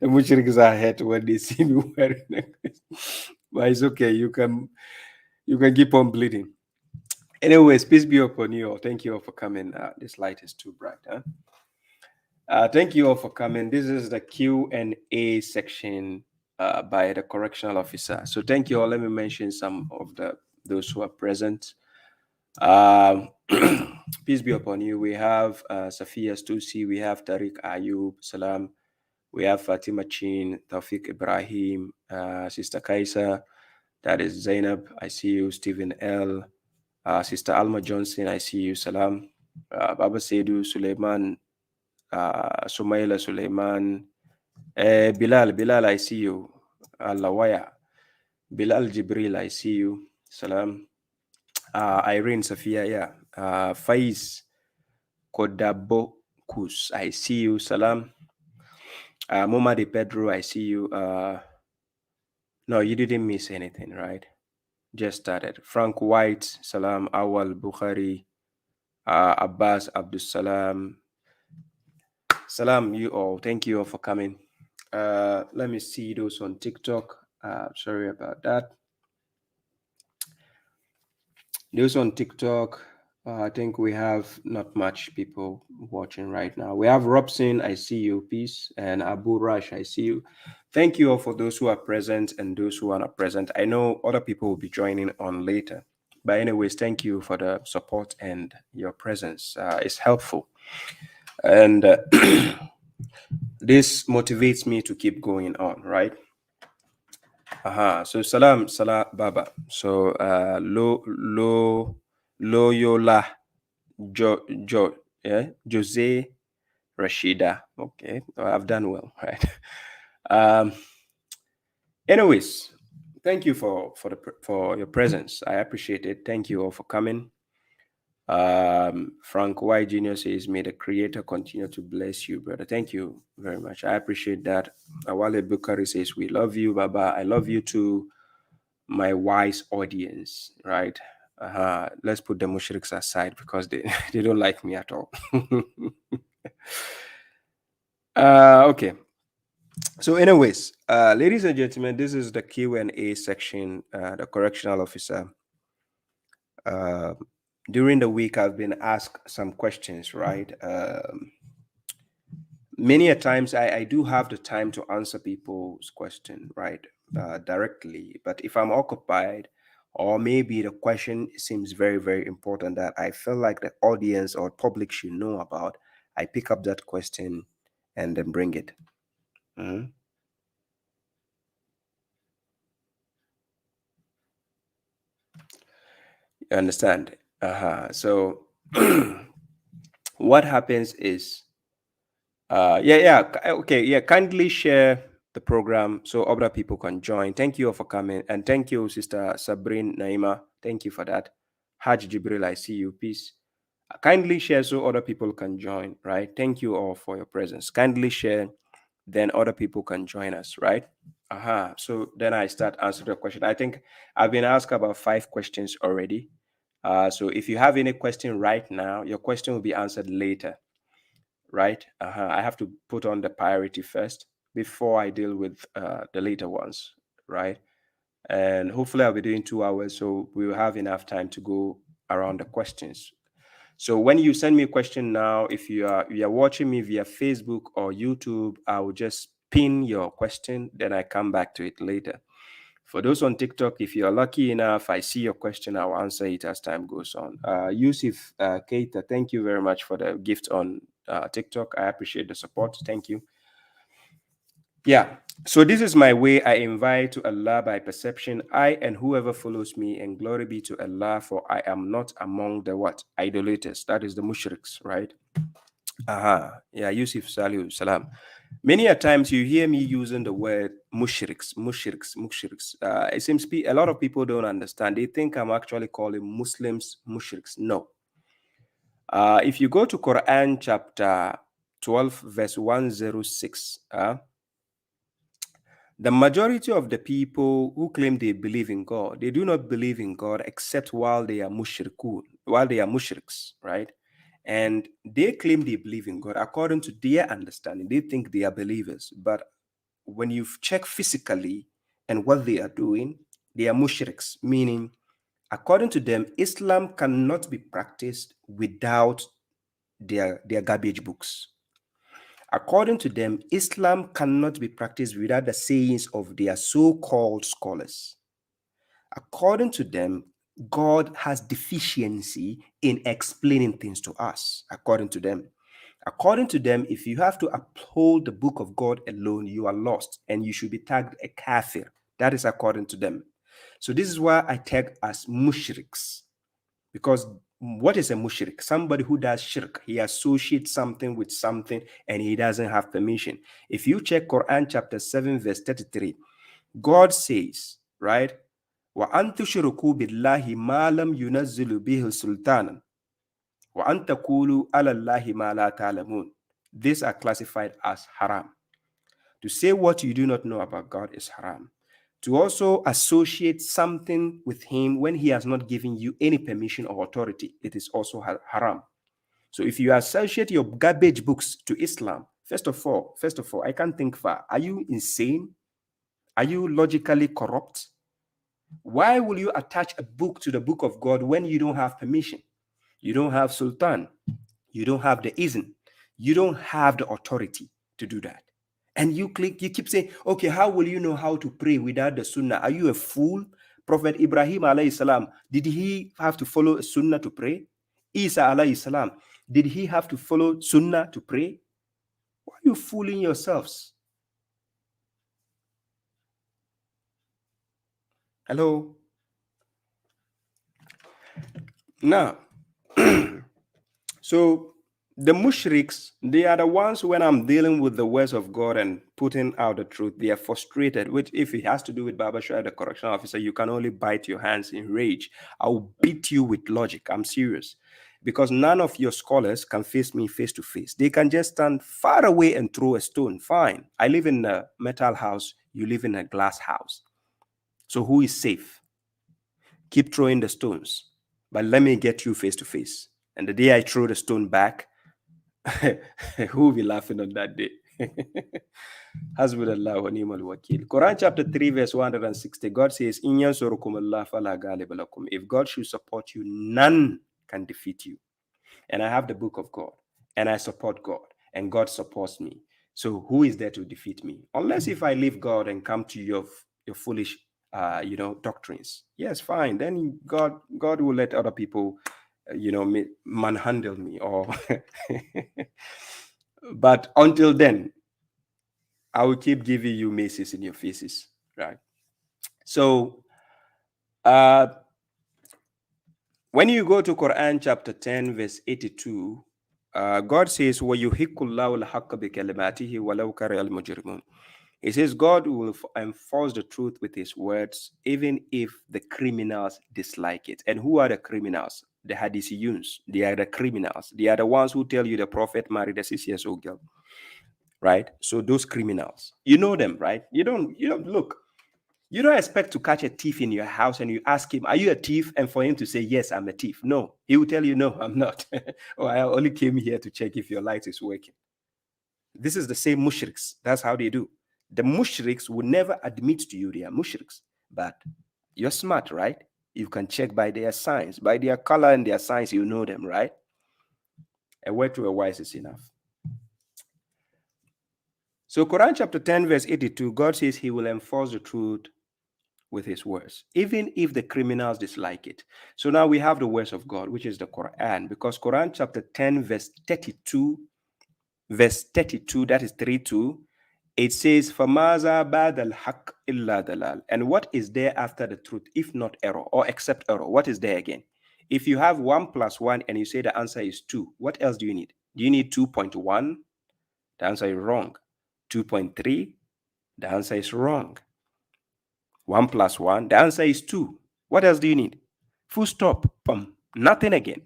The mushriks are hurt when they see me wearing it. But it's okay. You can keep on bleeding. Anyways, peace be upon you all. Thank you all for coming. This light is too bright, huh? Thank you all for coming. This is the Q&A section by the correctional officer. So thank you all. Let me mention some of those who are present. Peace be upon you. We have Safia Stusi, we have Tariq Ayub Salam, we have Fatima Chin, Tawfiq Ibrahim, Sister Kaisa, that is Zainab, I see you, Stephen L, Sister Alma Johnson, I see you, Salam, Baba Seidu, Suleiman, Sumaila Suleiman, Bilal, I see you, Lawaya, Bilal Jibril, I see you, Salam, Irene Safia, yeah, Faiz Kodabokus, I see you, Salam, Moma de Pedro, I see you, no, you didn't miss anything, right? Just started. Frank White, Salam, Awal Bukhari, Abbas Abdul Salam, Salam, you all. Thank you all for coming. Let me see those on TikTok. Sorry about that. Those on TikTok, I think we have not much people watching right now. We have Robson, I see you, peace, and Abu Rash, I see you. Thank you all for those who are present and those who are not present. I know other people will be joining on later. But anyways, thank you for the support and your presence. It's helpful. And this motivates me to keep going on, right? So salam baba. So Loyola Jose Rashida. Okay, I've done well, right? Anyways, thank you for your presence. I appreciate it. Thank you all for coming. Frank Y Jr. says, may the Creator continue to bless you, brother. Thank you very much. I appreciate that. Awale Bukhari says, we love you, Baba. I love you too, my wise audience, right? Let's put the mushriks aside because they don't like me at all. Okay. So anyways, ladies and gentlemen, this is the Q&A section, the correctional officer. During the week, I've been asked some questions, right? Many a times I do have the time to answer people's question, right, directly. But if I'm occupied, or maybe the question seems very, very important that I feel like the audience or public should know about, I pick up that question and then bring it. You understand? So what happens is, kindly share the program so other people can join. Thank you all for coming, and thank you, Sister Sabrine Naima. Thank you for that. Haj Jibril, I see you. Peace. Kindly share so other people can join, right? Thank you all for your presence. Kindly share, then other people can join us, right? So then I start answering the question. I think I've been asked about 5 questions already. So if you have any question right now, your question will be answered later, right? I have to put on the priority first before I deal with the later ones, right? And hopefully I'll be doing 2 hours, so we'll have enough time to go around the questions. So when you send me a question now, if you are watching me via Facebook or YouTube, I will just pin your question, then I come back to it later. For those on TikTok, if you're lucky enough, I see your question, I'll answer it as time goes on. Yusuf Keita, thank you very much for the gift on TikTok. I appreciate the support. Thank you. Yeah, so this is my way I invite to Allah by perception, I and whoever follows me, and glory be to Allah, for I am not among the what? Idolaters. That is the mushriks, right? Yeah, Yusuf Salih Salam. Many a times you hear me using the word mushriks. It seems a lot of people don't understand. They think I'm actually calling Muslims mushriks. No. If you go to Quran chapter 12, verse 106, the majority of the people who claim they believe in God, they do not believe in God except while they are mushrikun, while they are mushriks, right? And they claim they believe in God according to their understanding. They think they are believers, but when you check physically and what they are doing, they are mushriks, meaning according to them, Islam cannot be practiced without their garbage books. According to them, Islam cannot be practiced without the sayings of their so-called scholars. According to them, God has deficiency in explaining things to us, according to them. According to them, if you have to uphold the book of God alone, you are lost and you should be tagged a kafir. That is according to them. So this is why I tag as mushriks. Because what is a mushrik? Somebody who does shirk. He associates something with something and he doesn't have permission. If you check Quran chapter 7 verse 33, God says, right? وَأَن تُشْرِكُوا بِاللَّهِ مَا لَمْ يُنَزِّلُ بِهِ سُلْطَانًا وَأَن تَقُولُوا عَلَى اللَّهِ مَا لَا تَعْلَمُونَ. These are classified as haram. To say what you do not know about God is haram. To also associate something with him when he has not given you any permission or authority, it is also haram. So if you associate your garbage books to Islam, first of all, I can't think far. Are you insane? Are you logically corrupt? Why will you attach a book to the book of God when you don't have permission? You don't have sultan. You don't have the izn. You don't have the authority to do that. And you keep saying, okay, how will you know how to pray without the sunnah? Are you a fool? Prophet Ibrahim alayhi salam, did he have to follow a sunnah to pray? Isa alayhi salam, did he have to follow sunnah to pray? Why are you fooling yourselves? Hello? Now, so the mushriks, they are the ones when I'm dealing with the words of God and putting out the truth, they are frustrated, which if it has to do with babashuaib, the correctional officer, you can only bite your hands in rage. I'll beat you with logic. I'm serious. Because none of your scholars can face me face to face. They can just stand far away and throw a stone. Fine. I live in a metal house. You live in a glass house. So who is safe? Keep throwing the stones. But let me get you face to face. And the day I throw the stone back, who will be laughing on that day? Hasbunallahu wa ni'mal wakil. Quran chapter 3 verse 160, God says, In yansurukum Allah fala ghaliba lakum. If God should support you, none can defeat you. And I have the book of God, and I support God, and God supports me. So who is there to defeat me? Unless if I leave God and come to your foolish doctrines. Yes, fine. Then God will let other people manhandle me, or but until then, I will keep giving you messes in your faces, right? So when you go to Quran chapter 10 verse 82, God says, وَيُحِقُّ اللَّهُ الْحَقَّ بِكَلِمَاتِهِ وَلَوْ كَرِهَ الْمُجْرِمُونَ. He says God will enforce the truth with his words, even if the criminals dislike it. And who are the criminals? The Hadithiyuns. They are the criminals. They are the ones who tell you the prophet married a 6-year-old girl. Right? So those criminals, you know them, right? You don't look. You don't expect to catch a thief in your house and you ask him, are you a thief? And for him to say, yes, I'm a thief. No, he will tell you, no, I'm not. Or I only came here to check if your light is working. This is the same mushriks. That's how they do. The mushriks will never admit to you they are mushriks. But you're smart, right? You can check by their signs. By their color and their signs, you know them, right? A word to a wise is enough. So Quran chapter 10 verse 82, God says he will enforce the truth with his words, even if the criminals dislike it. So now we have the words of God, which is the Quran, because Quran chapter 10 verse 32, that is 32, it says, فَمَاذَا بَعْدَ الْحَقِّ إِلَّا دَلَالٍ. And what is there after the truth, if not error, or except error? What is there again? If you have 1 plus 1 and you say the answer is 2, what else do you need? Do you need 2.1? The answer is wrong. 2.3? The answer is wrong. 1 plus 1, the answer is 2. What else do you need? Full stop. Nothing again.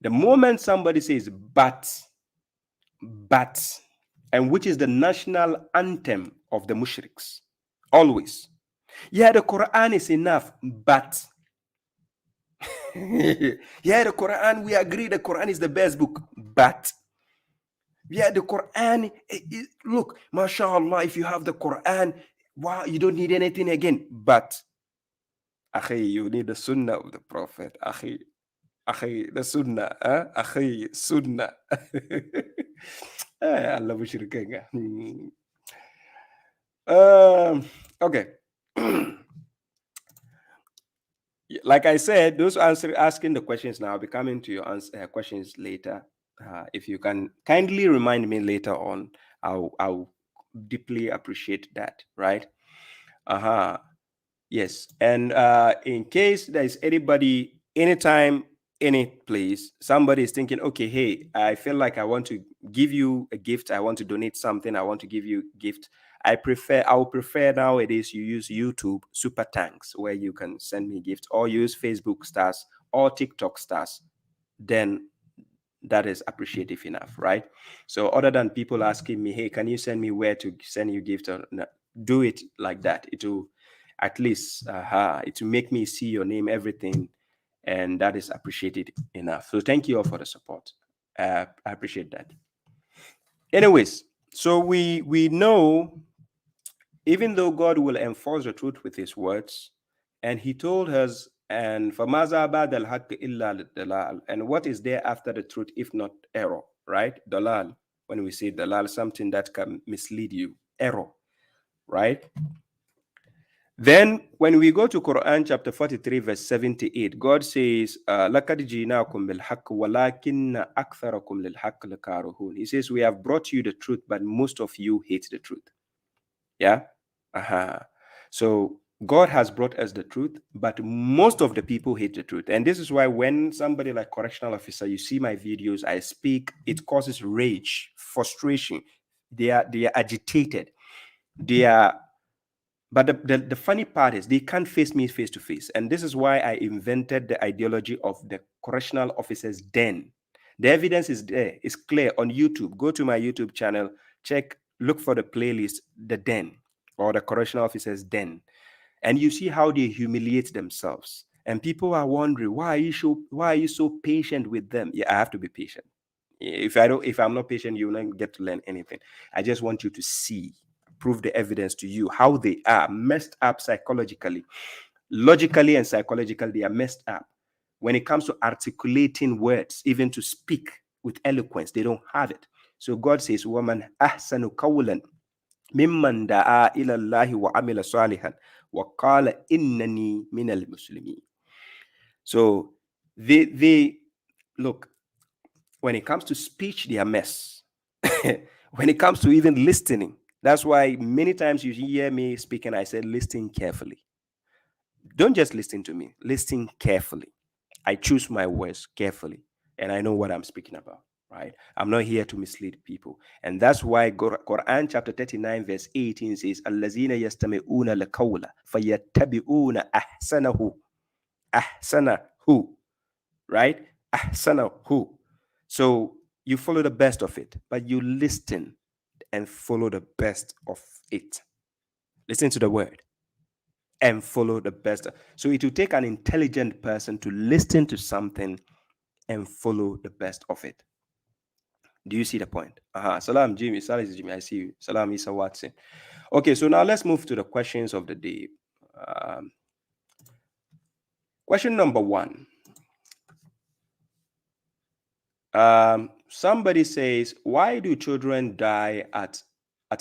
The moment somebody says but, and which is the national anthem of the mushriks, always. Yeah, the Quran is enough, but. Yeah, the Quran, we agree the Quran is the best book, but. Yeah, the Quran, look, mashallah, if you have the Quran, wow, you don't need anything again. But, akhi, you need the sunnah of the Prophet. Akhi, the sunnah. Akhi, sunnah. Allah musyrikeen. Okay. Like I said, those asking the questions now, I'll be coming to your questions later. If you can kindly remind me later on, I'll deeply appreciate that, right? Yes. And in case there's anybody, anytime, any place, somebody is thinking, okay, hey, I feel like I want to give you a gift. I want to donate something. I want to give you a gift. I would prefer nowadays you use YouTube super thanks where you can send me gifts, or use Facebook stars or TikTok stars. Then that is appreciative enough, right? So other than people asking me, hey, can you send me where to send you gift, or no, do it like that. It will at least it will make me see your name, everything, and that is appreciated enough. So thank you all for the support. I appreciate that. Anyways, so we know, even though God will enforce the truth with his words, and he told us, and فَمَاذَا بَعْدَ الْحَقِّ إِلَّا الضَّلَالُ, and what is there after the truth if not error, right? Dalal, when we say dalal, something that can mislead you, error, right? Then when we go to Quran chapter 43 verse 78, God says, لَقَدْ جِئْنَاكُمْ بِالْحَقِّ وَلَكِنَّ أَكْثَرَكُمْ لِلْحَقِّ لَكَارِهُونَ. He says, we have brought you the truth, but most of you hate the truth. Yeah. So God has brought us the truth, but most of the people hate the truth. And this is why when somebody like correctional officer, you see my videos, I speak, it causes rage, frustration. They are agitated. But the funny part is they can't face me face to face. And this is why I invented the ideology of the correctional officer's den. The evidence is there. It's clear on YouTube. Go to my YouTube channel, check, look for the playlist, The Den, or the correctional officer's den. And you see how they humiliate themselves. And people are wondering, why are you so patient with them? Yeah, I have to be patient. If I'm not patient, you will not get to learn anything. I just want you to see, prove the evidence to you how they are messed up psychologically, logically and psychologically. They are messed up when it comes to articulating words, even to speak with eloquence. They don't have it. So God says, "Woman ahsanu qawlan mimman da'a ila Allahi wa amila salihan wa qala innani minal muslimin." So they look, when it comes to speech, they are mess. When it comes to even listening, that's why many times you hear me speaking, I said, listen carefully. Don't just listen to me, listen carefully. I choose my words carefully, and I know what I'm speaking about, right? I'm not here to mislead people. And that's why Quran chapter 39, verse 18 says, Allazina yastami'una laqawla fayattabi'una ahsanahu, right? Ahsanahu. So you follow the best of it, but you listen and follow the best of it. Listen to the word and follow the best. So it will take an intelligent person to listen to something and follow the best of it. Do you see the point? Salam, Jimmy. Salam, Jimmy. I see you. Salam, Isa Watson. Okay, so now let's move to the questions of the day. Question number one. Somebody says, why do children die at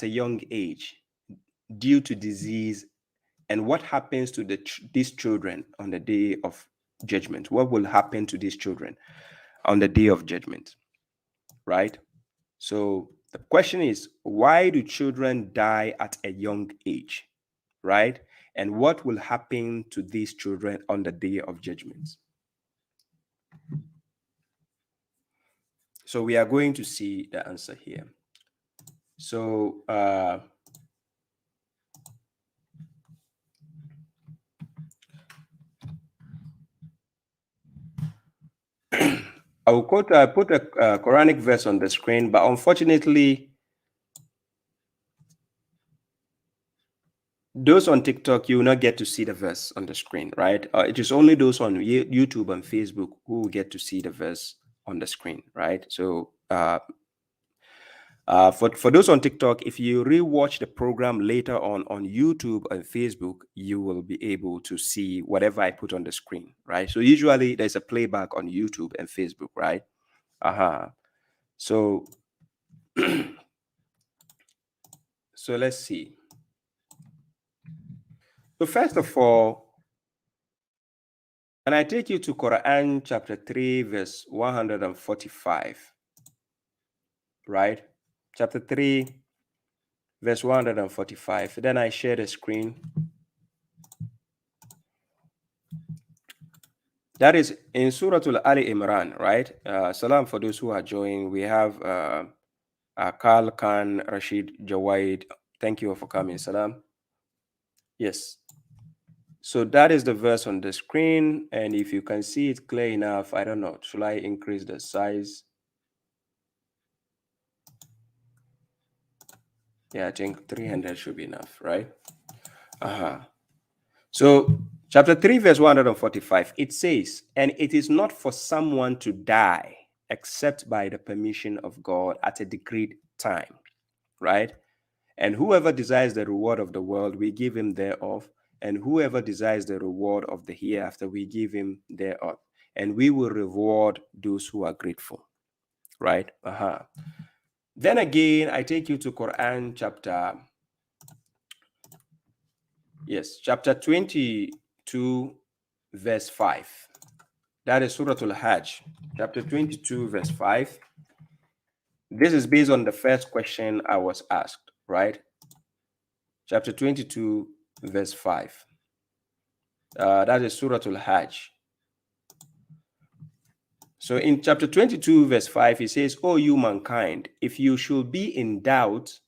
a young age due to disease, and what happens to these children on the day of judgment? What will happen to these children on the day of judgment, right? So the question is, why do children die at a young age, right? And what will happen to these children on the day of judgment? So we are going to see the answer here. So I will put a Quranic verse on the screen, but unfortunately, those on TikTok, you will not get to see the verse on the screen, right? It is only those on YouTube and Facebook who will get to see the verse on the screen, right? So For those on TikTok, if you rewatch the program later on YouTube and Facebook, you will be able to see whatever I put on the screen, right? So usually there's a playback on YouTube and Facebook, right? So so let's see. So first of all, and I take you to Quran chapter 3, verse 145, right? Chapter 3, verse 145. Then I share the screen. That is in Surah Ali Imran, right? Salam for those who are joining. We have Karl Khan, Rashid Jawaid. Thank you for coming. Salam. Yes. So that is the verse on the screen. And if you can see it clear enough, I don't know. Should I increase the size? Yeah, I think 300 should be enough, right? So chapter 3, verse 145, it says, and it is not for someone to die except by the permission of God at a decreed time, right? And whoever desires the reward of the world, we give him thereof. And whoever desires the reward of the hereafter, we give him thereof. And we will reward those who are grateful, right? Then again, I take you to Quran chapter 22, verse 5. That is Surah Al-Hajj, chapter 22, verse 5. This is based on the first question I was asked, right? Chapter 22, verse 5. That is Surah Al-Hajj. So in chapter 22, verse 5, it says, "O you mankind, if you should be in doubt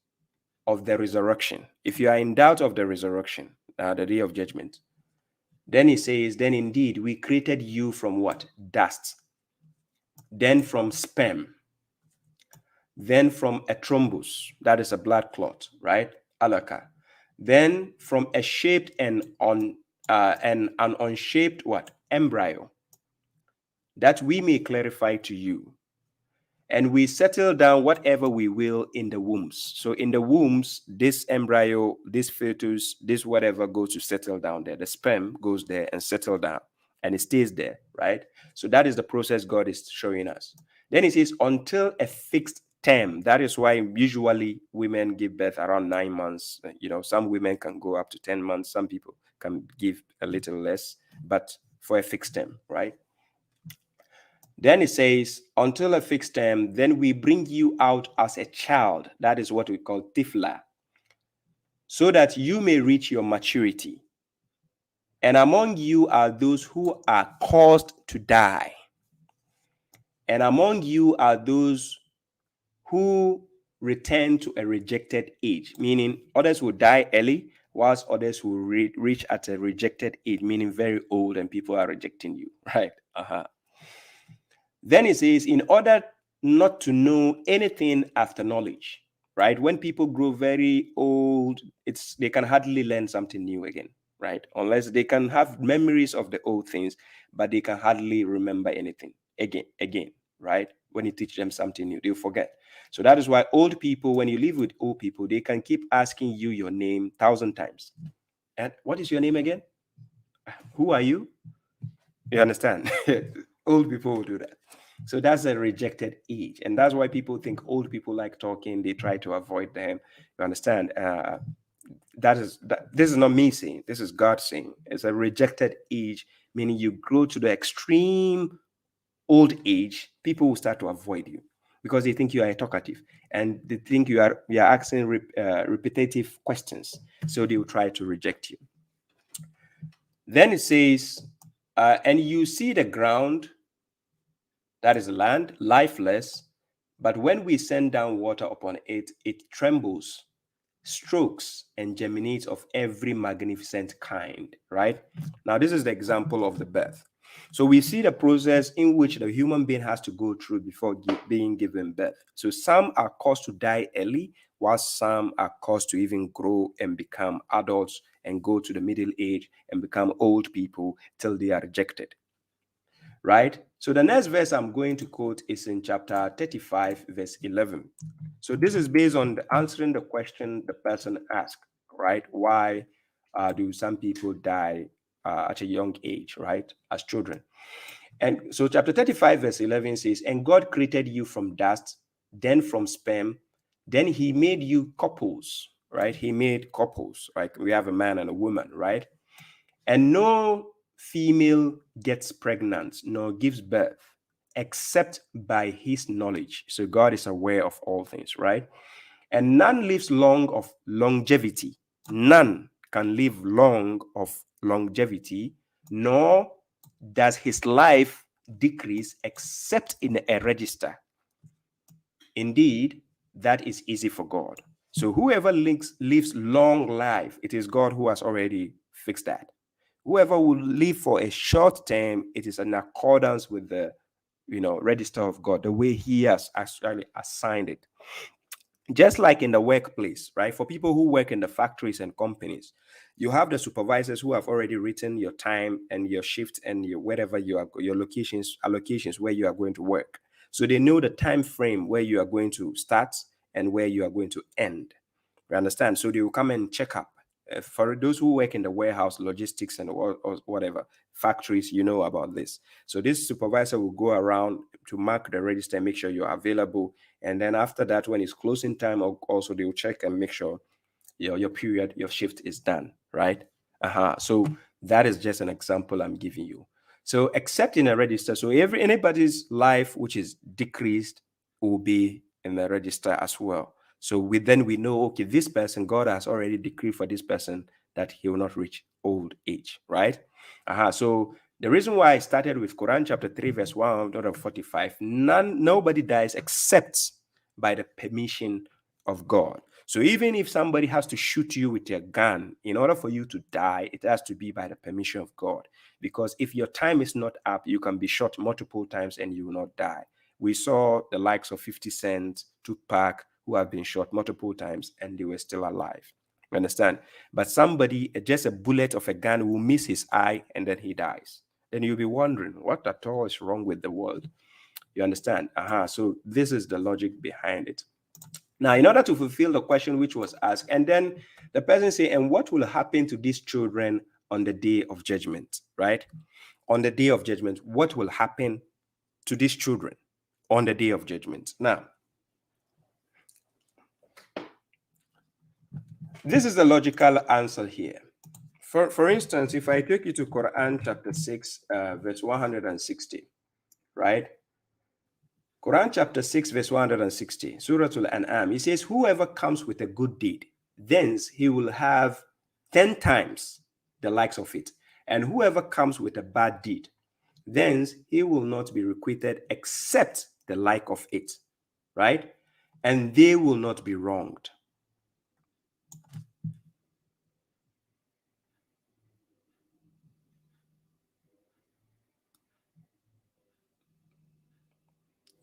of the resurrection, if you are in doubt of the resurrection, the day of judgment, then he says, then indeed we created you from what? Dust. Then from sperm. Then from a thrombus, that is a blood clot, right? Alaka. Then from a shaped and an unshaped what? Embryo, that we may clarify to you. And we settle down whatever we will in the wombs. So in the wombs, this embryo, this fetus, this whatever goes to settle down there. The sperm goes there and settle down and it stays there, right? So that is the process God is showing us. Then it says until a fixed term. That is why usually women give birth around 9 months. You know, some women can go up to 10 months. Some people can give a little less, but for a fixed term, right? Then it says, until a fixed term, then we bring you out as a child. That is what we call tifla, so that you may reach your maturity. And among you are those who are caused to die. And among you are those who return to a rejected age, meaning others will die early, whilst others will reach at a rejected age, meaning very old, and people are rejecting you, right? Then it says, in order not to know anything after knowledge, right? When people grow very old, they can hardly learn something new again, right? Unless they can have memories of the old things, but they can hardly remember anything again, right? When you teach them something new, they'll forget. So that is why old people, when you live with old people, they can keep asking you your name 1,000 times. And what is your name again? Who are you? You understand? Old people will do that. So that's a rejected age. And that's why people think old people like talking. They try to avoid them. You understand? This is not me saying. This is God saying. It's a rejected age, meaning you grow to the extreme old age. People will start to avoid you because they think you are talkative and they think you are asking repetitive questions. So they will try to reject you. Then it says, and you see the ground, that is land, lifeless, but when we send down water upon it, it trembles, strokes, and germinates of every magnificent kind, right? Now, this is the example of the birth. So we see the process in which the human being has to go through before being given birth. So some are caused to die early, while some are caused to even grow and become adults and go to the middle age and become old people till they are rejected. right? So the next verse I'm going to quote is in chapter 35, verse 11. So this is based on answering the question the person asked, right? Why do some people die at a young age, right, as children? And so chapter 35, verse 11 says, and God created you from dust, then from sperm, then he made you couples, right? He made couples, right? We have a man and a woman, right? And no female gets pregnant nor gives birth except by his knowledge. So God is aware of all things, right? And none lives long of longevity. None can live long of longevity, nor does his life decrease except in a register. Indeed, that is easy for God. So whoever lives long life, it is God who has already fixed that. Whoever will live for a short term, it is in accordance with the register of God, the way he has actually assigned it. Just like in the workplace, right? For people who work in the factories and companies, you have the supervisors who have already written your time and your shift and your wherever you are, your allocations where you are going to work. So they know the time frame where you are going to start and where you are going to end. You understand? So they will come and check up. For those who work in the warehouse, logistics, and or whatever factories, you know about this. So this supervisor will go around to mark the register and make sure you're available. And then after that, when it's closing time, also they will check and make sure your period, your shift is done, right? So that is just an example I'm giving you. So except in a register, so anybody's life which is decreased will be in the register as well. So we know, okay, this person, God has already decreed for this person that he will not reach old age, right? So the reason why I started with Quran chapter 3, verse 145, nobody dies except by the permission of God. So even if somebody has to shoot you with a gun, in order for you to die, it has to be by the permission of God. Because if your time is not up, you can be shot multiple times and you will not die. We saw the likes of 50 Cent, Tupac, who have been shot multiple times and they were still alive. You understand? But somebody, just a bullet of a gun will miss his eye and then he dies. Then you'll be wondering, what at all is wrong with the world? You understand? So this is the logic behind it. Now, in order to fulfill the question which was asked, and then the person say, and what will happen to these children on the day of judgment, right? On the day of judgment, what will happen to these children on the day of judgment? Now, this is the logical answer here. For instance, if I take you to Quran chapter 6, verse 160, right? Quran chapter 6, verse 160, Surah Al-An'am, it says, whoever comes with a good deed, thence he will have 10 times the likes of it. And whoever comes with a bad deed, thence he will not be requited except the like of it, right? And they will not be wronged.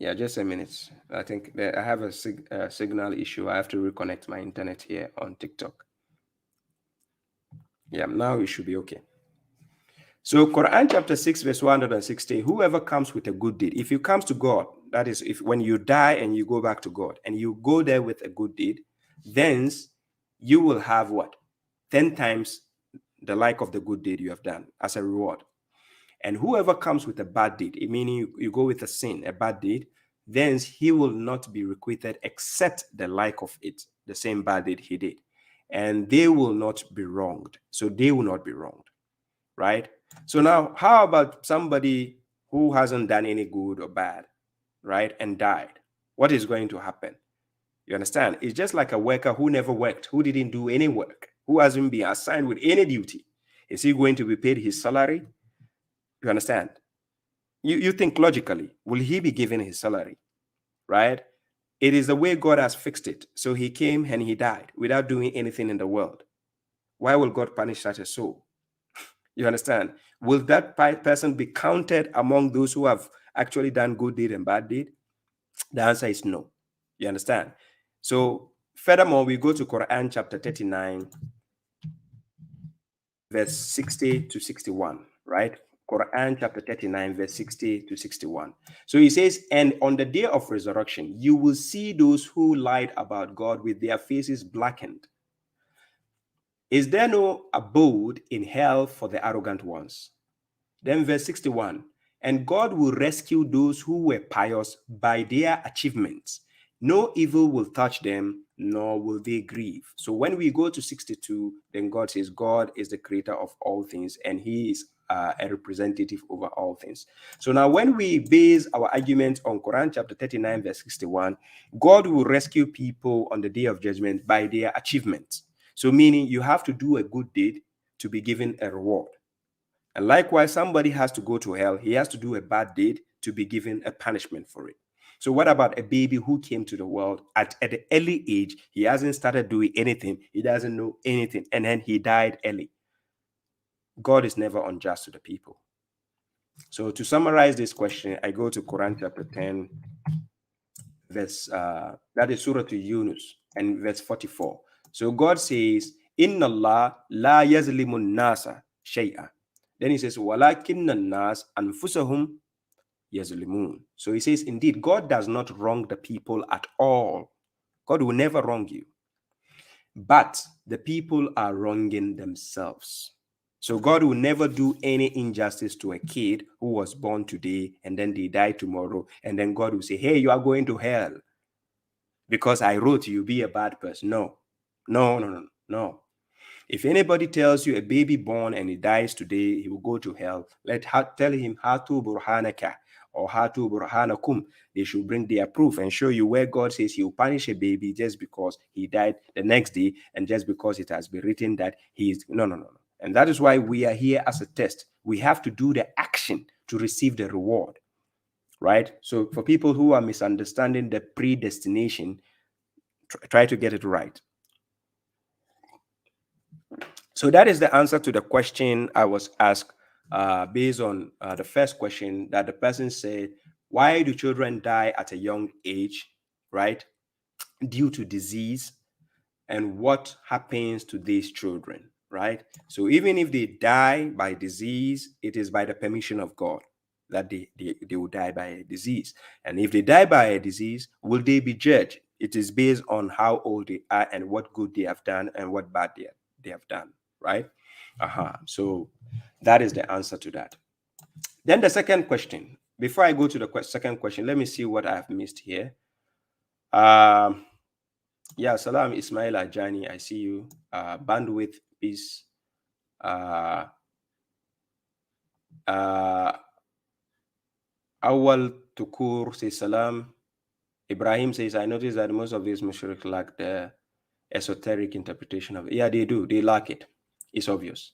Yeah, just a minute. I think I have a signal issue. I have to reconnect my internet here on TikTok. Yeah, now it should be okay. So Quran chapter 6, verse 160, whoever comes with a good deed, if you comes to God, that is, if when you die and you go back to God and you go there with a good deed, then you will have what? 10 times the like of the good deed you have done as a reward. And whoever comes with a bad deed, meaning you go with a sin, a bad deed, then he will not be requited except the like of it, the same bad deed he did. And they will not be wronged. So they will not be wronged, right? So now, how about somebody who hasn't done any good or bad, right, and died? What is going to happen? You understand? It's just like a worker who never worked, who didn't do any work, who hasn't been assigned with any duty. Is he going to be paid his salary? You understand? You think logically, will he be given his salary, right? It is the way God has fixed it. So he came and he died without doing anything in the world. Why will God punish such a soul? You understand? Will that person be counted among those who have actually done good deed and bad deed? The answer is no. You understand? So furthermore, we go to Quran chapter 39, verse 60 to 61, right? Quran chapter 39, verse 60 to 61. So he says, and on the day of resurrection, you will see those who lied about God with their faces blackened. Is there no abode in hell for the arrogant ones? Then verse 61, and God will rescue those who were pious by their achievements. No evil will touch them, nor will they grieve. So when we go to 62, then God says God is the creator of all things, and he is a representative over all things. So now when we base our argument on Quran chapter 39, verse 61, God will rescue people on the day of judgment by their achievements. So meaning you have to do a good deed to be given a reward. And likewise, somebody has to go to hell. He has to do a bad deed to be given a punishment for it. So what about a baby who came to the world at an early age? He hasn't started doing anything. He doesn't know anything. And then he died early. God is never unjust to the people. So to summarize this question, I go to Quran chapter 10, verse, that is Surah to Yunus, and verse 44. So God says, Inna Allah la yazlimun nasa shay'a. Then he says, walakinna nas anfusahum yazlimun. So he says, indeed, God does not wrong the people at all. God will never wrong you. But the people are wronging themselves. So God will never do any injustice to a kid who was born today and then they die tomorrow. And then God will say, hey, you are going to hell because I wrote you be a bad person. No. If anybody tells you a baby born and he dies today, he will go to hell, tell him hatu burhanaka or hatu burhanakum. They should bring their proof and show you where God says he will punish a baby just because he died the next day and just because it has been written that he is no. And that is why we are here as a test. We have to do the action to receive the reward, right? So for people who are misunderstanding the predestination, try to get it right. So that is the answer to the question I was asked based on the first question that the person said, why do children die at a young age, right? Due to disease, and what happens to these children, right? So even if they die by disease, it is by the permission of God that they will die by a disease. And if they die by a disease, will they be judged? It is based on how old they are and what good they have done and what bad they have done, right? So that is the answer to that. Then the second question, before I go to the second question, let me see what I have missed here. Yeah, Salam Ismail Ajani, I see you. Bandwidth, peace. Awal Tukur says salam. Ibrahim says, I noticed that most of these mushrik lack the esoteric interpretation of it. Yeah, they do. They lack it. It's obvious.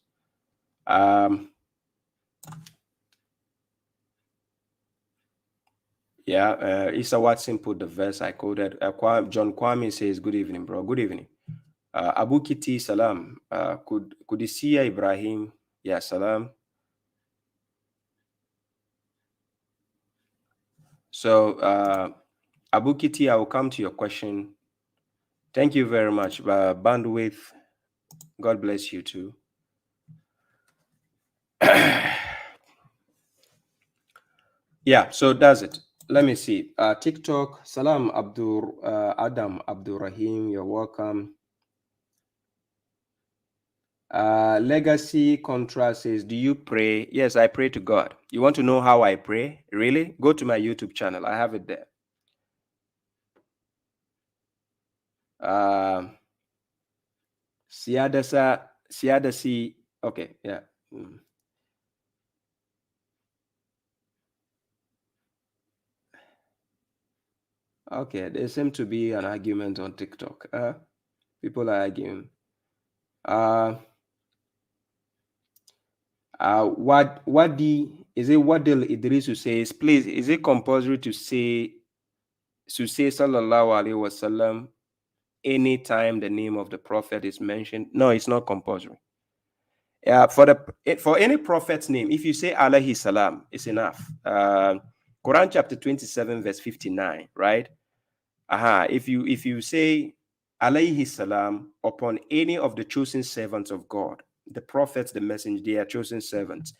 Issa Watson put the verse I quoted. John Kwame says, good evening, bro. Good evening. Abu Kiti, salam. Kudisia Ibrahim, yeah, salam. So, Abu Kiti, I will come to your question. Thank you very much. Bandwidth, God bless you too. Yeah, so that's it. Let me see. TikTok, salam, Adam Abdul Rahim, you're welcome. Legacy Contra says, do you pray? Yes, I pray to God. You want to know how I pray? Really? Go to my YouTube channel. I have it there. Siadasi. Okay, yeah. Okay, there seems to be an argument on TikTok. People are arguing. Wadil Idrisu says, please, is it compulsory to say sallallahu alaihi wasallam anytime the name of the prophet is mentioned? No, it's not compulsory. For any prophet's name, if you say alayhi salam, it's enough. Quran chapter 27, verse 59, right? If you say alayhi salam upon any of the chosen servants of God, the prophets, the messengers, they are chosen servants.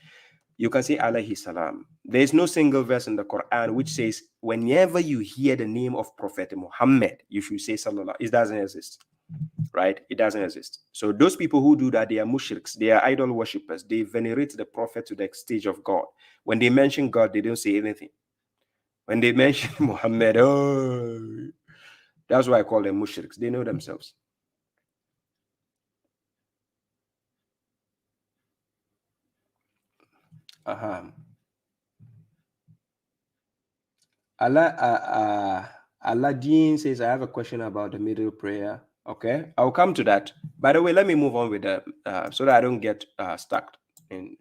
You can say alayhi salam. There is no single verse in the Quran which says whenever you hear the name of Prophet Muhammad, you should say sallallahu. It doesn't exist, right? It doesn't exist. So those people who do that, they are mushriks. They are idol worshippers. They venerate the Prophet to the stage of God. When they mention God, they don't say anything. When they mention Muhammad, oh, that's why I call them mushriks. They know themselves. Aladdin says, I have a question about the middle prayer. Okay, I'll come to that. By the way, let me move on with the so that I don't get stuck in.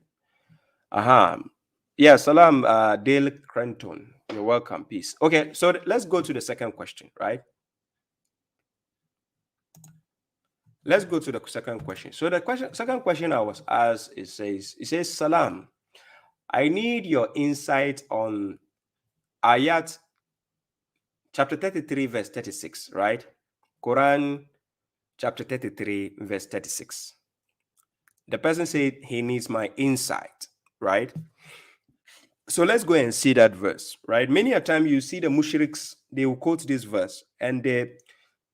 Yeah, salam, Dale Crenton. You're welcome. Peace. Okay, so let's go to the second question, right? Let's go to the second question. So the second question I was asked, it says, Salam, I need your insight on Ayat chapter 33, verse 36, right? Quran chapter 33, verse 36. The person said he needs my insight, right? So let's go and see that verse, right? Many a time you see the mushriks, they will quote this verse, and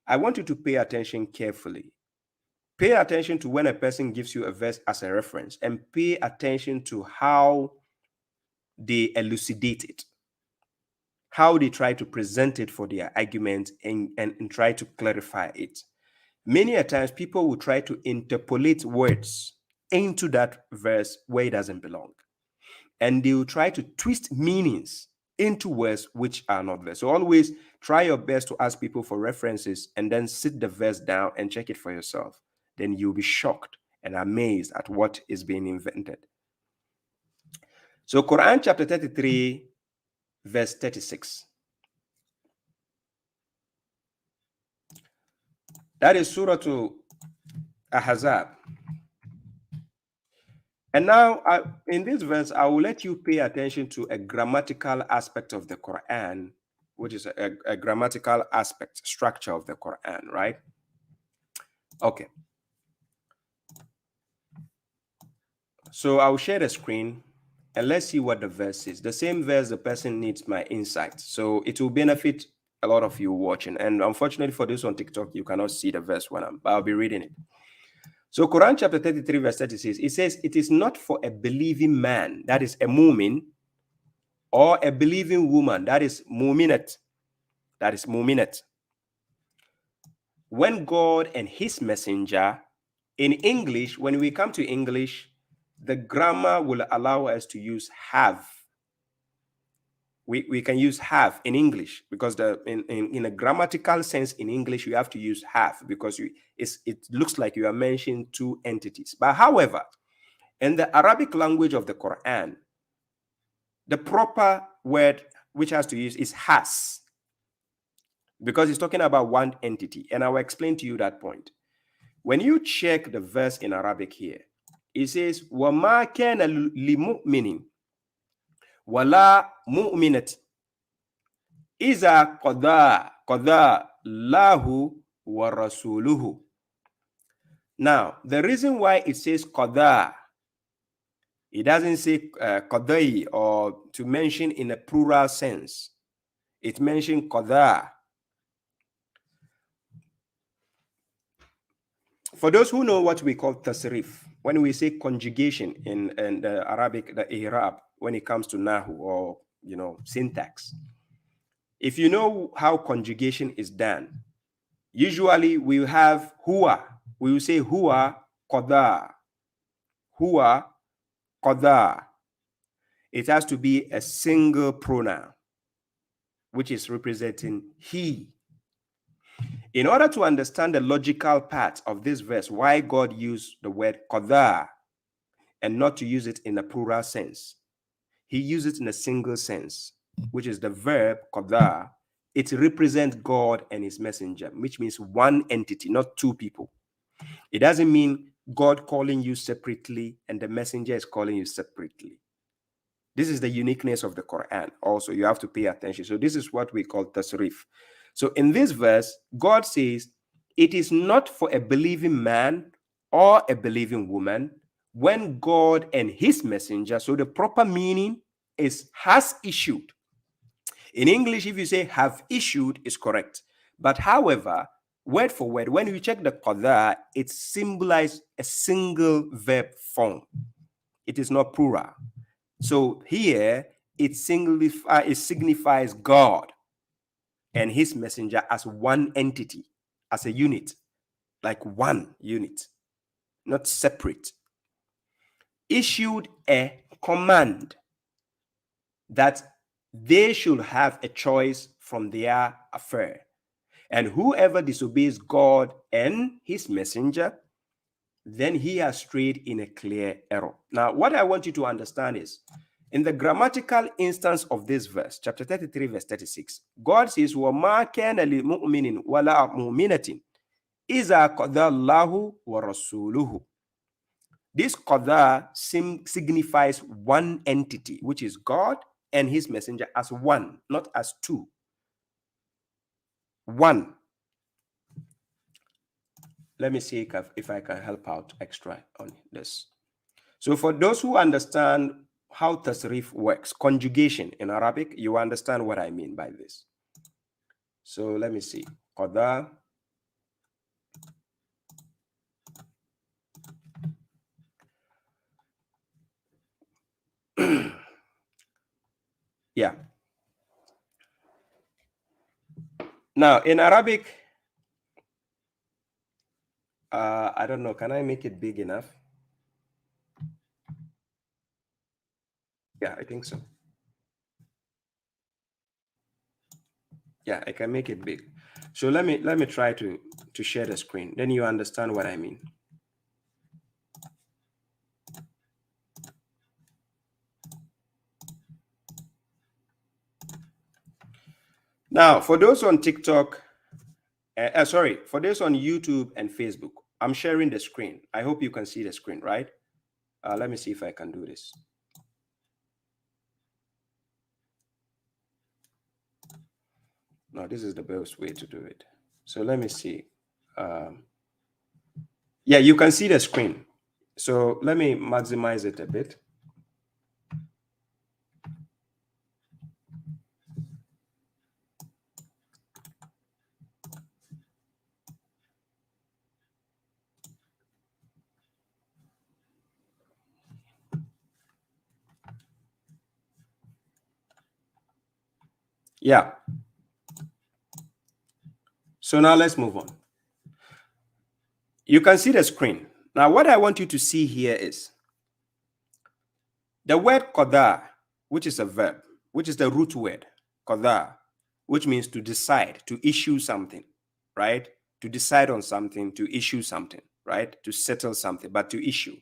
I want you to pay attention carefully. Pay attention to when a person gives you a verse as a reference, and pay attention to how they elucidate it, how they try to present it for their argument and try to clarify it. Many a times people will try to interpolate words into that verse where it doesn't belong. And they will try to twist meanings into words which are not there. So always try your best to ask people for references and then sit the verse down and check it for yourself. Then you'll be shocked and amazed at what is being invented. So Quran chapter 33, verse 36. That is Surah to Ahzab. And now, in this verse, I will let you pay attention to a grammatical aspect of the Quran, which is a grammatical aspect, structure of the Quran, right? Okay. So I'll share the screen and let's see what the verse is. The same verse, the person needs my insight. So it will benefit a lot of you watching. And unfortunately for this on TikTok, you cannot see the verse but I'll be reading it. So Quran chapter 33, verse 36, it says, it is not for a believing man, that is a mu'min, or a believing woman, that is mu'minat, when God and his messenger, in English, when we come to English, the grammar will allow us to use have. We can use have in English because in a grammatical sense in English, you have to use have because it looks like you are mentioning two entities. But however, in the Arabic language of the Quran, the proper word which has to use is has, because it's talking about one entity. And I will explain to you that point. When you check the verse in Arabic here, it says, وَمَا كَانَ لِمُؤْمِنٍ وَلَا مُؤْمِنَةٍ إِذَا قَضَى اللَّهُ وَرَسُولُهُ. Now, the reason why it says qada, it doesn't say qadai or to mention in a plural sense. It mentioned qada. For those who know what we call tasrif, when we say conjugation in the Arabic, the i'rab, when it comes to nahu or syntax, if you know how conjugation is done, usually we have huwa. We will say huwa qada. Huwa qada. It has to be a single pronoun, which is representing he. In order to understand the logical part of this verse, why God used the word qada and not to use it in a plural sense, he used it in a single sense, which is the verb qada. It represents God and his messenger, which means one entity, not two people. It doesn't mean God calling you separately and the messenger is calling you separately. This is the uniqueness of the Quran. Also, you have to pay attention. So this is what we call tasrif. So in this verse, God says, it is not for a believing man or a believing woman when God and his messenger, so the proper meaning is has issued. In English, if you say have issued, is correct. But however, word for word, when you check the qadar, it symbolizes a single verb form. It is not plural. So here, it signifies God and his messenger as one entity, as a unit, like one unit, not separate. Issued a command that they should have a choice from their affair. And whoever disobeys God and his messenger, then he has strayed in a clear error. Now, what I want you to understand is, in the grammatical instance of this verse, chapter 33, verse 36, God says, وَمَا كَانَ لِمُؤْمِنٍ وَلَا مُؤْمِنَةٍ إِذَا قَضَى اللَّهُ وَرَسُولُهُ. This qadar signifies one entity, which is God and his messenger, as one, not as two. One. Let me see if I can help out extra on this. So for those who understand how tasrif works, conjugation in Arabic, you understand what I mean by this. So let me see. Qadar. Yeah. Now in Arabic, I don't know, can I make it big enough? Yeah, I think so. Yeah, I can make it big. So let me try to share the screen. Then you understand what I mean. Now, for those on TikTok, for those on YouTube and Facebook, I'm sharing the screen. I hope you can see the screen, right? Let me see if I can do this. No, this is the best way to do it. So let me see. Yeah, you can see the screen. So let me maximize it a bit. Yeah. So now let's move on. You can see the screen. Now, what I want you to see here is the word qadar, which is a verb, which is the root word, qadar, which means to decide, to issue something, right? To decide on something, to issue something, right? To settle something, but to issue.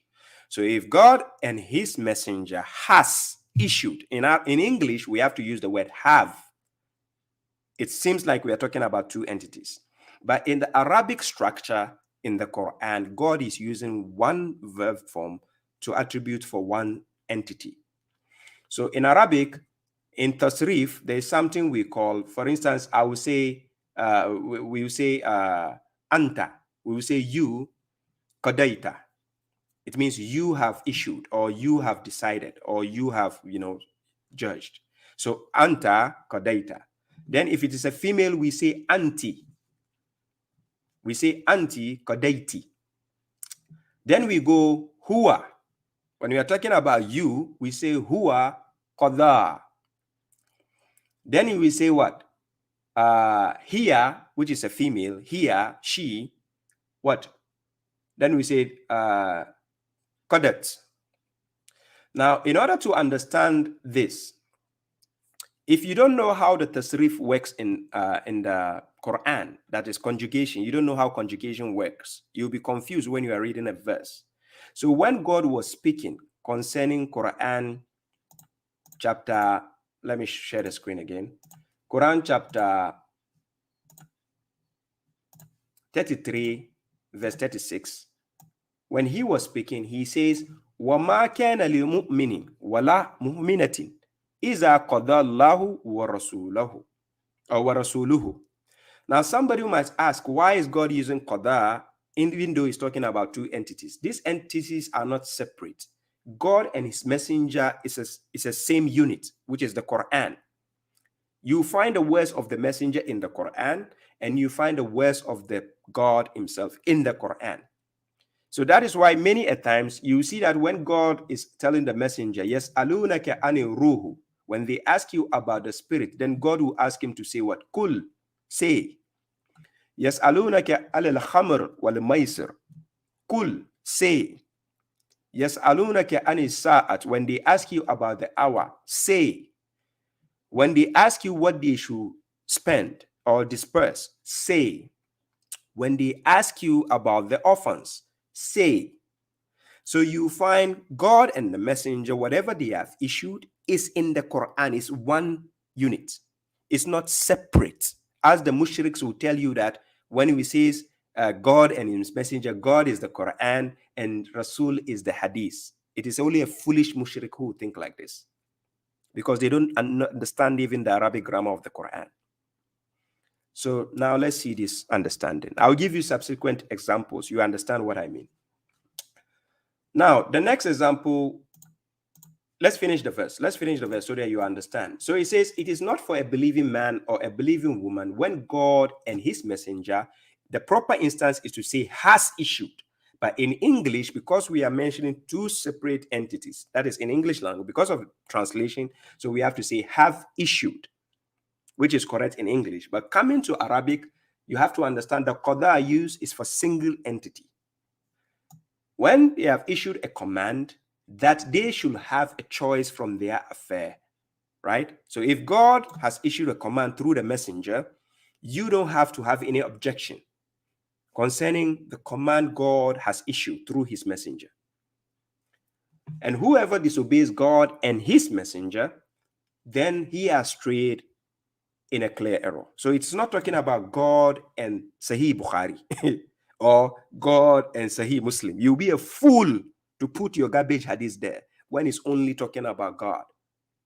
So if God and his messenger has issued, in English, we have to use the word have. It seems like we are talking about two entities. But in the Arabic structure, in the Quran, God is using one verb form to attribute for one entity. So in Arabic, in tasrif, there is something we call, for instance, I will say, we will say anta, we will say you, qadaita. It means you have issued, or you have decided, or you have, judged. So anta qadaita. Then if it is a female, we say anti. We say anti qadaiti. Then we go huwa. When we are talking about you, we say huwa qada. Then we say what? Here, which is a female, here, she, what? Then we say qadat. Now, in order to understand this, if you don't know how the tasrif works in the Quran, that is conjugation, you don't know how conjugation works, you'll be confused when you are reading a verse. So when God was speaking concerning Quran chapter, let me share the screen again. Quran chapter 33, verse 36, when he was speaking, he says, وَمَا كَانَ لِمُؤْمِنٍ وَلَا مُؤْمِنَةٍ إِذَا قَضَى اللَّهُ وَرَسُولُهُ or وَرَسُولُهُ. Now, somebody might ask, why is God using qada even though he's talking about two entities. These entities are not separate. God and his messenger is a same unit, which is the Quran. You find the words of the messenger in the Quran, and you find the words of the God himself in the Quran. So that is why many a times you see that when God is telling the messenger, yes, alunaka ani ruhu, when they ask you about the spirit, then God will ask him to say what? Kul, say. Yes, alunaka alil khamr wal maisir. Kul, say. Yes, alunaka ani sa'at, when they ask you about the hour, say. When they ask you what they should spend or disperse, say. When they ask you about the orphans, say. So you find God and the messenger, whatever they have issued, is in the Quran, is one unit. It's not separate. As the mushriks will tell you that when we say God and his messenger, God is the Quran and Rasul is the Hadith. It is only a foolish mushrik who think like this, because they don't understand even the Arabic grammar of the Quran. So now let's see this understanding. I'll give you subsequent examples. You understand what I mean. Now, the next example, let's finish the verse. Let's finish the verse so that you understand. So it says, it is not for a believing man or a believing woman when God and his messenger, the proper instance is to say has issued. But in English, because we are mentioning two separate entities, that is in English language, because of translation, so we have to say have issued, which is correct in English. But coming to Arabic, you have to understand the qada used is for single entity. When they have issued a command, that they should have a choice from their affair, right? So if God has issued a command through the messenger, you don't have to have any objection concerning the command God has issued through his messenger. And whoever disobeys God and his messenger, then he has strayed in a clear error. So it's not talking about God and Sahih Bukhari or God and Sahih Muslim. You'll be a fool to put your garbage hadith there when it's only talking about God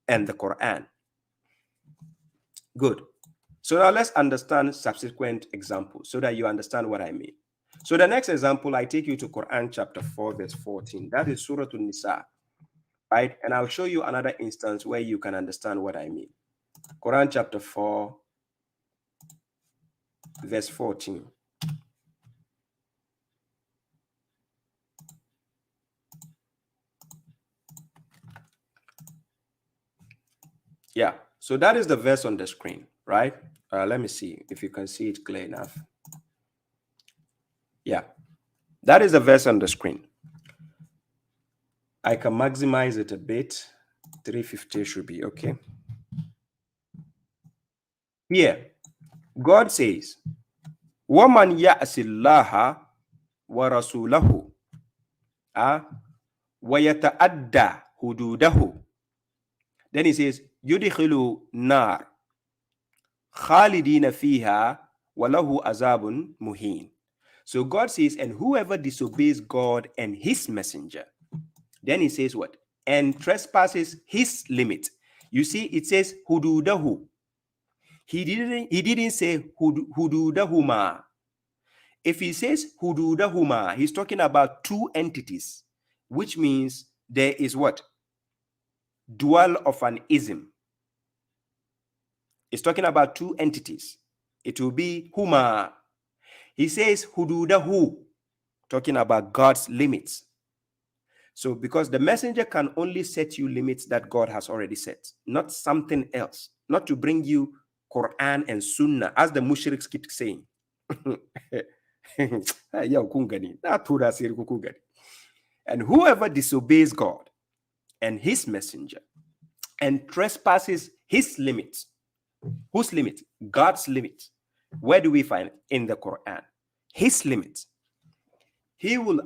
and the Quran. Good. So now let's understand subsequent examples so that you understand what I mean. So the next example, I take you to Quran chapter 4, verse 14. That is Surah An-Nisa, right? And I'll show you another instance where you can understand what I mean. Quran chapter 4, verse 14. Yeah, so that is the verse on the screen, right? Let me see if you can see it clear enough. Yeah, that is the verse on the screen. I can maximize it a bit. 350 should be okay. Here, God says, وَمَنْ يَأْسِ اللَّهَ وَرَسُولَهُ وَيَتَأَدَّى حُدُودَهُ. Then he says, يُدْخِلُ نَارٍ خَالِدِينَ فِيهَا وَلَهُ عَذَابٌ مُهِينٌ. So God says, and whoever disobeys God and his messenger, then he says what? And trespasses his limit. You see, it says hududahu. He didn't say hududahuma. If he says hududahuma, he's talking about two entities, which means there is what? Dual of an ism. It's talking about two entities. It will be huma. He says hududahu, talking about God's limits. So because the messenger can only set you limits that God has already set, not something else, not to bring you Quran and Sunnah, as the mushriks keep saying. And whoever disobeys God and his messenger and trespasses his limits, whose limit? God's limit. Where do we find it? In the Quran. His limit. He will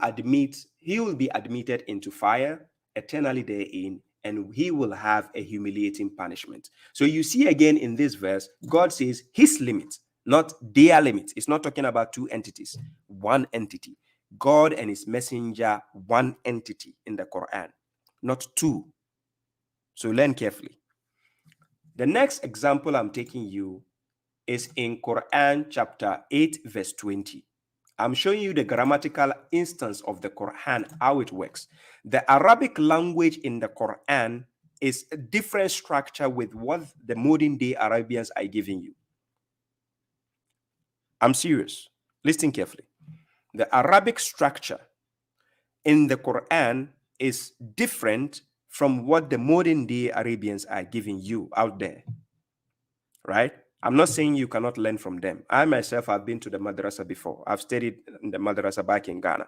be admitted into fire, eternally therein, and he will have a humiliating punishment. So you see again in this verse, God says his limit, not their limit. It's not talking about two entities, one entity. God and his messenger, one entity in the Quran, not two. So learn carefully. The next example I'm taking you is in Quran chapter 8, verse 20. I'm showing you the grammatical instance of the Quran, how it works. The Arabic language in the Quran is a different structure with what the modern day Arabians are giving you. I'm serious. Listen carefully. The Arabic structure in the Quran is different from what the modern day Arabians are giving you out there, right? I'm not saying you cannot learn from them. I myself have been to the madrasa before. I've studied in the madrasa back in Ghana,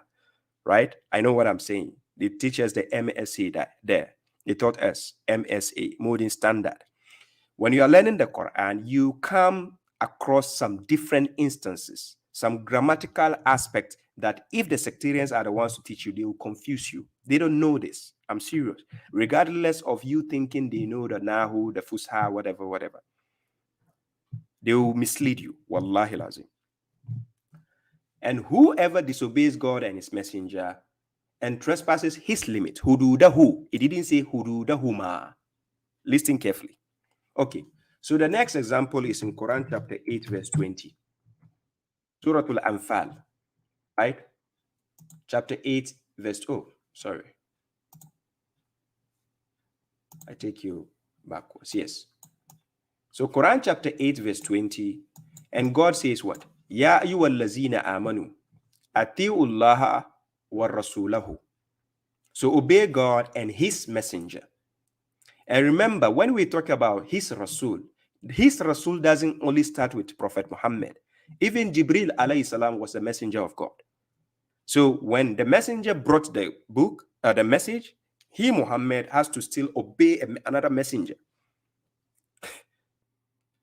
right? I know what I'm saying. They teach us the MSA there. They taught us MSA, modern standard. When you are learning the Quran, you come across some different instances, some grammatical aspects that if the sectarians are the ones to teach you, they will confuse you. They don't know this. I'm serious. Regardless of you thinking they know the Nahu, the Fusha, whatever. They will mislead you. Wallahi lazim. And whoever disobeys God and his messenger and trespasses his limit, hududahu. It didn't say hududahuma. Listen carefully. Okay. So the next example is in Quran chapter 8, verse 20. Surah Al-Anfal, right? Chapter 8, verse, sorry. I take you backwards. Yes. So Quran chapter 8, verse 20, and God says what? Ya ayyuhallazina amanu, atiullaha wa rasulahu. So obey God and his messenger. And remember, when we talk about his Rasul doesn't only start with Prophet Muhammad. Even Jibril alayhi salam was a messenger of God. So when the messenger brought the book, the message, he, Muhammad, has to still obey another messenger.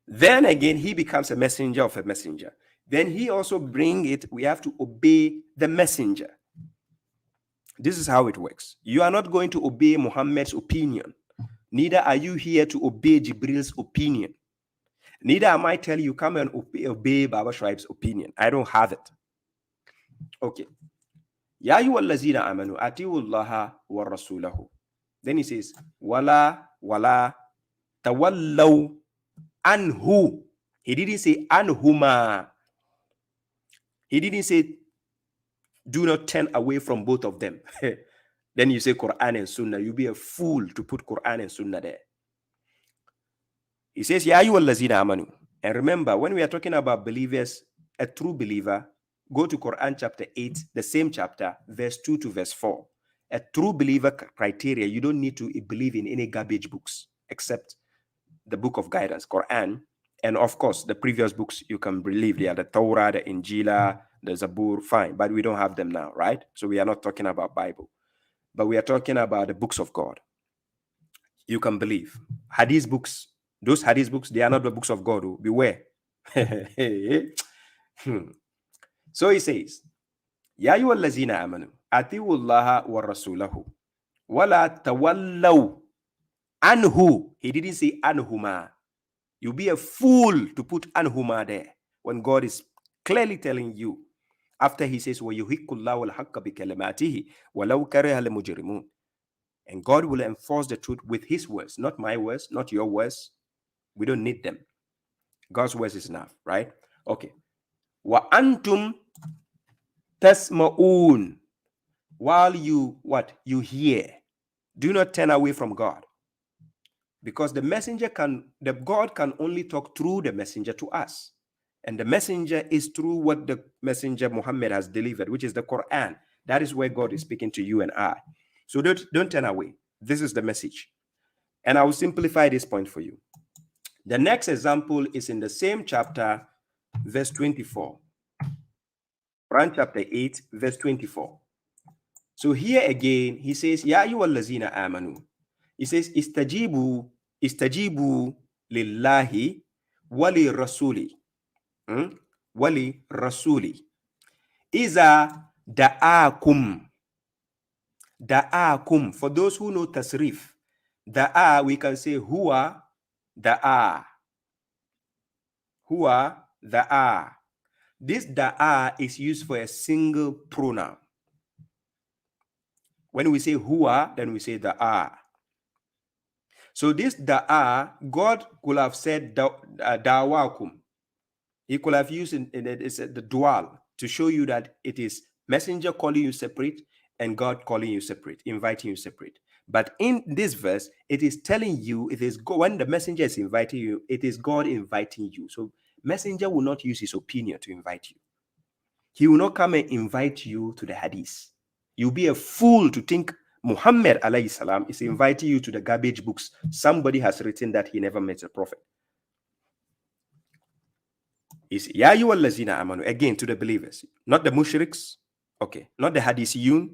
Then again, he becomes a messenger of a messenger. Then he also bring it, we have to obey the messenger. This is how it works. You are not going to obey Muhammad's opinion. Neither are you here to obey Jibril's opinion. Neither am I telling you, come and obey babashuaib's opinion. I don't have it. Okay. Ya ayyuhallazina amanu atiullaha wa rasulahu. Then he says, wala tawallaw anhu. He didn't say anhuma. He didn't say do not turn away from both of them. Then you say Quran and Sunnah. You'll be a fool to put Quran and Sunnah there. He says, Ya ayyuhallazina amanu. And remember, when we are talking about believers, a true believer, go to Quran chapter 8, the same chapter, verse 2 to verse 4. A true believer criteria, you don't need to believe in any garbage books except the book of guidance, Quran. And of course, the previous books you can believe. They are the Torah, the Injila, the Zabur, fine. But we don't have them now, right? So we are not talking about Bible. But we are talking about the books of God. You can believe. Hadith books, those Hadith books, they are not the books of God. Oh, beware. So he says, Ya ayyuhallazina amanu, atiullaha wa rasulahu, wala tawallaw anhu. He didn't say anhuma. You'll be a fool to put anhuma there when God is clearly telling you, after he says, وَيُحِقُّ اللَّهُ الْحَقَّ بِكَلِمَاتِهِ وَلَوْ كَرِهَ الْمُجْرِمُونَ. And God will enforce the truth with his words, not my words, not your words. We don't need them. God's words is enough, right? Okay. Wa antum tasma'un. While you, you hear. Do not turn away from God. Because the God can only talk through the messenger to us. And the messenger is through what the messenger Muhammad has delivered, which is the Quran. That is where God is speaking to you and I. So don't turn away. This is the message. And I will simplify this point for you. The next example is in the same chapter, verse 24. Quran chapter 8, verse 24. So here again, he says, Ya ayyuhallazina amanu. He says, istajibu lillahi wali rasuli. Wali rasuli. Iza da'akum. Da'akum. For those who know tasrif, da'a, we can say huwa da'a. Huwa da'a. This da'a is used for a single pronoun. When we say huwa, then we say da'a. So this da'a, God could have said da'wakum. He could have used the dual. to show you that it is messenger calling you separate and God calling you separate, inviting you separate. But in this verse, it is telling you, it is God, when the messenger is inviting you, it is God inviting you. So messenger will not use his opinion to invite you. He will not come and invite you to the hadith. You'll be a fool to think Muhammad alayhi salam is inviting you to the garbage books. Somebody has written that he never met a prophet. Is Ya ayyuhallazina amanu, again to the believers, not the mushriks, okay, not the hadithiyun.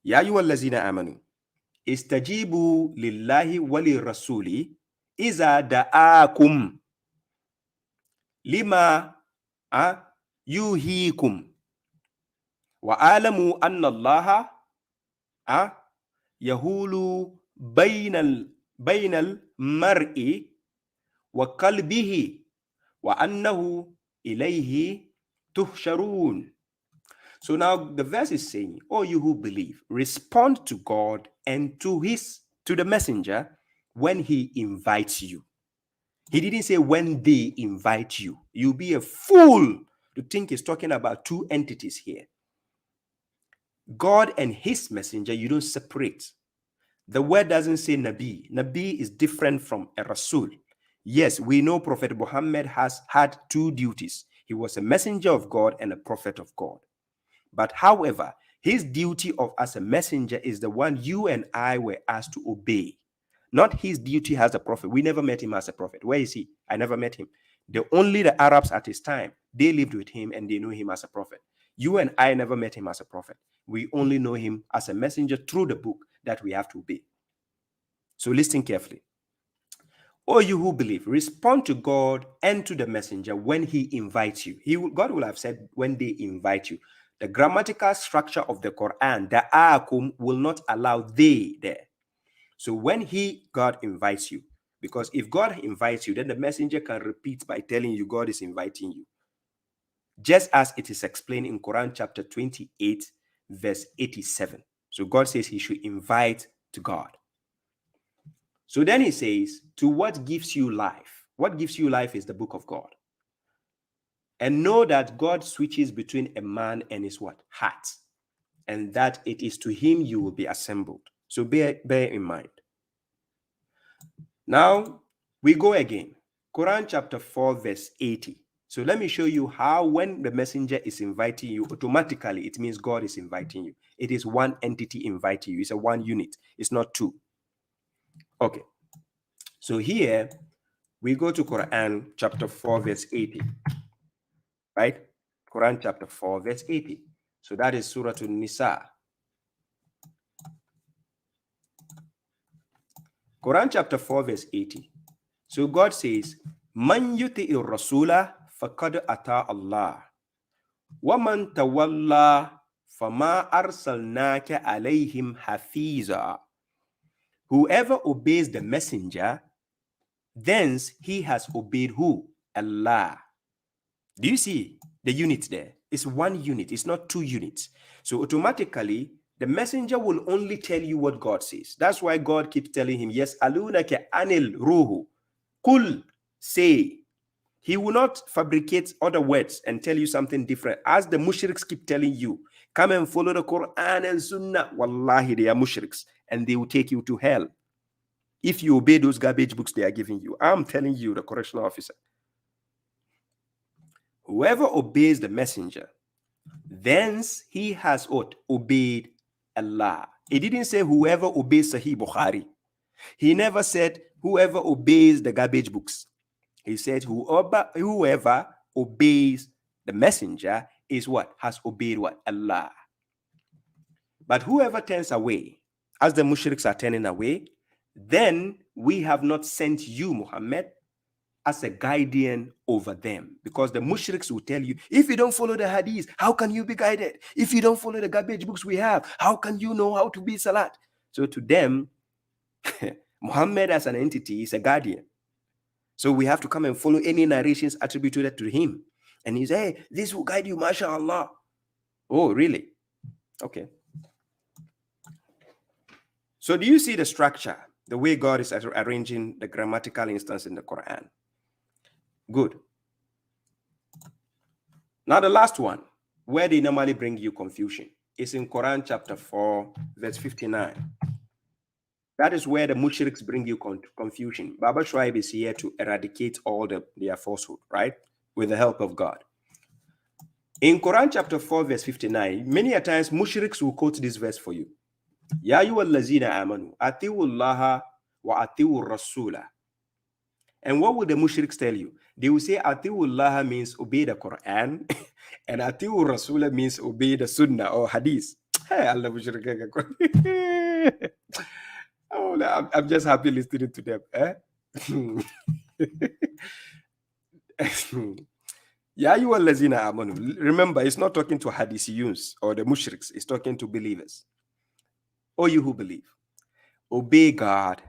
Ya ayyuhallazina amanu, istajibu lillahi wali rasuli iza da'akum lima yuhikum wa alamu anna allaha yahulu bainal mar'i wa qalbihi wa annahu ilayhi tuhsharun. So now the verse is saying, oh, you who believe, respond to God and to the messenger when he invites you. He didn't say when they invite you. You'll be a fool to think he's talking about two entities here. God and his messenger, you don't separate. The word doesn't say Nabi. Nabi is different from a Rasul. Yes, we know Prophet Muhammad has had two duties. He was a messenger of God and a prophet of God. But however, his duty as a messenger is the one you and I were asked to obey. Not his duty as a prophet. We never met him as a prophet. Where is he? I never met him. Only the Arabs at his time, they lived with him and they knew him as a prophet. You and I never met him as a prophet. We only know him as a messenger through the book that we have to obey. So listen carefully. O you who believe, respond to God and to the messenger when he invites you. God will have said when they invite you. The grammatical structure of the Quran, the da'akum, will not allow they there. So when God invites you, because if God invites you, then the messenger can repeat by telling you God is inviting you. Just as it is explained in Quran chapter 28, verse 87. So God says he should invite to God. So then he says, to what gives you life? What gives you life is the book of God. And know that God switches between a man and his what? Heart. And that it is to him you will be assembled. So bear in mind. Now, we go again. Quran chapter 4, verse 80. So let me show you how when the messenger is inviting you, automatically it means God is inviting you. It is one entity inviting you. It's a one unit. It's not two. Okay. So here, we go to Quran chapter 4, verse 80. Right? Quran chapter 4, verse 80. So that is Surah An-Nisa. Quran chapter 4, verse 80. So God says, Man yuti'ir rasula faqad ata Allah. Wa man tawalla fama arsalnaka alayhim hafiza. Whoever obeys the messenger, thence he has obeyed who? Allah. Do you see the unit there? It's one unit. It's not two units. So automatically, the messenger will only tell you what God says. That's why God keeps telling him, yes, alunaka anil ruhu. Kul, say. He will not fabricate other words and tell you something different. As the mushriks keep telling you, come and follow the Quran and Sunnah. Wallahi, they are mushriks and they will take you to hell if you obey those garbage books they are giving you. I'm telling you, the correctional officer. Whoever obeys the messenger, thence he has obeyed Allah. He didn't say whoever obeys Sahih Bukhari. He never said whoever obeys the garbage books. He said whoever obeys the messenger is what? Has obeyed what? Allah. But whoever turns away, as the mushriks are turning away, then we have not sent you, Muhammad, as a guardian over them. Because the mushriks will tell you, if you don't follow the hadith, how can you be guided? If you don't follow the garbage books we have, how can you know how to be salat? So to them, Muhammad as an entity is a guardian. So we have to come and follow any narrations attributed to him. And he say, hey, this will guide you, mashallah. Oh, really? Okay. So do you see the structure, the way God is arranging the grammatical instance in the Quran? Good. Now the last one. where they normally bring you confusion is in Quran chapter 4, verse 59. That is where the mushriks bring you confusion. Babashuaib is here to eradicate all their falsehood, right? With the help of God. In Quran chapter 4, verse 59, many a times mushriks will quote this verse for you. Ya ayyuhallazina amanu, ati'u Allaha wa ati'u rasula. And what will the mushriks tell you? They will say ati'u Allah means obey the Quran, and ati'u rasula means obey the sunnah or hadith. Hey, Allah oh, I'm just happy listening to them. Ya ayyuhallazina amanu. Remember, it's not talking to hadithiyuns or the mushriks. It's talking to believers. O you who believe, obey God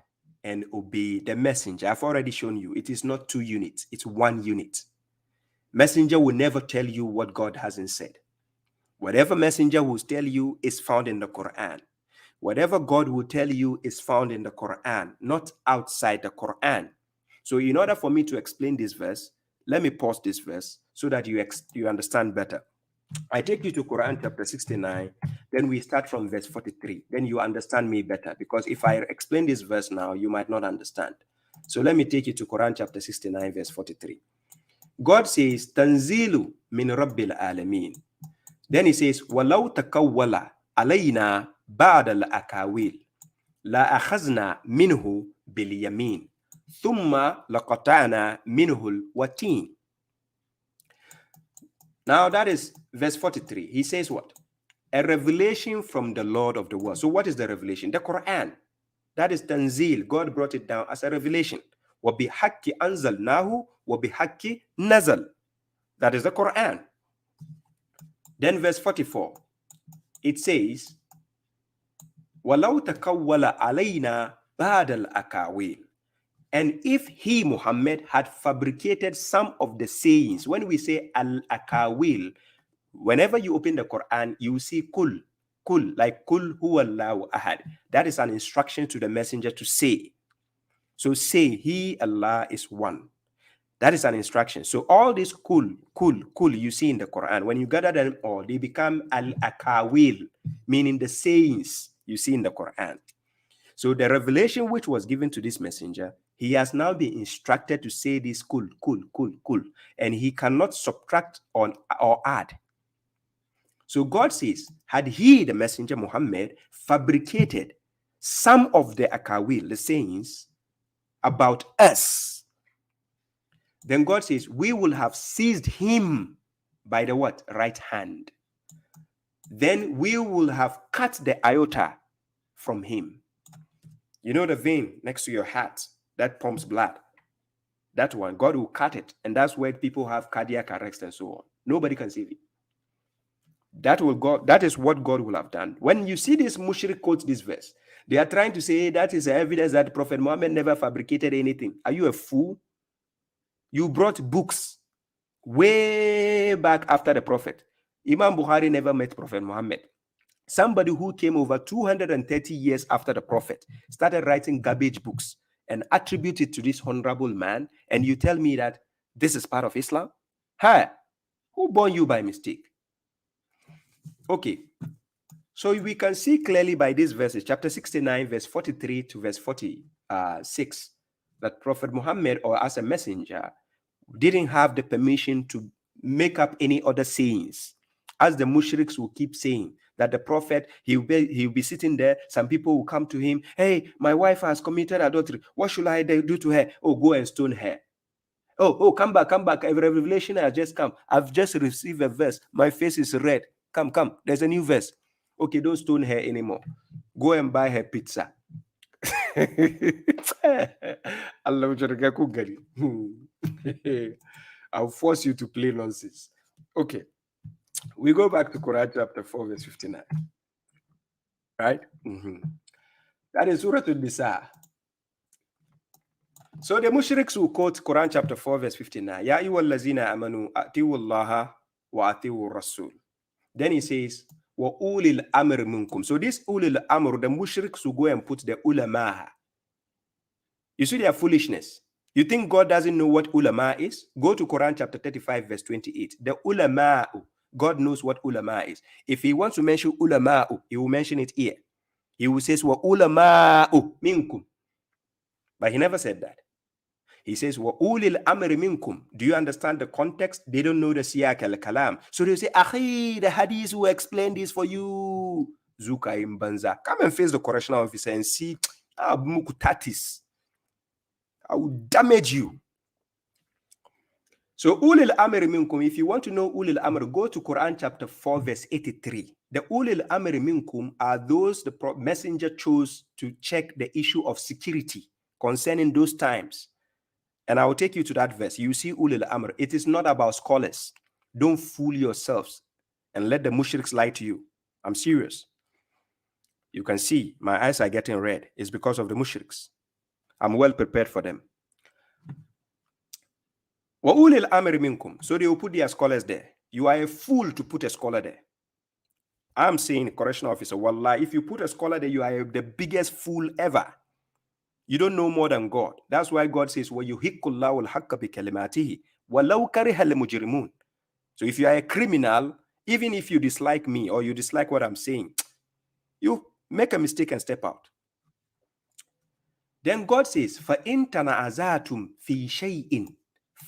and obey the messenger. I've already shown you. It is not 2 units. It's 1 unit. Messenger will never tell you what God hasn't said. Whatever messenger will tell you is found in the Quran. Whatever God will tell you is found in the Quran, not outside the Quran. So in order for me to explain this verse, let me pause this verse so that you understand better. I take you to Quran chapter 69, then we start from verse 43. Then you understand me better, because if I explain this verse now, you might not understand. So let me take you to Quran chapter 69, verse 43. God says, Tanzilu min Rabbil Alameen. Then he says, Walau takawwala alayna ba'da al-akawil la akhazna minhu bil yamin thumma laqata'na minhu al-watin. Now that is verse 43. He says what? A revelation from the Lord of the world. So what is the revelation? The Quran. That is Tanzil. God brought it down as a revelation. وَبِحَكِّ أَنزَلْنَاهُ وَبِحَكِّ نَزَلْ. That is the Quran. Then verse 44. It says, وَلَوْ تَكَوَّلَ عَلَيْنَا بَعْدَ الْأَكَاوِيلِ. And if he, Muhammad, had fabricated some of the sayings, when we say al-akawil, whenever you open the Quran, you see kul, like kul huwallahu ahad. That is an instruction to the messenger to say. So say, he, Allah, is one. That is an instruction. So all this kul you see in the Quran, when you gather them all, they become al-akawil, meaning the sayings you see in the Quran. So the revelation which was given to this messenger, he has now been instructed to say this kul, and he cannot subtract or add. So God says, had he, the messenger Muhammad, fabricated some of the akawil, the sayings about us, then God says, we will have seized him by the what? Right hand. Then we will have cut the iota from him. You know the vein next to your heart that pumps blood? That one, God will cut it. And that's where people have cardiac arrest and so on. Nobody can save it. That is what God will have done. When you see this mushrik quote this verse, they are trying to say that is evidence that Prophet Muhammad never fabricated anything. Are you a fool? You brought books way back after the Prophet. Imam Bukhari never met Prophet Muhammad. Somebody who came over 230 years after the Prophet started writing garbage books and attributed to this honorable man, and you tell me that this is part of Islam? Hi, who born you by mistake? Okay, so we can see clearly by these verses, chapter 69, verse 43 to verse 46, that Prophet Muhammad, or as a messenger, didn't have the permission to make up any other sayings, as the mushriks will keep saying, that the Prophet, he'll be sitting there, some people will come to him, hey, my wife has committed adultery, what should I do to her? Oh, go and stone her. Oh, come back, a revelation has just come, I've just received a verse, my face is red, come, there's a new verse. Okay, don't stone her anymore, go and buy her pizza. I'll force you to play nonsense. Okay, we go back to Quran chapter 4, verse 59. Right? That is Surah An-Nisa. So the mushriks will quote Quran chapter 4, verse 59. Ya ayyuhallazina amanu ati'u Allaha wa ati'u Rasul. Then he says, wa ulil amr minkum. So this ulil amr, the mushriks will go and put the ulama. You see their foolishness. You think God doesn't know what ulama is? Go to Quran chapter 35, verse 28. The ulama, God knows what ulama is. If he wants to mention ulama, he will mention it here. He will say, wa ulama minkum. But he never said that. He says, wa ulil amri minkum. Do you understand the context? They don't know the siyak al-kalam. So they say, akhi, the hadith will explain this for you. Zuka imbanza. Come and face the correctional officer and see how mukutatis. I will damage you. So ulil amri minkum, if you want to know ulil amr, go to Quran chapter 4 verse 83. The ulil amri minkum are those the messenger chose to check the issue of security concerning those times. And I will take you to that verse. You see ulil amr. It is not about scholars. Don't fool yourselves and let the mushriks lie to you. I'm serious. You can see my eyes are getting red. It's because of the mushriks. I'm well prepared for them. وَأُولِي الْأَمْرِ مِنْكُمْ. So they will put their scholars there. You are a fool to put a scholar there. I'm saying, correctional officer, wallah, if you put a scholar there, you are the biggest fool ever. You don't know more than God. That's why God says, وَيُحِقُّ اللَّهُ الْحَقَّ بِكَلِمَاتِهِ وَلَوْ كَرِهَ الْمُجْرِمُونَ. So if you are a criminal, even if you dislike me or you dislike what I'm saying, you make a mistake and step out. Then God says, فَإِن تَنَعَزَاتُمْ فِي شَيْءٍ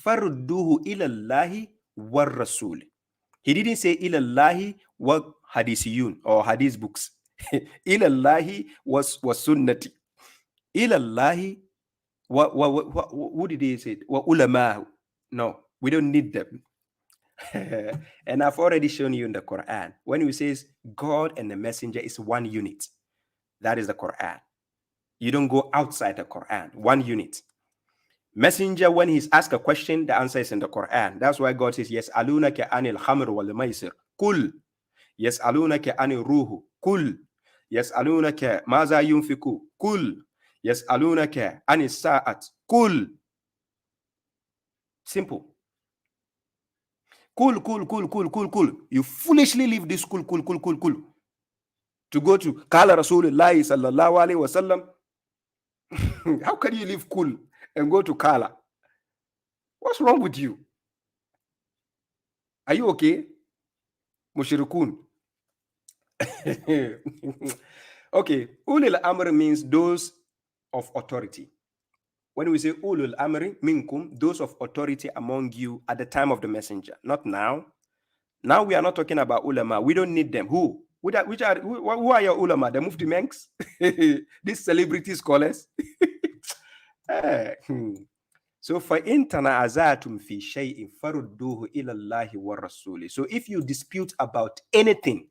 فَرُدُّوهُ إِلَى اللَّهِ وَالرَّسُولِ. He didn't say إِلَى اللَّهِ وَحَدِيثِيُّن or hadith books. إِلَى اللَّهِ was sunnati. إِلَى اللَّهِ who did he say? وَعُلَمَاهُ. No, we don't need them. And I've already shown you in the Quran. When he says God and the messenger is one unit, that is the Quran. You don't go outside the Quran. One unit. Messenger, when he's asked a question, the answer is in the Quran. That's why God says, yes, alunaka anil khamr wal maisir. Kul. Yes, alunaka anil ruhu. Kul. Yes, alunaka maza yunfiku. Kul. Yes, alunaka anil sa'at. Kul. Simple. Kul. You foolishly leave this kul. To go to Kala Rasulullah sallallahu alayhi wasallam. How can you leave kul and go to Kala? What's wrong with you? Are you okay? Mushrikun. Okay. Ulil Amr means those of authority. When we say Ulul Amri minkum, those of authority among you at the time of the messenger, not now. Now we are not talking about ulama. We don't need them. Who? Who are your ulama? The Mufti Menks? These celebrity scholars? So for intana azatum fi shay'in farudduhu ila Allahi wa rasuli. So if you dispute about anything,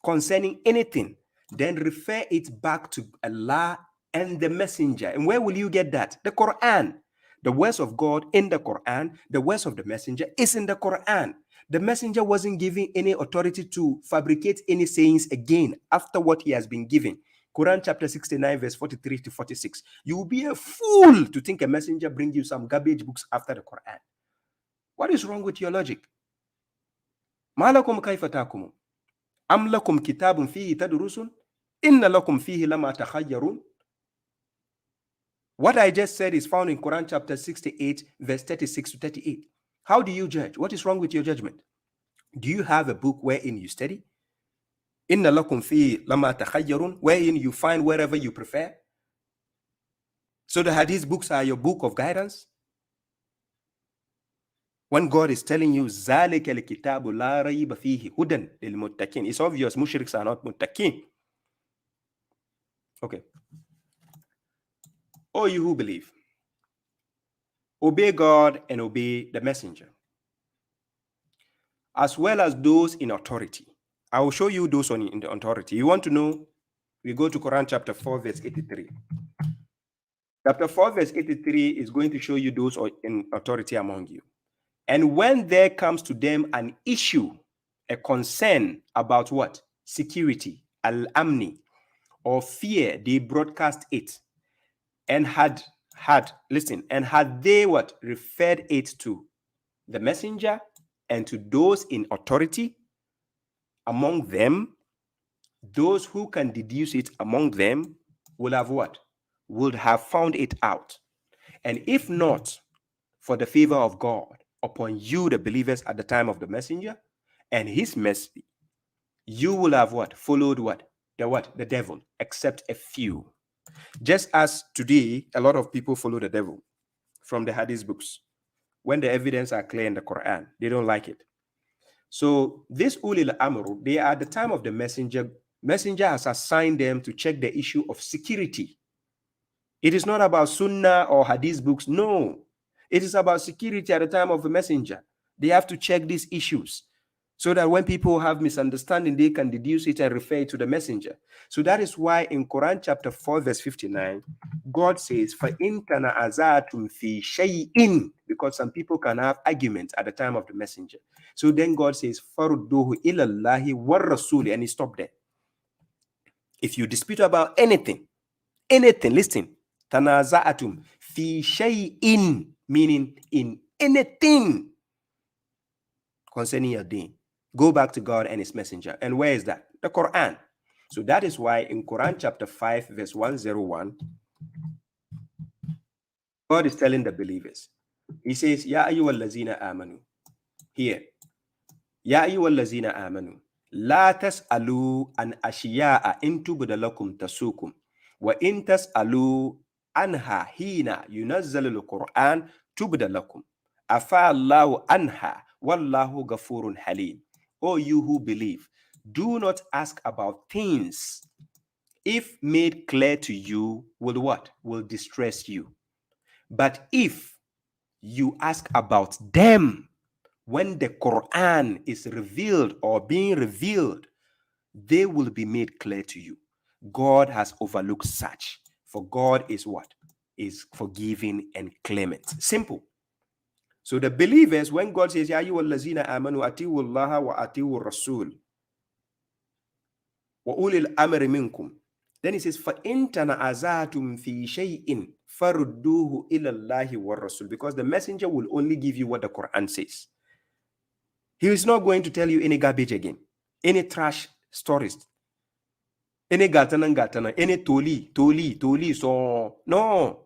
concerning anything, then refer it back to Allah and the messenger. And where will you get that? The Quran. The words of God in the Quran, the words of the messenger is in the Quran. The messenger wasn't given any authority to fabricate any sayings again after what he has been given. Quran chapter 69 verse 43 to 46. You will be a fool to think a messenger bring you some garbage books after the Quran. What is wrong with your logic? Malakum kaifa takumun? Am lakum kitabun fihi tadrusun? Inna lakum fihi lama takhayyarun? What I just said is found in Quran chapter 68 verse 36 to 38. How do you judge? What is wrong with your judgment? Do you have a book wherein you study? Inna lakum fihi lama takhayyarun, wherein you find wherever you prefer? So the hadith books are your book of guidance? When God is telling you, ذَلِكَ الْكِتَابُ لَا رَيْبَ فِيهِ هُدًى لِلْمُتَّقِينَ, it's obvious mushriks are not muttaqin. Okay. Oh, you who believe, obey God and obey the messenger, as well as those in authority. I will show you those in the authority. You want to know? We go to Quran chapter 4 verse 83. Chapter 4 verse 83 is going to show you those in authority among you. And when there comes to them an issue, a concern about what? Security, al-amni, or fear, they broadcast it. And had they what? Referred it to the messenger and to those in authority among them, those who can deduce it among them will have what? Would have found it out. And if not for the favor of God upon you, the believers at the time of the messenger, and his mercy, you will have what? Followed what? The devil, except a few. Just as today, a lot of people follow the devil from the Hadith books. When the evidence are clear in the Quran, they don't like it. So this ulil amru, they are at the time of the messenger. Messenger has assigned them to check the issue of security. It is not about Sunnah or Hadith books. No, it is about security at the time of the messenger. They have to check these issues so that when people have misunderstanding, they can deduce it and refer it to the messenger. So that is why in Quran chapter 4, verse 59, God says, فَإِن تَنَازَعْتُمْ فِي شَيْءٍ, because some people can have arguments at the time of the messenger. So then God says, فَرُدُّوهُ إِلَى اللَّهِ وَالرَّسُولِ, and he stopped there. If you dispute about anything, listen, tanaza'atum fi shay'in, meaning in anything concerning your deen, go back to God and his messenger. And where is that? The Quran. So that is why in Quran chapter 5, verse 101, God is telling the believers, he says, Ya ayyuhallazina amanu. Here, Ya ayyuhallazina amanu. La tas'alu an ashiya'a in tubda lakum tasukum. Wa in tas'alu anha hina yunazzalu al-Quran tubda lakum. Afa Allahu anha wallahu ghafurun halim. O you who believe, do not ask about things if made clear to you will what? Will distress you. But if you ask about them when the Quran is revealed or being revealed, they will be made clear to you. God has overlooked such, for God is what? Is forgiving and clement. Simple. So the believers, when God says, Ya ayyuhallazina amanu ati'u Allah wa ati'u Rasul wa ulil amri minkum, then he says, فَإِن تَنَازَعْتُمْ فِي شَيْءٍ فَرُدُّوهُ إِلَى اللَّهِ وَالرَّسُولِ, because the messenger will only give you what the Quran says. He is not going to tell you any garbage again, any trash stories, any gatana, any toli. So, no.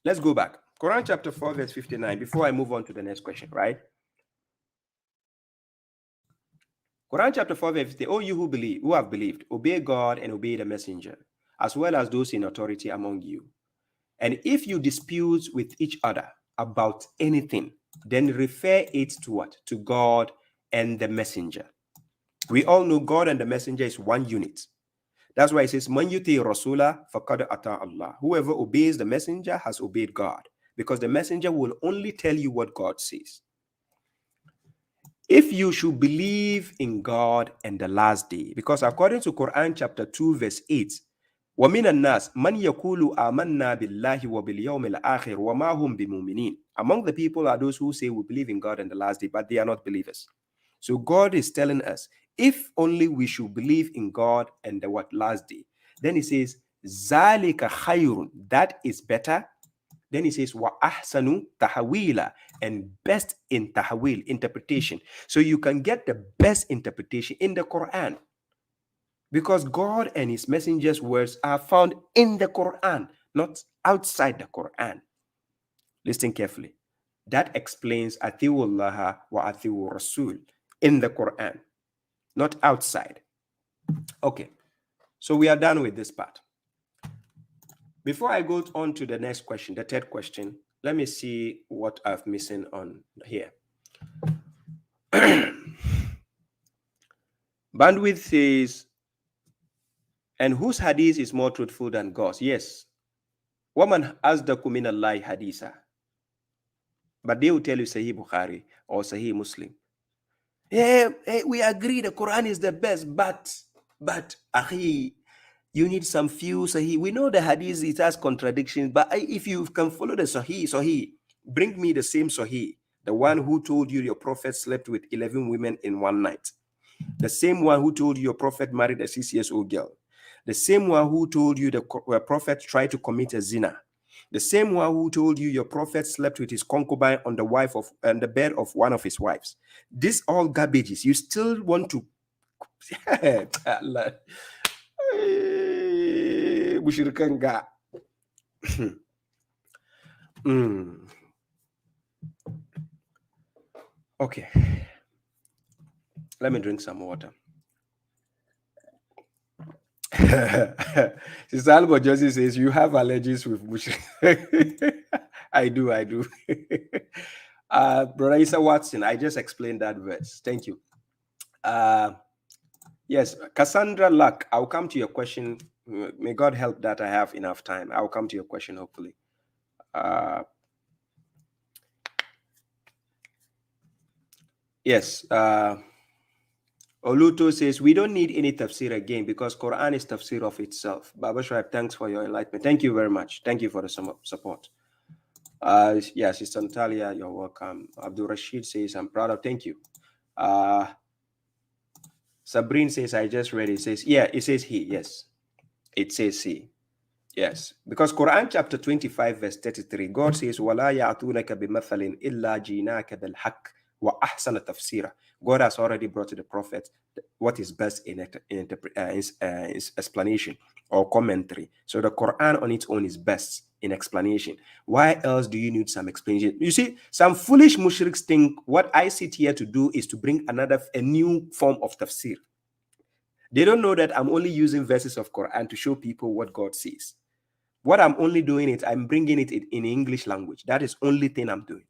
Let's go back. Quran chapter 4, verse 59, before I move on to the next question, right? Quran chapter 4, verse 50, oh, you who have believed, obey God and obey the messenger, as well as those in authority among you. And if you dispute with each other about anything, then refer it to what? To God and the messenger. We all know God and the messenger is one unit. That's why it says, Man yuti rasula faqad ata Allah. Whoever obeys the messenger has obeyed God, because the messenger will only tell you what God says. If you should believe in God and the last day, because according to Quran chapter 2, verse 8, وَمِنَ النَّاسِ مَنْ يَقُولُ آمَنَّا بِاللَّهِ وَبِالْيَوْمِ الْآخِرِ وَمَا هُمْ بِمُؤْمِنِينَ. Among the people are those who say we believe in God and the last day, but they are not believers. So God is telling us, if only we should believe in God and the last day. Then he says, ذَلِكَ خَيْرٌ, that is better. Then he says, wa ahsanu tahawila, and best in tahawil, interpretation. So you can get the best interpretation in the Quran, because God and his messengers' words are found in the Quran, not outside the Quran. Listen carefully. That explains Atiu Allah wa Atiu Rasul in the Quran, not outside. Okay, so we are done with this part. Before I go on to the next question, the third question, let me see what I've missing on here. Bandwidth says, and whose hadith is more truthful than God's? Yes. Woman asdaku min Allah haditha. But they will tell you Sahih Bukhari or Sahih Muslim. Yeah, we agree the Quran is the best, but akhi, you need some few Sahih. We know the hadith, it has contradictions, but if you can follow the Sahih, bring me the same Sahih, the one who told you your prophet slept with 11 women in one night, the same one who told you your prophet married a 6-year-old girl, the same one who told you the prophet tried to commit a zina, the same one who told you your prophet slept with his concubine on the bed of one of his wives. This all garbages. You still want to Bushirkanga. Okay. Let me drink some water. Sister Albert Josie says, you have allergies with mushroom. I do. Brother Isa Watson, I just explained that verse. Thank you. Yes, Cassandra Luck, I'll come to your question. May God help that I have enough time. I'll come to your question, hopefully. Yes. Oluto says, we don't need any tafsir again because Quran is tafsir of itself. babashuaib, thanks for your enlightenment. Thank you very much. Thank you for the support. Yes, Sister Natalia, you're welcome. Abdul Rashid says, I'm proud of, thank you. Sabrine says, I just read it. It says, yeah, it says he, yes. It says he. Yes, because Quran chapter 25 verse 33, God says, وَلَا يَعْتُونَكَ بِمَثَلٍ إِلَّا جِينَاكَ بِالْحَقِّ وَأَحْسَنَ تَفْسِيرًا. God has already brought to the prophet what is best in explanation or commentary. So the Quran on its own is best in explanation. Why else do you need some explanation? You see, some foolish mushriks think what I sit here to do is to bring a new form of tafsir. They don't know that I'm only using verses of Quran to show people what God says. What I'm only doing is I'm bringing it in English language. That is only thing I'm doing.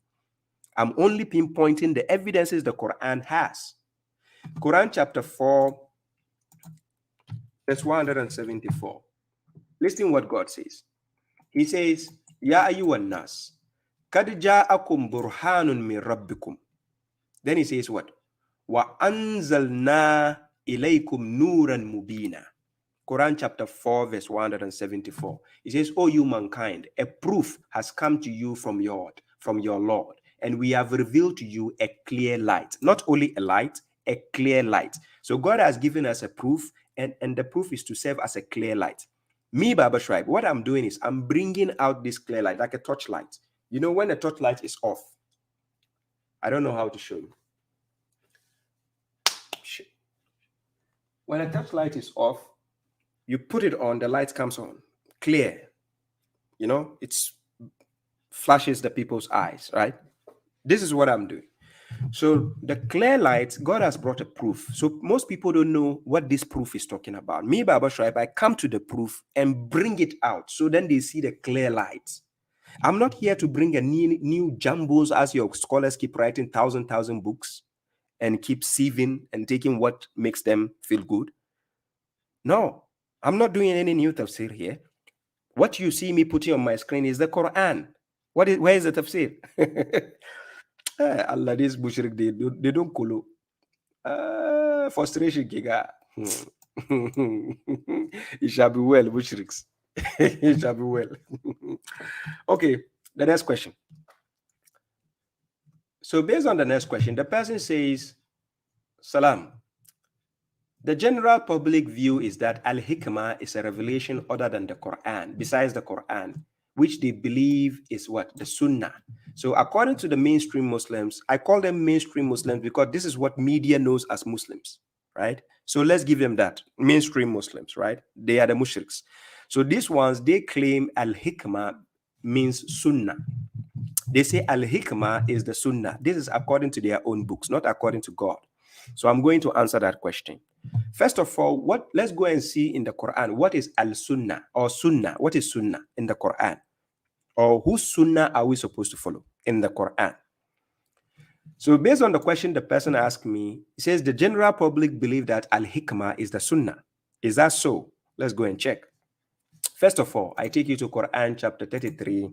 I'm only pinpointing the evidences the Quran has. Quran chapter 4, verse 174. Listen what God says. He says, Ya ayyuhan nas, kad ja'akum burhanun min rabbikum. Then he says what? Wa anzalna ilaykum nuran mubina. Quran chapter 4, verse 174. It says, O you mankind, a proof has come to you from your Lord, and we have revealed to you a clear light. Not only a light, a clear light. So God has given us a proof, and the proof is to serve as a clear light. Me, babashuaib, what I'm doing is I'm bringing out this clear light, like a torchlight. You know, when a torchlight is off, I don't know how to show you. Shit. When a torchlight is off, you put it on, the light comes on, clear. You know, it flashes the people's eyes, right? This is what I'm doing. So the clear light, God has brought a proof. So most people don't know what this proof is talking about. Me, babashuaib, I come to the proof and bring it out. So then they see the clear light. I'm not here to bring a new jumbles as your scholars keep writing thousand books and keep sieving and taking what makes them feel good. No, I'm not doing any new tafsir here. What you see me putting on my screen is the Quran. Where is the tafsir? Allah, this mushrik, they don't kulu. Frustration, giga. It shall be well, mushriks. It shall be well. Okay, the next question. So based on the next question, the person says, Salam. The general public view is that Al-Hikmah is a revelation other than the Quran, besides the Quran, which they believe is what? The Sunnah. So according to the mainstream Muslims, I call them mainstream Muslims because this is what media knows as Muslims, right? So let's give them that. Mainstream Muslims, right? They are the mushriks. So these ones, they claim Al-Hikmah means Sunnah. They say Al-Hikmah is the Sunnah. This is according to their own books, not according to God. So I'm going to answer that question. First of all, let's go and see in the Quran, what is Al-Sunnah or Sunnah? What is Sunnah in the Quran? Or whose Sunnah are we supposed to follow in the Quran? So based on the question the person asked me, he says the general public believe that Al-Hikmah is the Sunnah. Is that so? Let's go and check. First of all, I take you to Quran chapter 33,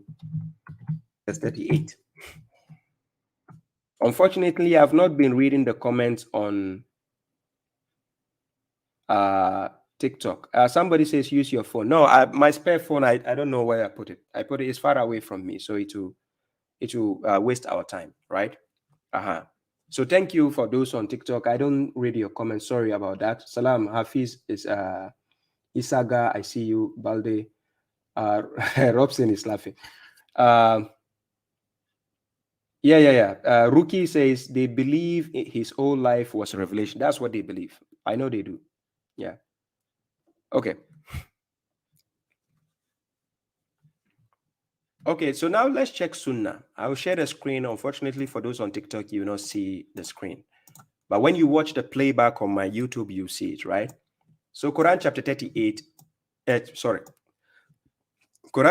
verse 38. Unfortunately, I've not been reading the comments on TikTok. Somebody says use your phone. No, my spare phone, I don't know where I put it. I put it, it's far away from me, so it will waste our time, right? So thank you for those on TikTok. I don't read your comments. Sorry about that. Salam Hafiz is Isaga. I see you. Balde. Robson is laughing. Rookie says they believe his whole life was a revelation. That's what they believe. I know they do. Yeah. Okay. Okay, so now let's check Sunnah. I will share the screen. Unfortunately, for those on TikTok, you will not see the screen. But when you watch the playback on my YouTube, you see it, right? So Quran chapter 38, Quran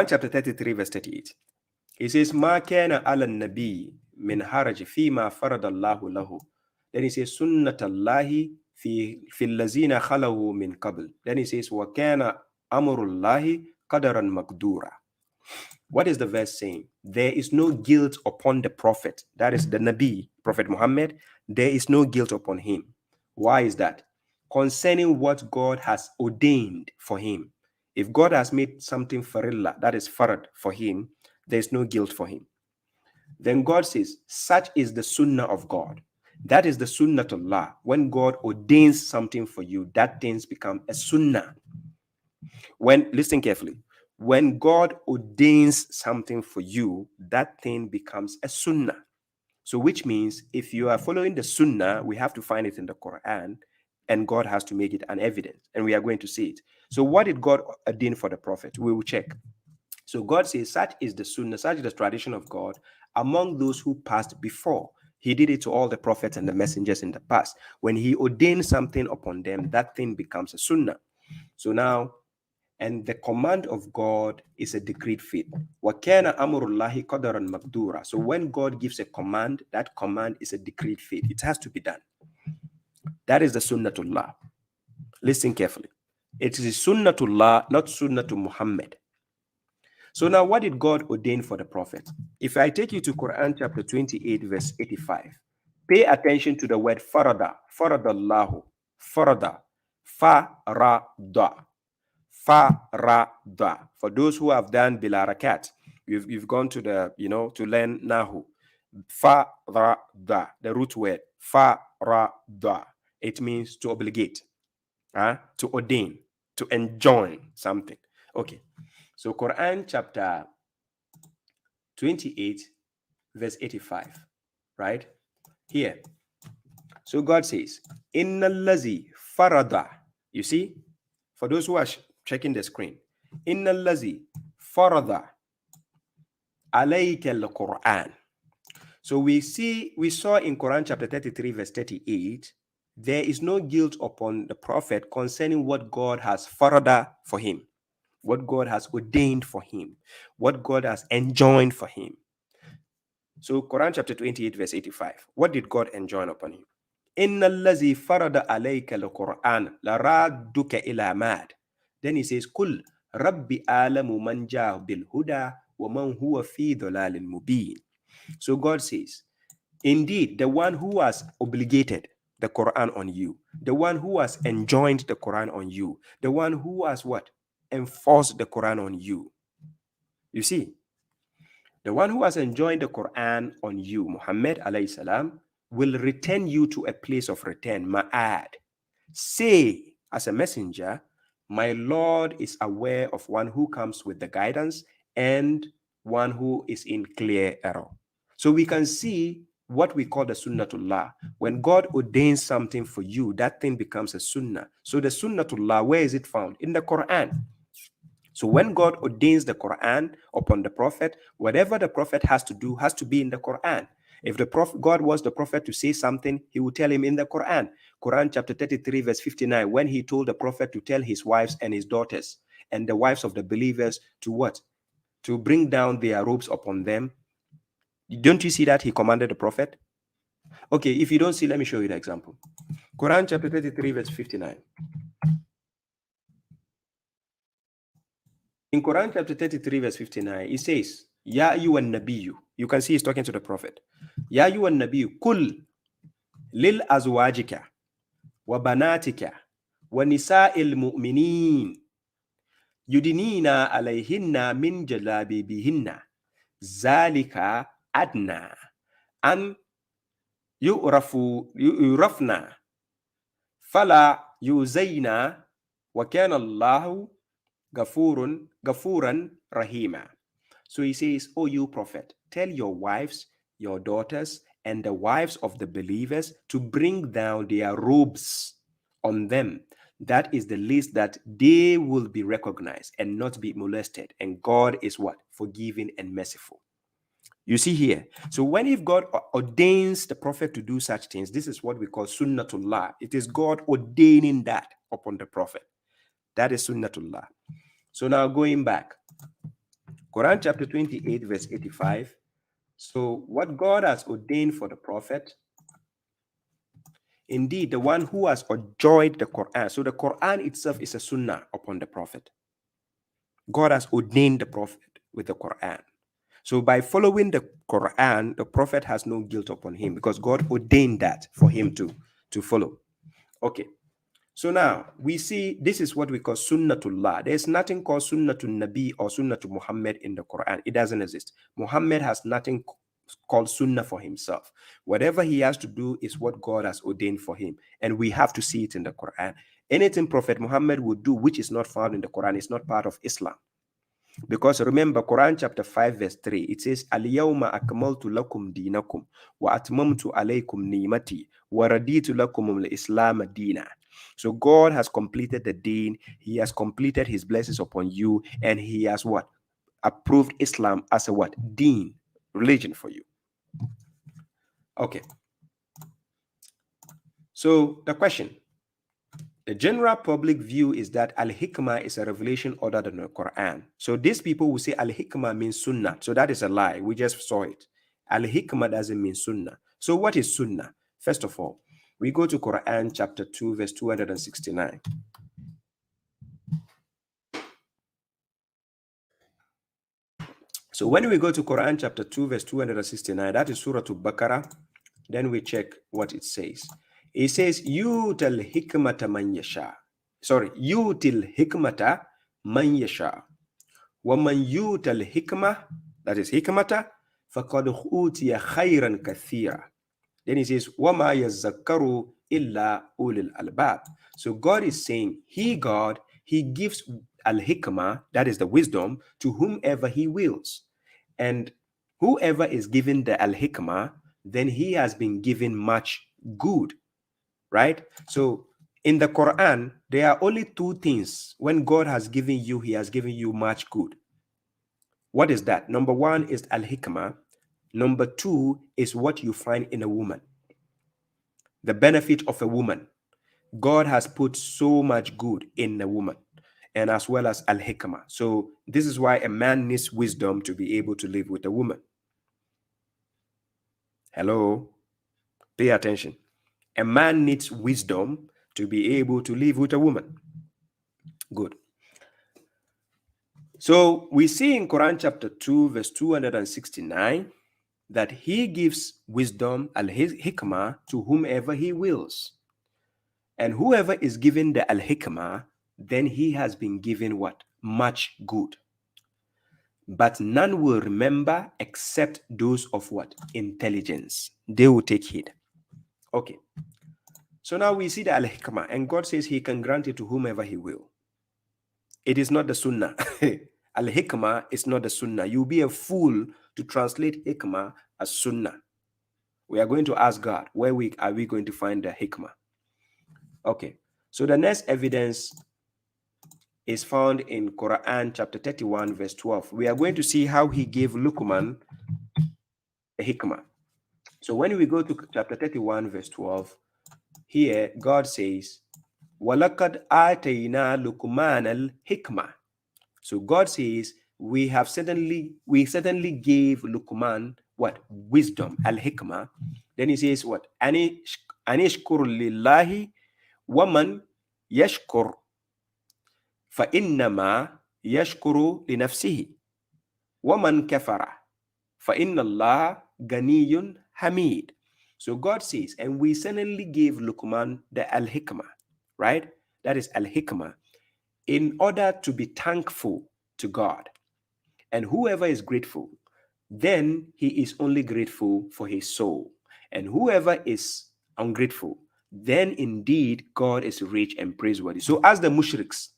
chapter 33, verse 38. It says, Ma kana ala nabi min haraj fima faradallahu lahu. Then he says, Sunnatallahi fil lazina khalahu min qabl. Then he says, Wa kana amurullahi qadaran maqdura. What is the verse saying? There is no guilt upon the prophet. That is the Nabi, Prophet Muhammad. There is no guilt upon him. Why is that? Concerning what God has ordained for him. If God has made something farilla, that is farad for him, there is no guilt for him. Then God says, such is the sunnah of God. That is the sunnatullah. When God ordains something for you, that things become a sunnah. Listen carefully. When God ordains something for you, that thing becomes a sunnah. So which means if you are following the sunnah, we have to find it in the Quran, and God has to make it an evidence, and we are going to see it. So what did God ordain for the prophet? We will check. So God says, such is the sunnah, such is the tradition of God among those who passed before. He did it to all the prophets and the messengers in the past. When he ordained something upon them, that thing becomes a sunnah. So now, and the command of God is a decreed faith. وَكَانَ أَمْرُ اللَّهِ قَدَرًا مَقْدُورًا. So when God gives a command, that command is a decreed faith. It has to be done. That is the sunnatullah. Listen carefully. It is sunnatullah, not sunnatu Muhammad. So now what did God ordain for the prophet? If I take you to Quran chapter 28, verse 85, pay attention to the word farada, faradallahu, farada, farada. Farada. For those who have done bilarakat, you've gone to the, to learn Nahu. Farada, the root word, farada. It means to obligate, to ordain, to enjoin something. Okay. So Quran chapter 28, verse 85, right? Here. So God says, Inna lazi farada. You see, for those who are checking the screen, Inna lazi farada alayka al-Quran. So we saw in Quran chapter 33, verse 38, there is no guilt upon the prophet concerning what God has farada for him, what God has ordained for him, what God has enjoined for him. So Quran chapter 28, verse 85, what did God enjoin upon him? Inna allazi farada alayka al-Quran la radduka ila mad. Then he says, Kul rabbi alamu man ja'a bil huda wa man huwa fi dhalalin mubin. So God says, indeed, the one who has obligated the Quran on you, the one who has enjoined the Quran on you, the one who has what? Enforced the Quran on you. You see, the one who has enjoined the Quran on you, Muhammad alayhi salam, will return you to a place of return, ma'ad. Say, as a messenger, my Lord is aware of one who comes with the guidance and one who is in clear error. So we can see what we call the sunnatullah. When God ordains something for you, that thing becomes a sunnah. So the sunnatullah, where is it found? In the Quran. So when God ordains the Quran upon the prophet, whatever the prophet has to do has to be in the Quran. If the prophet, God wants the prophet to say something, he will tell him in the Quran. Quran chapter 33, verse 59, when he told the prophet to tell his wives and his daughters and the wives of the believers to what? To bring down their robes upon them. Don't you see that he commanded the prophet? Okay, if you don't see, let me show you the example. Quran chapter 33, verse 59. In Quran chapter 33, verse 59, it says, Ya ayyuhan nabiyyu. You can see he's talking to the prophet. Ya ayyuhan nabiyyu, kul lil azwajika wa banatika wa nisa'il mu'minin yudinina alayhinna min jalabibihinna zalika adna an yurafna fala yuzayna wa kana Allahu gafuran rahima. So he says, oh, you prophet, tell your wives, your daughters, and the wives of the believers to bring down their robes on them, that is the least that they will be recognized and not be molested. And God is what? Forgiving and merciful. You see here. So when if God ordains the prophet to do such things, this is what we call sunnatullah. It is God ordaining that upon the prophet. That is sunnatullah. So now going back, Quran chapter 28, verse 85. So what God has ordained for the prophet, indeed, the one who has enjoyed the Quran. So the Quran itself is a sunnah upon the prophet. God has ordained the prophet with the Quran. So by following the Quran, the prophet has no guilt upon him because God ordained that for him to follow. Okay. So now we see this is what we call sunnatullah. There's nothing called sunnatul Nabi or sunnatul Muhammad in the Quran. It doesn't exist. Muhammad has nothing called sunnah for himself. Whatever he has to do is what God has ordained for him. And we have to see it in the Quran. Anything Prophet Muhammad would do which is not found in the Quran is not part of Islam. Because remember, Quran chapter 5, verse 3, it says, Al-yawma akmaltu lakum dinakum wa atmamtu alaykum ni'mati wa raditu lakum al-islam dina. So God has completed the deen. He has completed his blessings upon you. And he has what? Approved Islam as a what? Deen, religion for you. Okay. So the question, the general public view is that Al-Hikmah is a revelation other than the Quran. So these people will say Al-Hikmah means Sunnah. So that is a lie. We just saw it. Al-Hikmah doesn't mean Sunnah. So what is Sunnah? First of all, we go to Quran chapter 2, verse 269. So when we go to Quran chapter 2, verse 269, that is Surah Al-Baqarah, then we check what it says. It says, Yu'tal hikmata man yasha. Sorry, Yu'til hikmata man yasha. Wa man yu'tal hikmah, that is hikmata, faqad utiya khayran kathira. Then he says, Wama yazakkaru illa ulil albab. So God is saying, God, he gives al-hikmah, that is the wisdom, to whomever he wills. And whoever is given the al-hikmah, then he has been given much good, right? So in the Quran, there are only two things. When God has given you, he has given you much good. What is that? Number one is al-hikmah. Number two is what you find in a woman. The benefit of a woman. God has put so much good in a woman, and as well as al-hikmah. So this is why a man needs wisdom to be able to live with a woman. Hello? Pay attention. A man needs wisdom to be able to live with a woman. Good. So we see in Quran chapter 2, verse 269, that he gives wisdom, al-hikmah, to whomever he wills. And whoever is given the al-hikmah, then he has been given what? Much good. But none will remember except those of what? Intelligence. They will take heed. Okay. So now we see the al-hikmah, and God says he can grant it to whomever he will. It is not the sunnah. Al-hikmah is not the sunnah. You'll be a fool to translate hikmah as sunnah. We are going to ask God, where are we going to find the hikmah? Okay. So the next evidence is found in Quran chapter 31, verse 12. We are going to see how he gave Luqman the hikmah. So when we go to chapter 31, verse 12, here God says, وَلَقَدْ آتَيْنَا لُقْمَانَ الْحِكْمَةِ. So God says, we certainly gave Luqman what? Wisdom, al-hikmah. Then he says what? Anishkur lillahi waman yashkur فَإِنَّمَا يَشْكُرُ لِنَفْسِهِ وَمَنْ كَفَرَ فَإِنَّ اللَّهَ غَنِيٌّ حَمِيدٌ. So God says, and we certainly gave Luqman the al-hikmah, right? That is al-hikmah, in order to be thankful to God. And whoever is grateful, then he is only grateful for his soul. And whoever is ungrateful, then indeed God is rich and praiseworthy. So as the mushriks,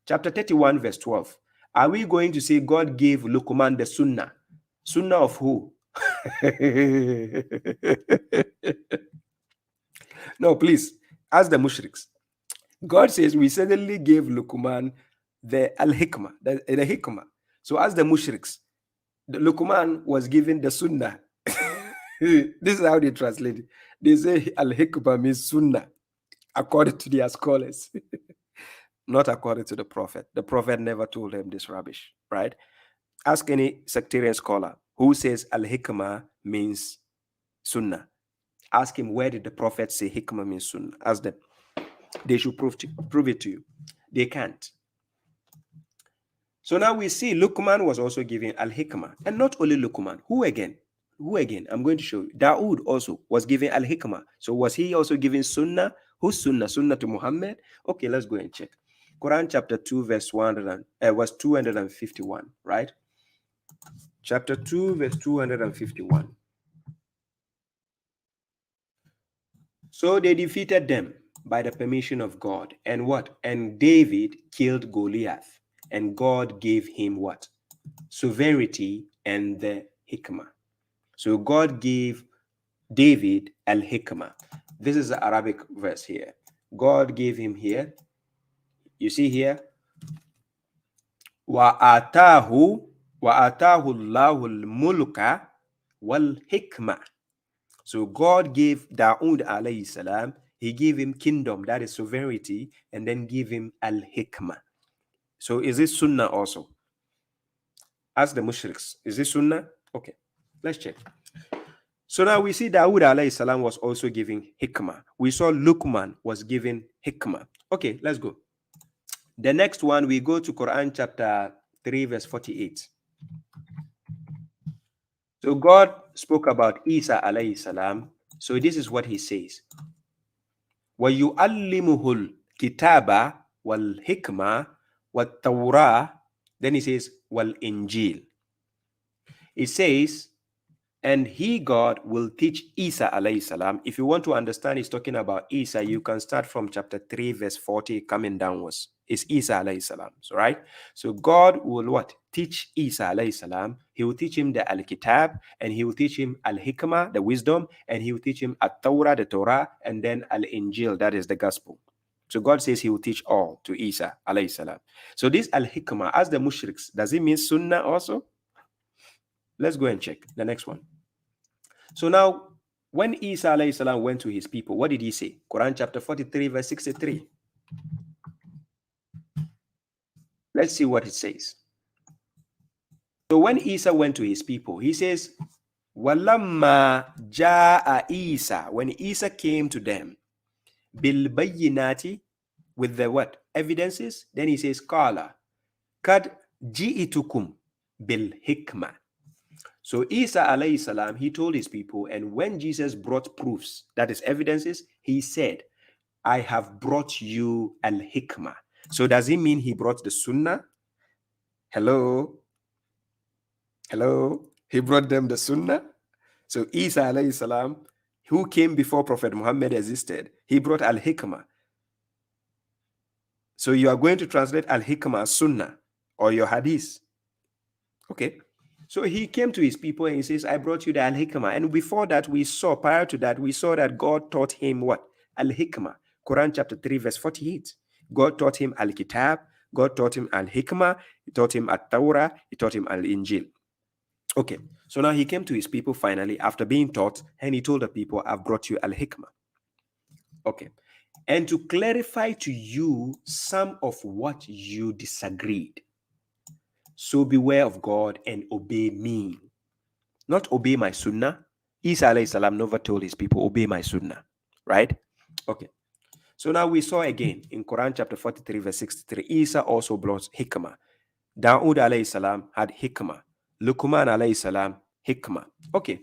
chapter 31, verse 12, are we going to say God gave Luqman the sunnah? Sunnah of who? No, please, ask the mushriks. God says we suddenly gave Luqman the al-hikmah, the hikmah. So as the mushriks, the Luqman was given the sunnah. This is how they translate it. They say al-hikmah means sunnah, according to their scholars. Not according to the Prophet. The Prophet never told them this rubbish, right? Ask any sectarian scholar who says al-hikmah means sunnah. Ask him, where did the Prophet say hikmah means sunnah? Ask them. They should prove it to you. They can't. So now we see Luqman was also giving al-hikmah. And not only Luqman. Who again? Who again? I'm going to show you. Dawood also was giving al-hikmah. So was he also giving sunnah? Who's sunnah? Sunnah to Muhammad? Okay, let's go and check. Quran chapter 2 verse 251, right? Chapter 2 verse 251. So they defeated them by the permission of God. And what? And David killed Goliath. And God gave him what? Severity and the hikmah. So God gave David al-hikmah. This is the Arabic verse here. God gave him here. You see here? وَآتَاهُ اللَّهُ الْمُلْكَ وَالْحِكْمَةِ. So God gave Dawood alayhi salam, he gave him kingdom, that is sovereignty, and then give him al-hikmah. So is this sunnah also? Ask the mushriks, is this sunnah? Okay, let's check. So now we see Dawood alayhi salam was also giving hikmah. We saw Luqman was giving hikmah. Okay, let's go. The next one, we go to Quran chapter 3 verse 48. So God spoke about Isa alayhi salam. So this is what he says. وَيُعَلِّمُهُ الْكِتَابَ وَالْحِكْمَةِ وَالتَّوْرَاةِ. Then he says, وَالْإِنْجِيلِ. It says, and he, God, will teach Isa alayhi salam. If you want to understand, he's talking about Isa, you can start from chapter 3, verse 40, coming downwards. It's Isa alayhi salam, so right? So God will what? Teach Isa alayhi salam. He will teach him the al-kitab, and he will teach him al-hikmah, the wisdom, and he will teach him at-Tawrah, the Torah, and then al-Injil, that is the gospel. So God says he will teach all to Isa alayhi salam. So this al-hikmah, as the mushriks, does it mean sunnah also? Let's go and check the next one. So now, when Isa alayhi salam went to his people, what did he say? Quran chapter 43, verse 63. Let's see what it says. So when Isa went to his people, he says, Walamma ja'a Isa, when Isa came to them, bil bayyinati, with the what? Evidences. Then he says, Qala, kad ji'itukum bil hikmah. So Isa alayhi salam, he told his people, and when Jesus brought proofs, that is evidences, he said, I have brought you al-hikmah. So does it mean he brought the sunnah? Hello? Hello? He brought them the sunnah? So Isa alayhi salam, who came before Prophet Muhammad existed, he brought al-hikmah. So you are going to translate al-hikmah as sunnah or your hadith. Okay. So he came to his people and he says, I brought you the al-hikmah. And before that, prior to that, we saw that God taught him what? Al-hikmah. Quran chapter 3, verse 48. God taught him al-kitab. God taught him al-hikmah. He taught him at-Tawrah. He taught him al-Injil. Okay. So now he came to his people finally after being taught, and he told the people, I've brought you al-hikmah. Okay. And to clarify to you some of what you disagreed. So beware of God and obey me. Not obey my sunnah. Isa alayhi salam never told his people, obey my sunnah. Right? Okay. So now we saw again in Quran chapter 43, verse 63, Isa also brought hikmah. Dawood alayhi salam had hikmah. Luqman alayhi salam, hikmah. Okay.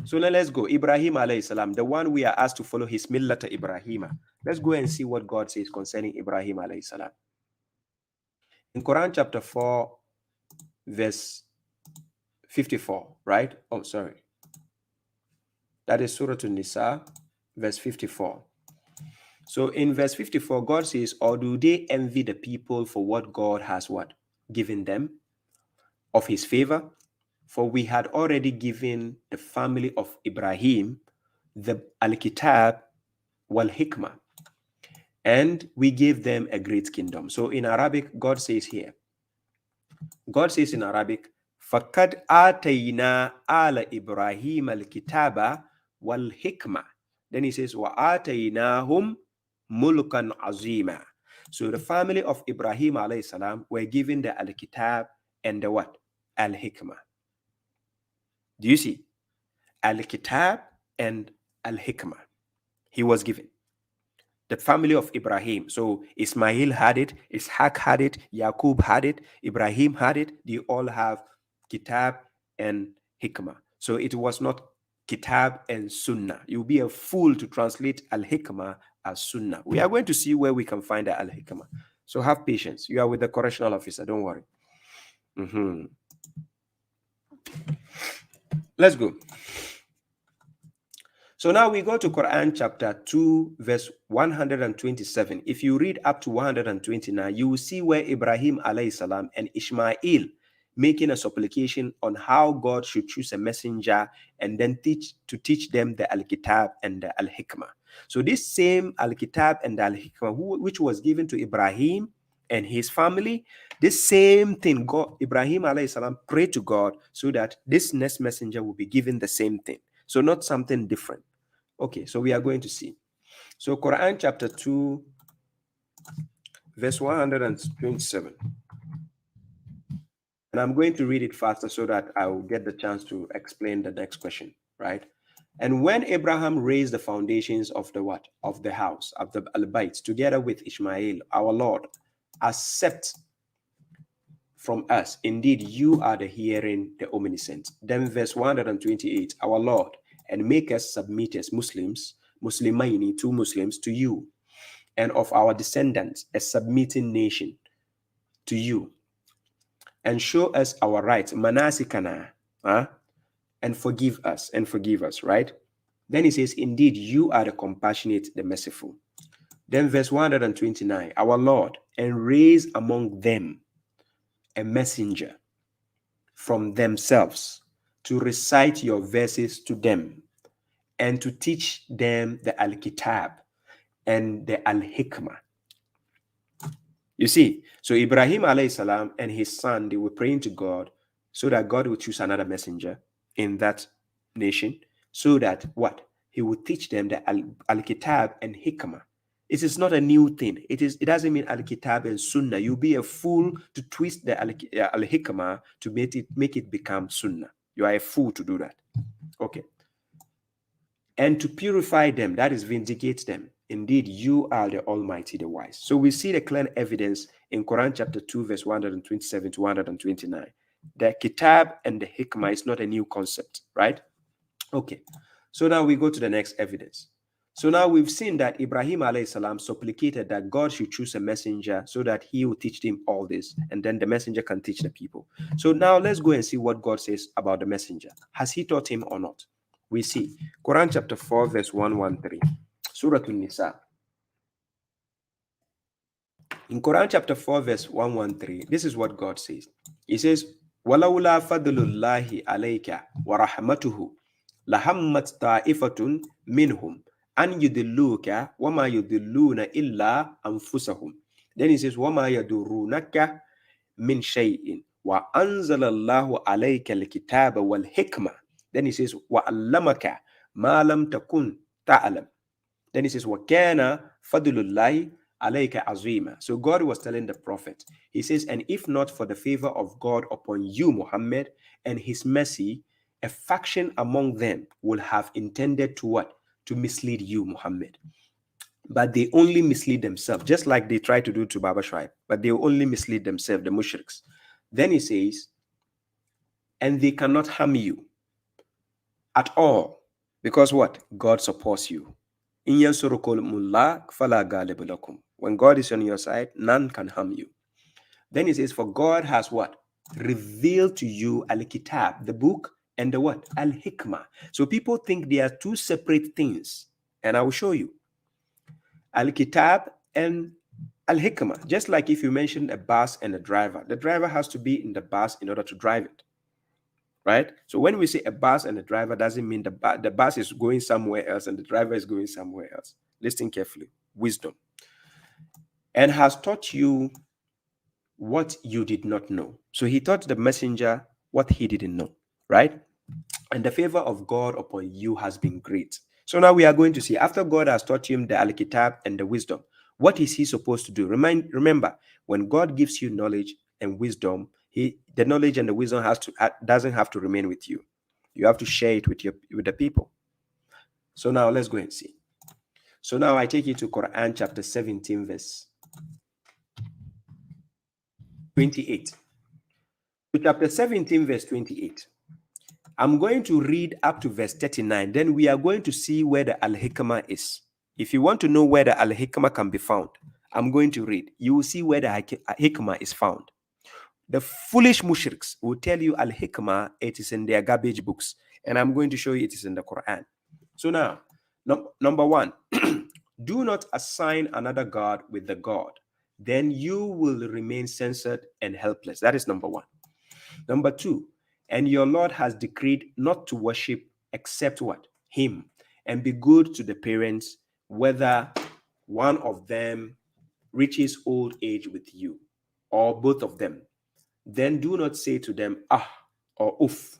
So now let's go. Ibrahim alayhi salam, the one we are asked to follow his millata Ibrahima. Let's go and see what God says concerning Ibrahim alayhi salam. In Quran chapter 4, verse 54, right? Oh, sorry. That is Surah An-Nisa, verse 54. So in verse 54, God says, or do they envy the people for what God has what? Given them of his favor? For we had already given the family of Ibrahim the al-kitab wal-hikmah. and we gave them a great kingdom. So in Arabic, God says in Arabic, فَقَدْ آتَيْنَا آلَ إِبْرَاهِيمَ الْكِتَابَ وَالْحِكْمَةِ. Then he says, وَآتَيْنَاهُمْ مُلْكًا عَظِيمًا. So the family of Ibrahim alayhi salam were given the Al-Kitab and the what? Al-Hikmah. Do you see? Al-Kitab and Al-Hikmah. He was given. The family of Ibrahim. So Ismail had it, Ishaq had it, Yaqub had it, Ibrahim had it. They all have Kitab and Hikmah. So it was not Kitab and Sunnah. You'll be a fool to translate Al-Hikmah as Sunnah. We are going to see where we can find the Al-Hikmah. So have patience. You are with the correctional officer. Don't worry. Let's go. So now we go to Quran chapter 2, verse 127. If you read up to 129, you will see where Ibrahim alayhi salam and Ishmael making a supplication on how God should choose a messenger and then teach them the Al-Kitab and the Al-Hikmah. So this same Al-Kitab and the Al-Hikmah, which was given to Ibrahim and his family, this same thing, Ibrahim alayhi salam prayed to God so that this next messenger will be given the same thing. So not something different. Okay, so we are going to see. So Quran chapter 2, verse 127. And I'm going to read it faster so that I will get the chance to explain the next question, right? And when Abraham raised the foundations of the what? Of the house, of the Al-Bayt, together with Ishmael, our Lord, accept from us. Indeed, you are the hearing, the omniscient. Then verse 128, our Lord, and make us submit as Muslims, Muslimaini, two Muslims, to you, and of our descendants, a submitting nation to you, and show us our rights, manasikana, and forgive us, right? Then he says, indeed, you are the compassionate, the merciful. Then verse 129, our Lord, and raise among them a messenger from themselves to recite your verses to them and to teach them the Al-Kitab and the Al-Hikmah. You see, so Ibrahim alayhi salam and his son, they were praying to God so that God would choose another messenger in that nation so that what? He would teach them the Al-Kitab and Hikmah. It is not a new thing. It doesn't mean Al-Kitab and Sunnah. You'll be a fool to twist the Al-Hikmah to make it become Sunnah. You are a fool to do that. Okay. And to purify them, that is vindicate them. Indeed, you are the Almighty, the Wise. So we see the clear evidence in Quran chapter 2, verse 127 to 129. The Kitab and the Hikmah is not a new concept, right? Okay. So now we go to the next evidence. So now we've seen that Ibrahim alayhi salam supplicated that God should choose a messenger so that he will teach them all this, and then the messenger can teach the people. So now let's go and see what God says about the messenger. Has he taught him or not? We see Quran chapter 4, verse 113, Surah An-Nisa. In Quran chapter 4, verse 113, this is what God says. He says, وَلَوْلَا فَضْلُ اللَّهِ عَلَيْكَ وَرَحْمَتُهُ لَهَمَّتْ طَائِفَةٌ مِّنْهُمْ أَنْ يُضِلُّوكَ وَمَا يُضِلُّونَ إِلَّا أَنفُسَهُمْ. Then he says, وَمَا يَضُرُّونَكَ مِنْ شَيْءٍ وَأَنزَلَ اللَّهُ عَلَيْكَ الْكِتَابَ وَالْحِكْمَةَ. Then he says, وَعَلَّمَكَ مَا لَمْ تَكُنْ تَعْلَمْ. Then he says, وَكَانَ فَضْلُ اللَّهِ عَلَيْكَ عَظِيمًا. So God was telling the prophet, he says, and if not for the favor of God upon you, Muhammad, and his mercy, a faction among them will have intended to what? To mislead you, Muhammad. But they only mislead themselves, just like they try to do to babashuaib, but they only mislead themselves, the mushriks. Then he says, and they cannot harm you at all, because what? God supports you. When God is on your side, none can harm you. Then he says, for God has what? Revealed to you Al-Kitab, the book, and the what? Al-Hikmah. So people think they are two separate things, and I will show you. Al-Kitab and Al-Hikmah. Just like if you mention a bus and a driver, the driver has to be in the bus in order to drive it. Right? So when we say a bus and a driver, doesn't mean the bus is going somewhere else and the driver is going somewhere else. Listen carefully. Wisdom. and has taught you what you did not know. So he taught the messenger what he didn't know, right? And the favor of God upon you has been great. So now we are going to see, after God has taught him the Al-Kitab and the wisdom, what is he supposed to do? Remember, when God gives you knowledge and wisdom, the knowledge and the wisdom doesn't have to remain with you. You have to share it with the people. So now let's go and see. So now I take you to Quran chapter 17, verse 28. So chapter 17, verse 28. I'm going to read up to verse 39. Then we are going to see where the Al-HIKMA is. If you want to know where the Al-HIKMA can be found, I'm going to read. You will see where the Hikmah is found. The foolish mushriks will tell you Al-HIKMA, it is in their garbage books. And I'm going to show you it is in the Quran. So now, number one, do not assign another God with the God. Then you will remain censored and helpless. That is number one. Number two, and your Lord has decreed not to worship except what? Him. And be good to the parents, whether one of them reaches old age with you, or both of them. Then do not say to them, ah, or oof,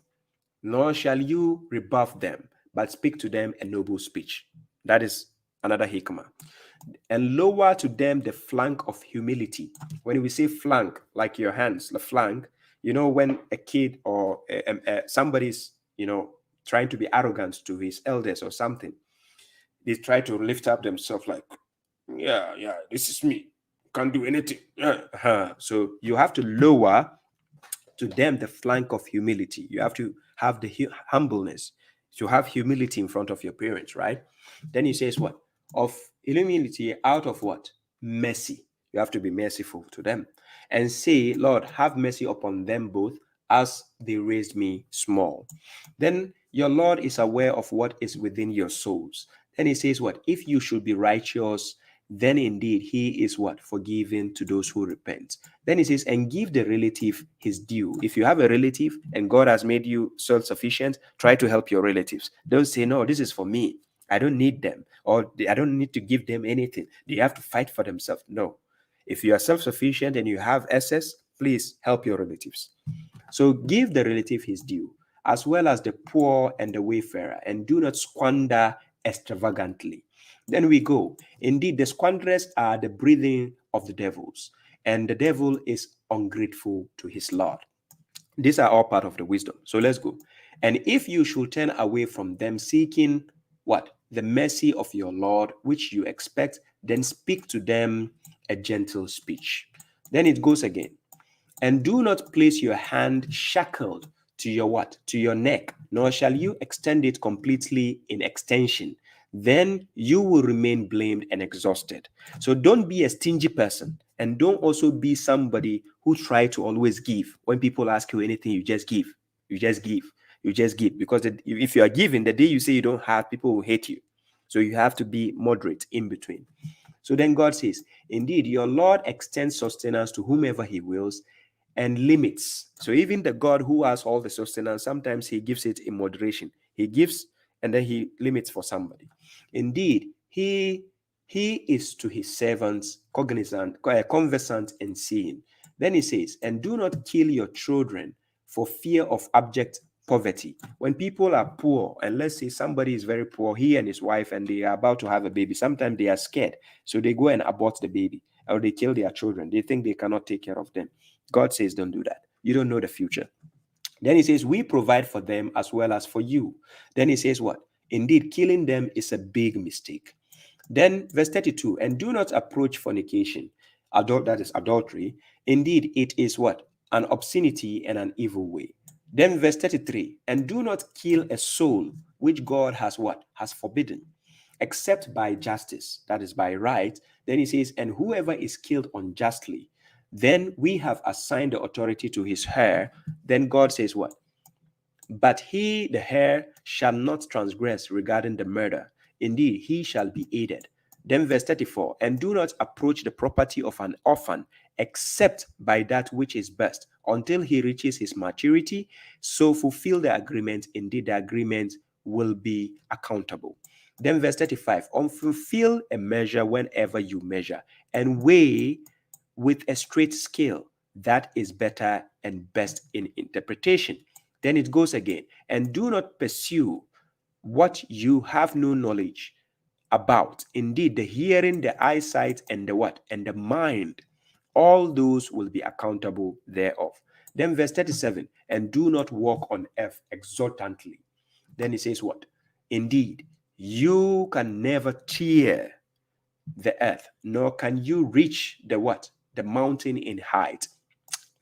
nor shall you rebuff them, but speak to them a noble speech. That is another hikmah. And lower to them the flank of humility. When we say flank, like your hands, the flank, when a kid or somebody's, trying to be arrogant to his elders or something, they try to lift up themselves like, yeah, this is me. Can't do anything. So you have to lower to them the flank of humility. You have to have the humbleness to have humility in front of your parents, right? Then he says what? Of humility out of what? Mercy. You have to be merciful to them. And say, Lord, have mercy upon them both as they raised me small. Then your Lord is aware of what is within your souls. Then he says what? If you should be righteous, then indeed he is what? Forgiving to those who repent. Then he says, and give the relative his due. If you have a relative and God has made you self-sufficient, try to help your relatives. Don't say, no, this is for me. I don't need them, or I don't need to give them anything. They have to fight for themselves. No. If you are self-sufficient and you have excess, please help your relatives. So give the relative his due, as well as the poor and the wayfarer, and do not squander extravagantly. Then we go. Indeed, the squanderers are the breathing of the devils, and the devil is ungrateful to his Lord. These are all part of the wisdom. So let's go. And if you should turn away from them, seeking what? The mercy of your Lord, which you expect, then speak to them a gentle speech. Then it goes again. And do not place your hand shackled to your what? To your neck, nor shall you extend it completely in extension. Then you will remain blamed and exhausted. So don't be a stingy person, and don't also be somebody who try to always give. When people ask you anything, you just give. You just give. You just give. Because if you are giving, the day you say you don't have, people will hate you. So you have to be moderate in between. So then God says, indeed, your Lord extends sustenance to whomever he wills, and limits. So even the God who has all the sustenance, sometimes he gives it in moderation. He gives and then he limits for somebody. Indeed, he is to his servants conversant in seeing. Then he says, and do not kill your children for fear of abject poverty. When people are poor, and let's say somebody is very poor, he and his wife, and they are about to have a baby, sometimes they are scared. So they go and abort the baby, or they kill their children. They think they cannot take care of them. God says, don't do that. You don't know the future. Then he says, we provide for them as well as for you. Then he says what? Indeed, killing them is a big mistake. Then verse 32, and do not approach fornication, that is adultery. Indeed, it is what? An obscenity and an evil way. Then verse 33, and do not kill a soul which God has what? Has forbidden, except by justice, that is by right. Then he says, and whoever is killed unjustly, then we have assigned the authority to his heir. Then God says what? But he, the heir, shall not transgress regarding the murder. Indeed, he shall be aided. Then verse 34, and do not approach the property of an orphan except by that which is best until he reaches his maturity. So fulfill the agreement. Indeed, the agreement will be accountable. Then verse 35, fulfill a measure whenever you measure, and weigh with a straight scale. That is better and best in interpretation. Then it goes again, and do not pursue what you have no knowledge about. Indeed, the hearing, the eyesight, and the what? And the mind, all those will be accountable thereof. Then verse 37, and do not walk on earth exultantly. Then he says what? Indeed, you can never tear the earth, nor can you reach the what? The mountain in height.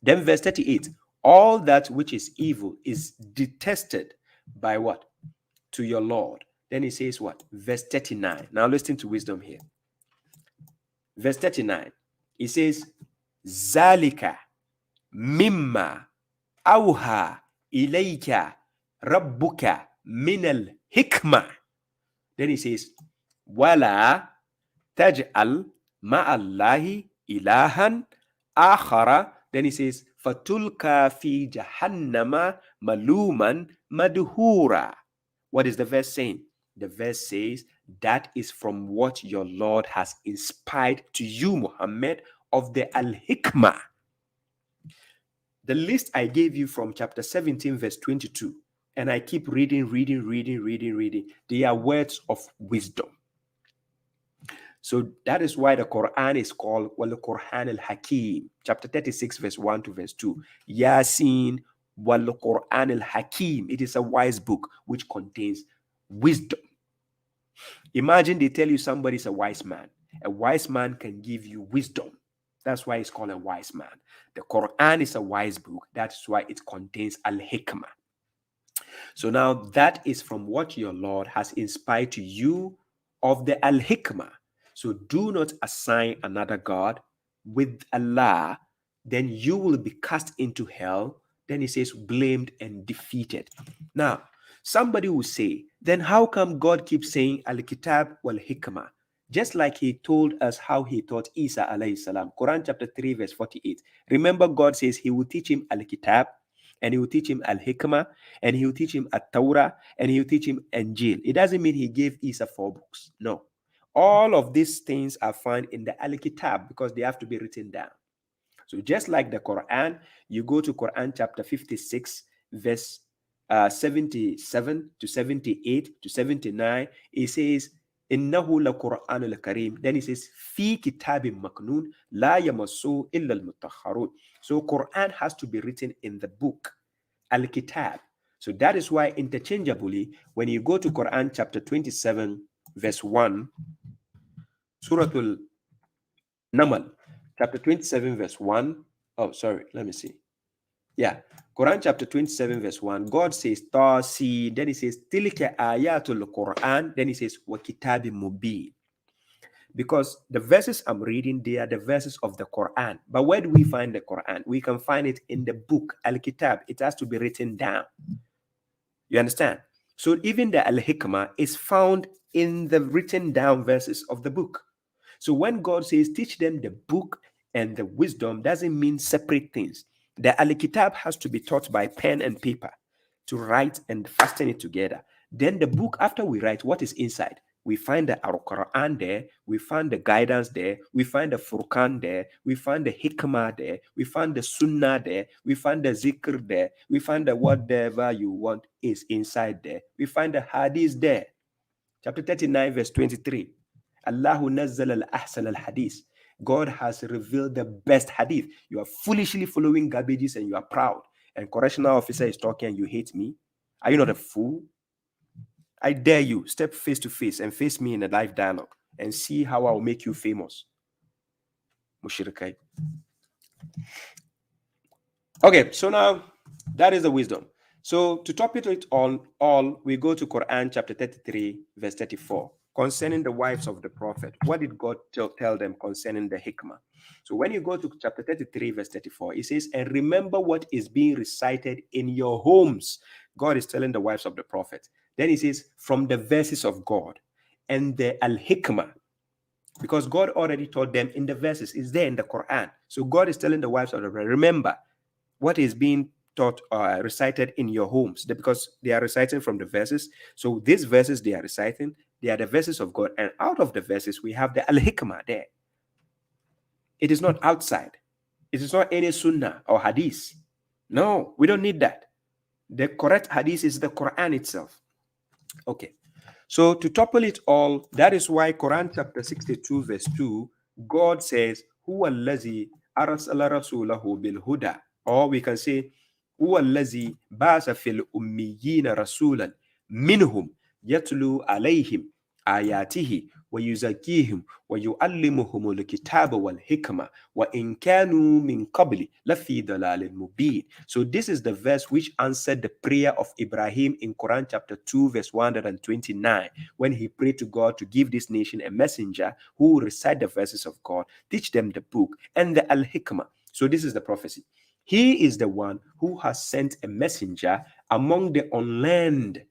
Then verse 38, all that which is evil is detested by what? To your Lord. Then he says what? Verse 39. Now listen to wisdom here. Verse 39, he says, Zalika mimma awha ilayka rabbuka minal hikmah. Then he says, Wala taj'al ma'allahi ilahan akhara. Then he says, Fatulka fi jahannama maluman madhura. What is the verse saying? The verse says, that is from what your Lord has inspired to you, Muhammad, of the Al-Hikmah. The list I gave you from chapter 17, verse 22, and I keep reading. They are words of wisdom. So that is why the Quran is called Wal-Quran al-Hakim. Chapter 36, verse 1 to verse 2. Yasin Wal-Quran al-Hakim. It is a wise book which contains wisdom. Imagine they tell you somebody is a wise man. A wise man can give you wisdom. That's why it's called a wise man. The Quran is a wise book. That's why it contains Al-Hikmah. So now that is from what your Lord has inspired to you of the Al-Hikmah. So do not assign another God with Allah, then you will be cast into hell. Then he says, blamed and defeated. Now, somebody will say, then how come God keeps saying Al-Kitab wal-Hikmah? Just like he told us how he taught Isa alayhi salam. Quran chapter 3 verse 48. Remember, God says he will teach him Al-Kitab, and he will teach him Al-Hikmah, and he will teach him At-Tawrah, and he will teach him Injil. It doesn't mean he gave Isa 4 books. No. All of these things are found in the Al-Kitab because they have to be written down. So just like the Quran, you go to Quran chapter 56 verse 77 to 78 to 79, it says, Innahu la Quran al-Karim. Then it says, Fi kitabim maknoon la yamassu illa al-mutahharun. So Quran has to be written in the book, Al-Kitab. So that is why interchangeably, when you go to Quran chapter 27, verse 1, Suratul Namal, chapter 27, verse 1. Oh, sorry, let me see. Yeah, Quran chapter 27, verse 1. God says, Tasi, then he says, Tilka ayatul Quran, then he says, Wa kitabim mubin. Because the verses I'm reading, they are the verses of the Quran. But where do we find the Quran? We can find it in the book, Al-Kitab. It has to be written down. You understand? So even the Al-Hikmah is found in the written down verses of the book. So when God says, teach them the book and the wisdom, doesn't mean separate things. The Al-Kitab has to be taught by pen and paper to write and fasten it together. Then the book, after we write, what is inside? We find the Quran there, we find the guidance there, we find the Furqan there, we find the Hikmah there, we find the Sunnah there, we find the Zikr there, we find the whatever you want is inside there. We find the Hadith there. Chapter 39, verse 23. Allahu nazzal al-ahsan al-hadith. God has revealed the best hadith. You are foolishly following garbages and you are proud. And correctional officer is talking and you hate me. Are you not a fool? I dare you, step face to face and face me in a live dialogue and see how I will make you famous. Mushrikai. Okay, so now that is the wisdom. So to top it on all, we go to Quran chapter 33, verse 34. Concerning the wives of the prophet, what did God tell them concerning the hikmah? So when you go to chapter 33, verse 34, it says, and remember what is being recited in your homes. God is telling the wives of the prophet. Then he says, from the verses of God and the al-hikmah, because God already taught them in the verses, is there in the Quran. So God is telling the wives of the prophet, remember what is being taught recited in your homes, because they are reciting from the verses. So these verses they are reciting, They are the verses of God. And out of the verses, we have the Al-Hikmah there. It is not outside. It is not any Sunnah or Hadith. No, we don't need that. The correct Hadith is the Quran itself. Okay. So to topple it all, that is why Quran chapter 62 verse 2, God says, Huwa allazi arsala rasulahu bil huda. Or we can say, Huwa allazi basa fil ummiyina rasulan minhum yatlu alayhim ayatihi wa yuzakihim wa yuallimuhum al-kitaba wal hikmah wa in kanu min qabli lafi dalalin mubin. So this is the verse which answered the prayer of Ibrahim in Quran chapter 2 verse 129 when he prayed to God to give this nation a messenger who will recite the verses of God, teach them the book and the al-hikmah. So this is the prophecy. He is the one who has sent a messenger among the unlearned,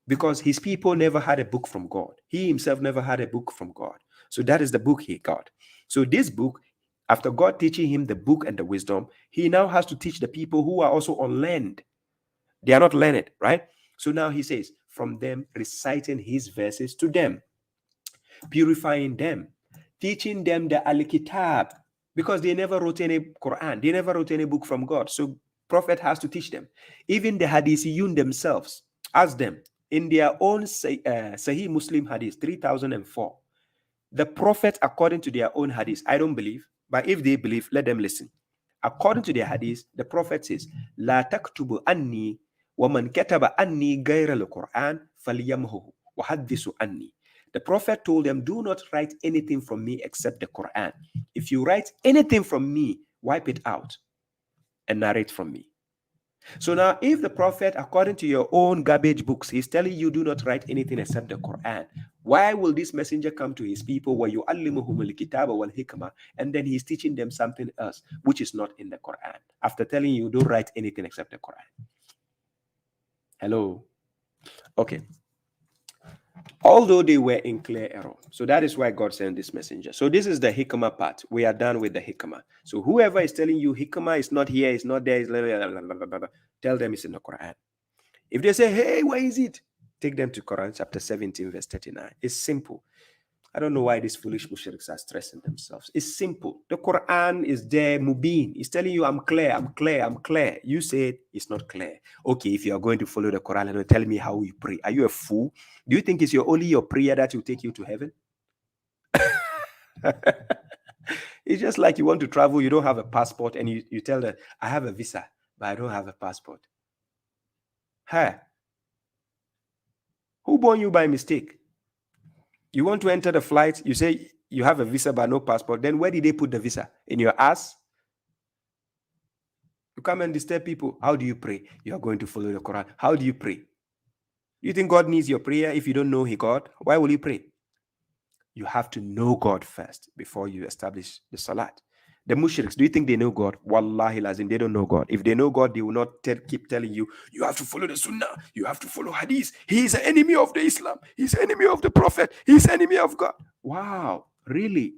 because his people never had a book from God. He himself never had a book from God. So that is the book he got. So this book, after God teaching him the book and the wisdom, he now has to teach the people who are also unlearned. They are not learned, right? So now he says, from them reciting his verses to them, purifying them, teaching them the Al-Kitab, because they never wrote any Quran. They never wrote any book from God. So Prophet has to teach them. Even the Hadithiyun themselves, ask them, in their own Sahih Muslim Hadith 3004, the Prophet, according to their own Hadith, I don't believe, but if they believe, let them listen. According to their Hadith, the Prophet says, La taktubu anni wa man kataba anni ghayra al-Quran falyamhu wa hadithu anni. The Prophet told them, do not write anything from me except the Quran. If you write anything from me, wipe it out and narrate from me. So now, if the Prophet, according to your own garbage books, he's telling you do not write anything except the Quran, why will this messenger come to his people where you allimuhum al-kitaba wal hikmah, and then he's teaching them something else which is not in the Quran, after telling you don't write anything except the Quran? Hello? Okay. Although they were in clear error. So that is why God sent this messenger. So this is the hikmah part. We are done with the hikmah. So whoever is telling you hikmah is not here, it's not there, it's blah, blah, blah, blah, tell them it's in the Quran. If they say, hey, where is it? Take them to Quran chapter 17 verse 39. It's simple. I don't know why these foolish mushriks are stressing themselves. It's simple. The Quran is there, mubin. It's telling you, I'm clear, I'm clear, I'm clear. You said it's not clear. Okay, if you are going to follow the Quran and tell me how you pray, are you a fool? Do you think it's only your prayer that will take you to heaven? It's just like you want to travel, you don't have a passport, and you tell them, I have a visa, but I don't have a passport. Hey, who born you by mistake? You want to enter the flight, you say you have a visa but no passport. Then where did they put the visa? In your ass? You come and disturb people. How do you pray? You are going to follow the Quran. How do you pray? You think God needs your prayer if you don't know God? Why will you pray? You have to know God first before you establish the salat. The mushriks, do you think they know God? Wallahi lazim, they don't know God. If they know God, they will not keep telling you, you have to follow the sunnah, you have to follow hadith. He is an enemy of the Islam. He's an enemy of the Prophet. He's an enemy of God. Wow, really?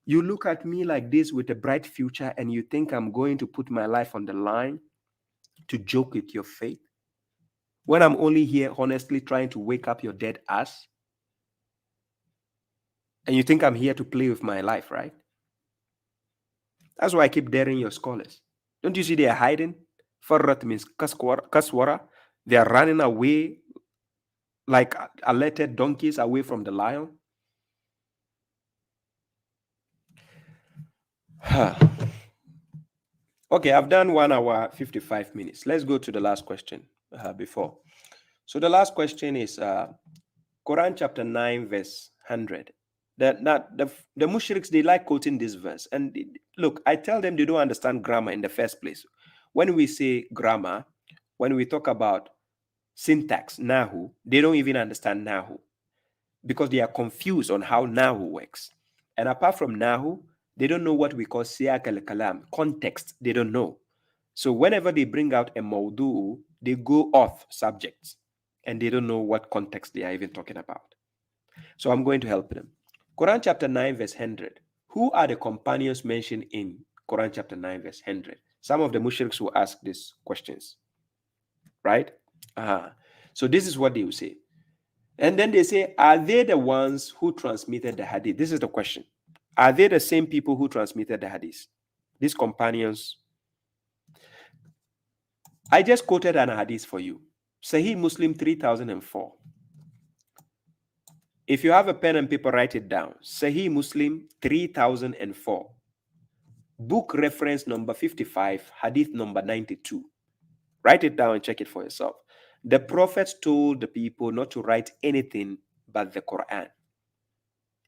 You look at me like this with a bright future and you think I'm going to put my life on the line to joke with your faith? When I'm only here honestly trying to wake up your dead ass? And you think I'm here to play with my life, right? That's why I keep daring your scholars. Don't you see they are hiding? Farrat means kaswara. They are running away like alerted donkeys away from the lion. Okay, I've done 1 hour, 55 minutes. Let's go to the last question before. So the last question is Quran chapter 9, verse 100. The mushriks, they like quoting this verse. And look, I tell them they don't understand grammar in the first place. When we say grammar, when we talk about syntax, nahu, they don't even understand nahu because they are confused on how nahu works. And apart from nahu, they don't know what we call siyaq al-kalam, context. They don't know. So whenever they bring out a mawdu, they go off subjects and they don't know what context they are even talking about. So I'm going to help them. Quran chapter 9 verse 100. Who are the companions mentioned in Quran chapter 9 verse 100? Some of the mushriks will ask these questions, right? So this is what they will say. And then they say, are they the ones who transmitted the hadith? This is the question. Are they the same people who transmitted the hadith? These companions. I just quoted an hadith for you. Sahih Muslim 3004. If you have a pen and paper, write it down. Sahih Muslim 3004. Book reference number 55, hadith number 92. Write it down and check it for yourself. The Prophet told the people not to write anything but the Quran.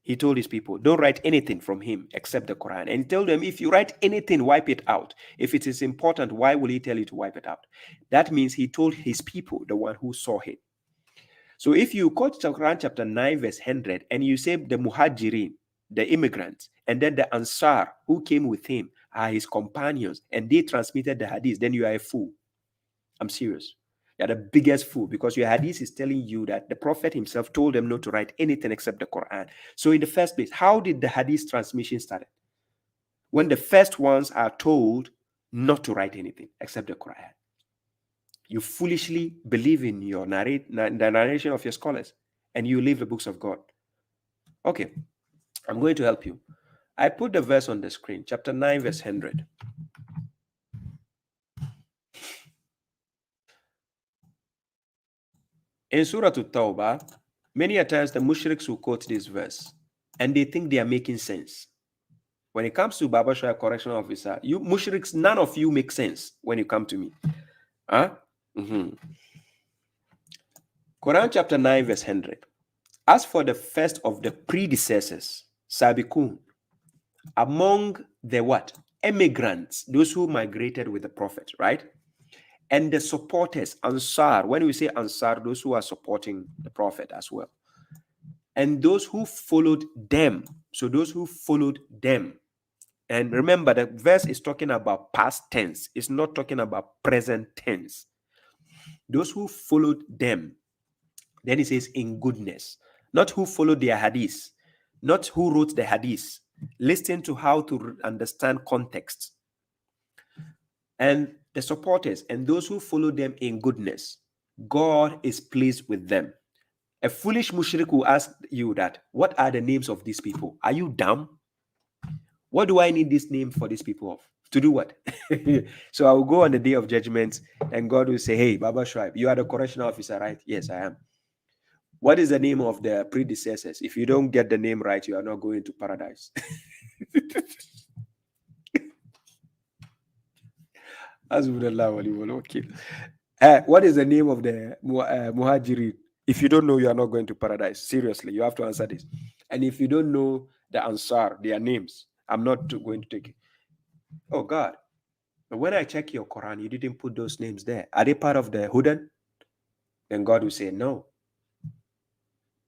He told his people, don't write anything from him except the Quran. And he told them, if you write anything, wipe it out. If it is important, why will he tell you to wipe it out? That means he told his people, the one who saw him. So if you quote Quran chapter 9, verse 100, and you say the Muhajirin, the immigrants, and then the Ansar who came with him are his companions, and they transmitted the hadith, then you are a fool. I'm serious. You're the biggest fool, because your hadith is telling you that the Prophet himself told them not to write anything except the Quran. So in the first place, how did the hadith transmission start? When the first ones are told not to write anything except the Quran. You foolishly believe in your the narration of your scholars, and you leave the books of God. Okay, I'm going to help you. I put the verse on the screen, chapter 9, verse 100. In Surah At-Tawbah, many a times the mushriks will quote this verse, and they think they are making sense. When it comes to babashuaib, correctional officer, you mushriks, none of you make sense when you come to me. Huh? Quran chapter 9, verse 100. As for the first of the predecessors, Sabikun, among the what? Emigrants, those who migrated with the Prophet, right? And the supporters, Ansar. When we say Ansar, those who are supporting the Prophet as well. And those who followed them. So those who followed them. And remember, the verse is talking about past tense. It's not talking about present tense. Those who followed them. Then it says in goodness. Not who followed their hadith. Not who wrote the hadith. Listen to how to understand context. And the supporters and those who follow them in goodness, God is pleased with them. A foolish mushrik will ask you that, what are the names of these people? Are you dumb? What do I need this name for these people of? To do what? So I will go on the day of judgment and God will say, hey, babashuaib, you are the correctional officer, right? Yes, I am. What is the name of the predecessors? If you don't get the name right, you are not going to paradise. What is the name of the Muhajirin? If you don't know, you are not going to paradise. Seriously, you have to answer this. And if you don't know the Ansar, their names, I'm not going to take it. Oh God. But when I check your Quran, you didn't put those names there. Are they part of the Hudan? Then God will say no.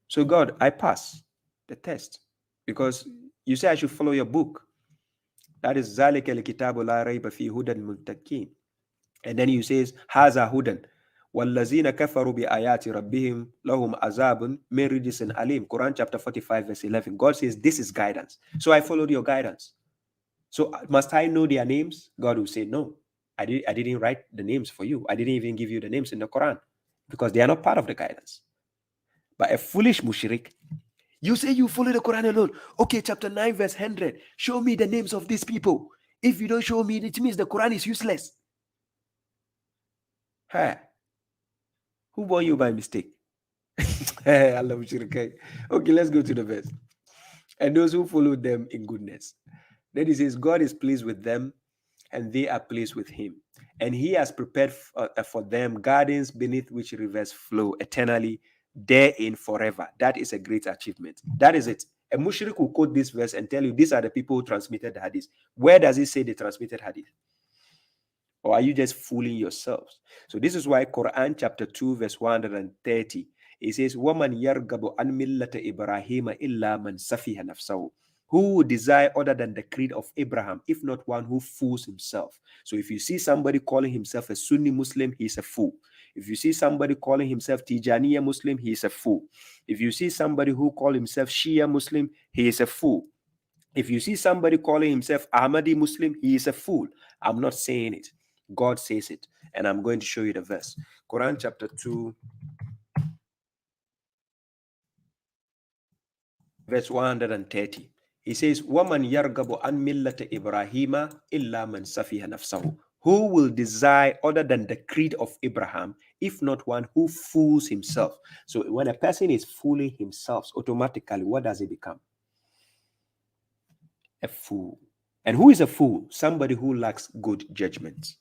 So God, I pass the test. Because you say I should follow your book. That is ذَلِكَ الْكِتَابُ لَا رَيْبَ فِيهِ هُدًى لِلْمُتَّقِينَ. And then he says, هَذَا هُدًى وَالَّذِينَ كَفَرُوا بِآيَاتِ رَبِّهِمْ لَهُمْ عَذَابٌ مِنْ رِجْسٍ أَلِيمٍ. Quran chapter 45 verse 11. God says, this is guidance. So I followed your guidance. So must I know their names? God will say, no. I didn't write the names for you. I didn't even give you the names in the Quran because they are not part of the guidance. But a foolish mushrik, you say you follow the Quran alone. Okay, chapter 9 verse 100. Show me the names of these people. If you don't show me, it means the Quran is useless. Hey, who born you by mistake? I love mushrik. Okay, let's go to the verse. And those who follow them in goodness. Then he says, God is pleased with them and they are pleased with him. And he has prepared for them gardens beneath which rivers flow eternally, therein forever. That is a great achievement. That is it. A mushrik will quote this verse and tell you these are the people who transmitted the hadith. Where does it say they transmitted hadith? Or are you just fooling yourselves? So this is why Quran chapter 2 verse 130, it says, وَمَنْ يَرْغَبُ عَنْ مِلَّةِ إِبْرَاهِيمَ إِلَّا مَنْ سَفِيهَ نَفْسَهُ. Who would desire other than the creed of Abraham, if not one who fools himself? So if you see somebody calling himself a Sunni Muslim, he's a fool. If you see somebody calling himself Tijaniya Muslim, he is a fool. If you see somebody who calls himself Shia Muslim, he is a fool. If you see somebody calling himself Ahmadi Muslim, he is a fool. I'm not saying it. God says it. And I'm going to show you the verse. Quran chapter 2. verse 130. He says, وَمَنْ يَرْغَبُ عَنْ مِلَّةِ إِبْرَاهِيمَ إِلَّا مَنْ سَفِيهَ نَفْسَهُ. Who will desire other than the creed of Abraham, if not one who fools himself? So when a person is fooling himself, automatically, what does he become? A fool. And who is a fool? Somebody who lacks good judgment.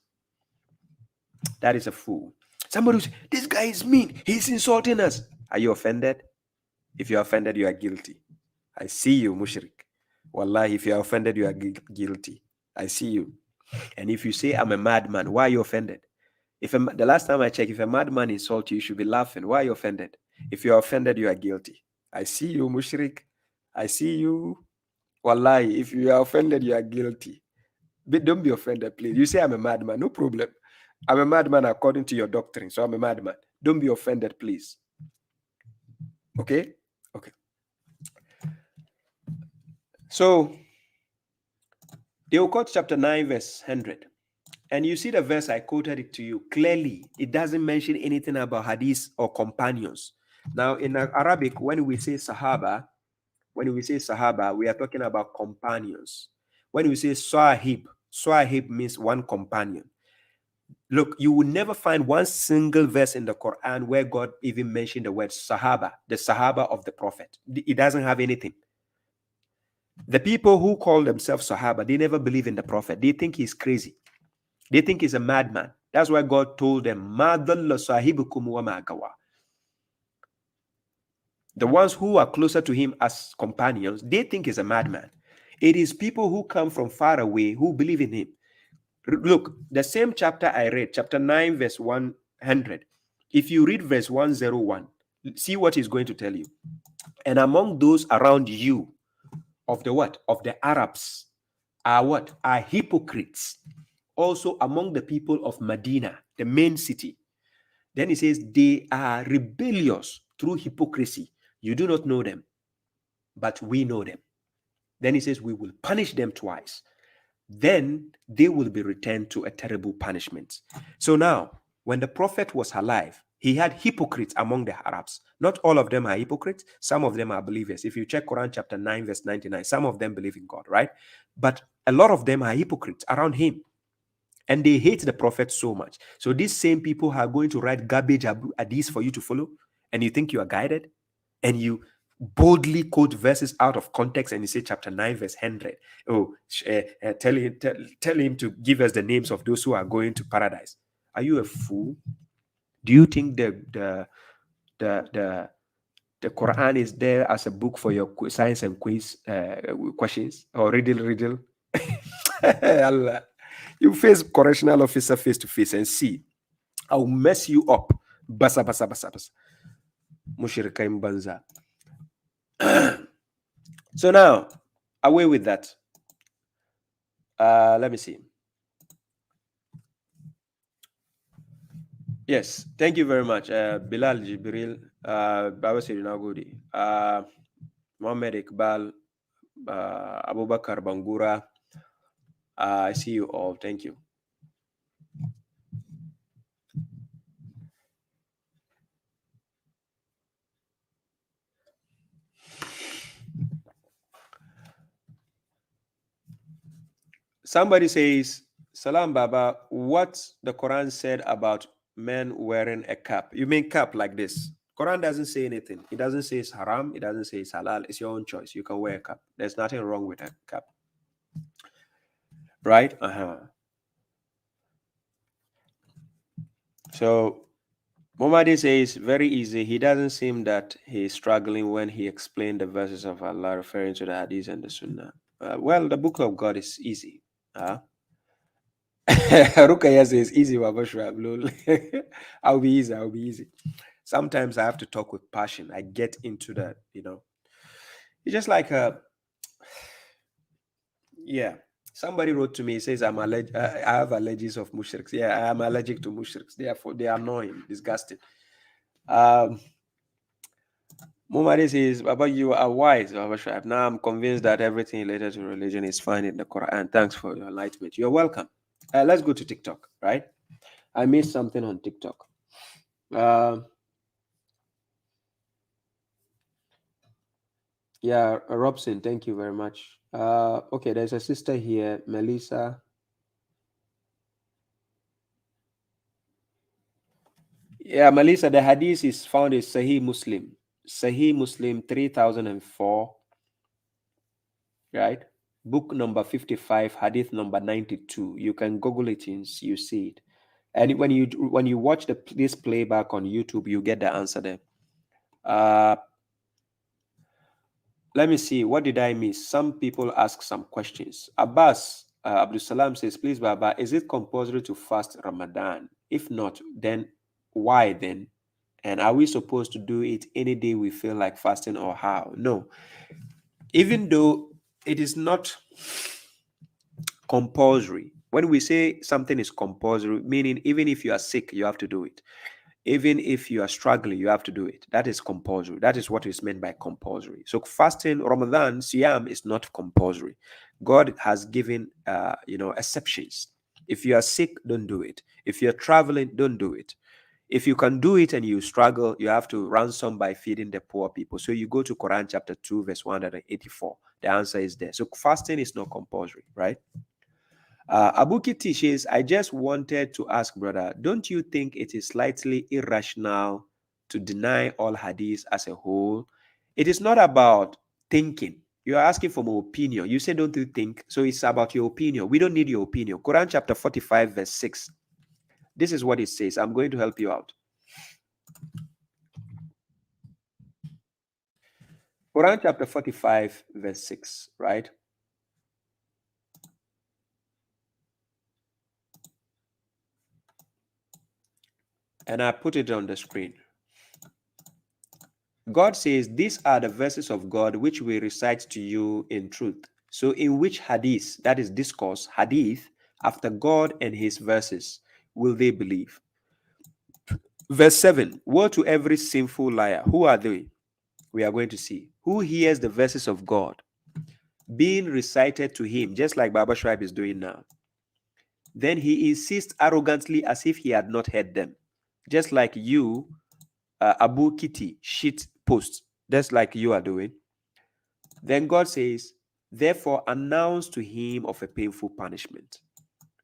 That is a fool. Somebody who says, this guy is mean. He's insulting us. Are you offended? If you're offended, you are guilty. I see you, mushrik. Wallahi, if you are offended, you are guilty. I see you. And if you say, I'm a madman, why are you offended? The last time I checked, if a madman insults you, you should be laughing. Why are you offended? If you are offended, you are guilty. I see you, mushrik. I see you. Wallahi, if you are offended, you are guilty. But don't be offended, please. You say I'm a madman, no problem. I'm a madman according to your doctrine, so I'm a madman. Don't be offended, please. Okay? Okay. So, they will quote chapter 9, verse 100. And you see the verse, I quoted it to you. Clearly, it doesn't mention anything about hadith or companions. Now, in Arabic, when we say Sahaba, we are talking about companions. When we say Sahib means one companion. Look, you will never find one single verse in the Quran where God even mentioned the word Sahaba, the Sahaba of the Prophet. It doesn't have anything. The people who call themselves Sahaba, they never believe in the Prophet. They think he's crazy. They think he's a madman. That's why God told them, "Ma dalla sahibukum wa ma gawa." The ones who are closer to him as companions, they think he's a madman. It is people who come from far away who believe in him. Look, the same chapter I read, chapter 9, verse 100. If you read verse 101, see what he's going to tell you. And among those around you, of the what? Of the Arabs, are what? Are hypocrites. Also among the people of Medina, the main city. Then he says, they are rebellious through hypocrisy. You do not know them, but we know them. Then he says, we will punish them twice. Then they will be returned to a terrible punishment. So now, when the Prophet was alive, he had hypocrites among the Arabs. Not all of them are hypocrites. Some of them are believers. If you check Quran chapter 9, verse 99, some of them believe in God, right? But a lot of them are hypocrites around him. And they hate the Prophet so much. So these same people are going to write garbage hadiths for you to follow. And you think you are guided? And you boldly quote verses out of context and you say chapter 9 verse 100. Oh, tell him to give us the names of those who are going to paradise. Are you a fool? Do you think the Quran is there as a book for your science and quiz questions or riddle? Allah. You face correctional officer face to face and see, I'll mess you up. Basa basa basa basa. Mushirikaim banza. So now, away with that. Let me see. Yes, thank you very much. Bilal Jibril, Baba Sirinagudi, Mohammed Iqbal, Abubakar Bangura. I see you all. Thank you. Somebody says, Salam Baba, what the Quran said about men wearing a cap. You mean cap like this? Quran doesn't say anything. It doesn't say it's haram. It doesn't say it's halal. It's your own choice. You can wear a cap. There's nothing wrong with a cap. Right? So Muhammad says very easy. He doesn't seem that he's struggling when he explained the verses of Allah referring to the Hadith and the Sunnah. Well, the book of God is easy. Rukaya says easy, babashuaib. I'll be easy. Sometimes I have to talk with passion. I get into that, It's just like yeah. Somebody wrote to me, he says, I have allergies of mushriks. Yeah, I am allergic to mushriks. Therefore, they are annoying, disgusting. Muhammad says, Baba, you are wise. Now I'm convinced that everything related to religion is fine in the Quran. Thanks for your enlightenment. You're welcome. Let's go to TikTok, right? I missed something on TikTok. Yeah, Robson, thank you very much. Okay, there's a sister here, Melissa. Yeah, Melissa, the hadith is found in Sahih Muslim. Sahih Muslim 3004, right? Book number 55, hadith number 92. You can Google it and you see it. And when you watch this playback on YouTube, you get the answer there. Let me see. What did I miss? Some people ask some questions. Abbas Abdul Salam says, please, Baba, is it compulsory to fast Ramadan? If not, then why then? And are we supposed to do it any day we feel like fasting or how? No. Even though it is not compulsory, when we say something is compulsory, meaning even if you are sick, you have to do it. Even if you are struggling, you have to do it. That is compulsory. That is what is meant by compulsory. So fasting, Ramadan, Siyam is not compulsory. God has given, exceptions. If you are sick, don't do it. If you're traveling, don't do it. If you can do it and you struggle, you have to ransom by feeding the poor people. So you go to Quran chapter 2, verse 184. The answer is there. So fasting is not compulsory, right? Abuki teaches, I just wanted to ask, brother, don't you think it is slightly irrational to deny all hadith as a whole? It is not about thinking. You are asking for my opinion. You say, don't you think? So it's about your opinion. We don't need your opinion. Quran chapter 45, verse 6. This is what it says. I'm going to help you out. Quran chapter 45, verse 6, right? And I put it on the screen. God says, these are the verses of God which we recite to you in truth. So in which hadith, that is discourse, hadith, after God and his verses, will they believe? Verse 7, woe to every sinful liar. Who are they? We are going to see. Who hears the verses of God being recited to him, just like babashuaib is doing now. Then he insists arrogantly as if he had not heard them. Just like you, Abu Kitty, shit post, just like you are doing. Then God says, therefore announce to him of a painful punishment.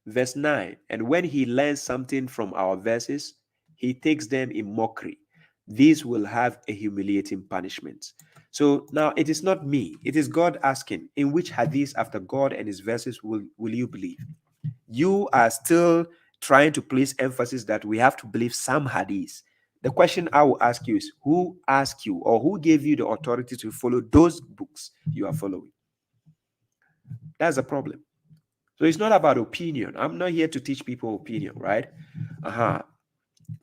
Verse 9, and when he learns something from our verses, he takes them in mockery. These will have a humiliating punishment. So now it is not me, it is God asking, in which hadith after God and his verses will you believe? You are still trying to place emphasis that we have to believe some hadith. The question I will ask you is, who asked you or who gave you the authority to follow those books you are following? That's a problem. So it's not about opinion. I'm not here to teach people opinion, right?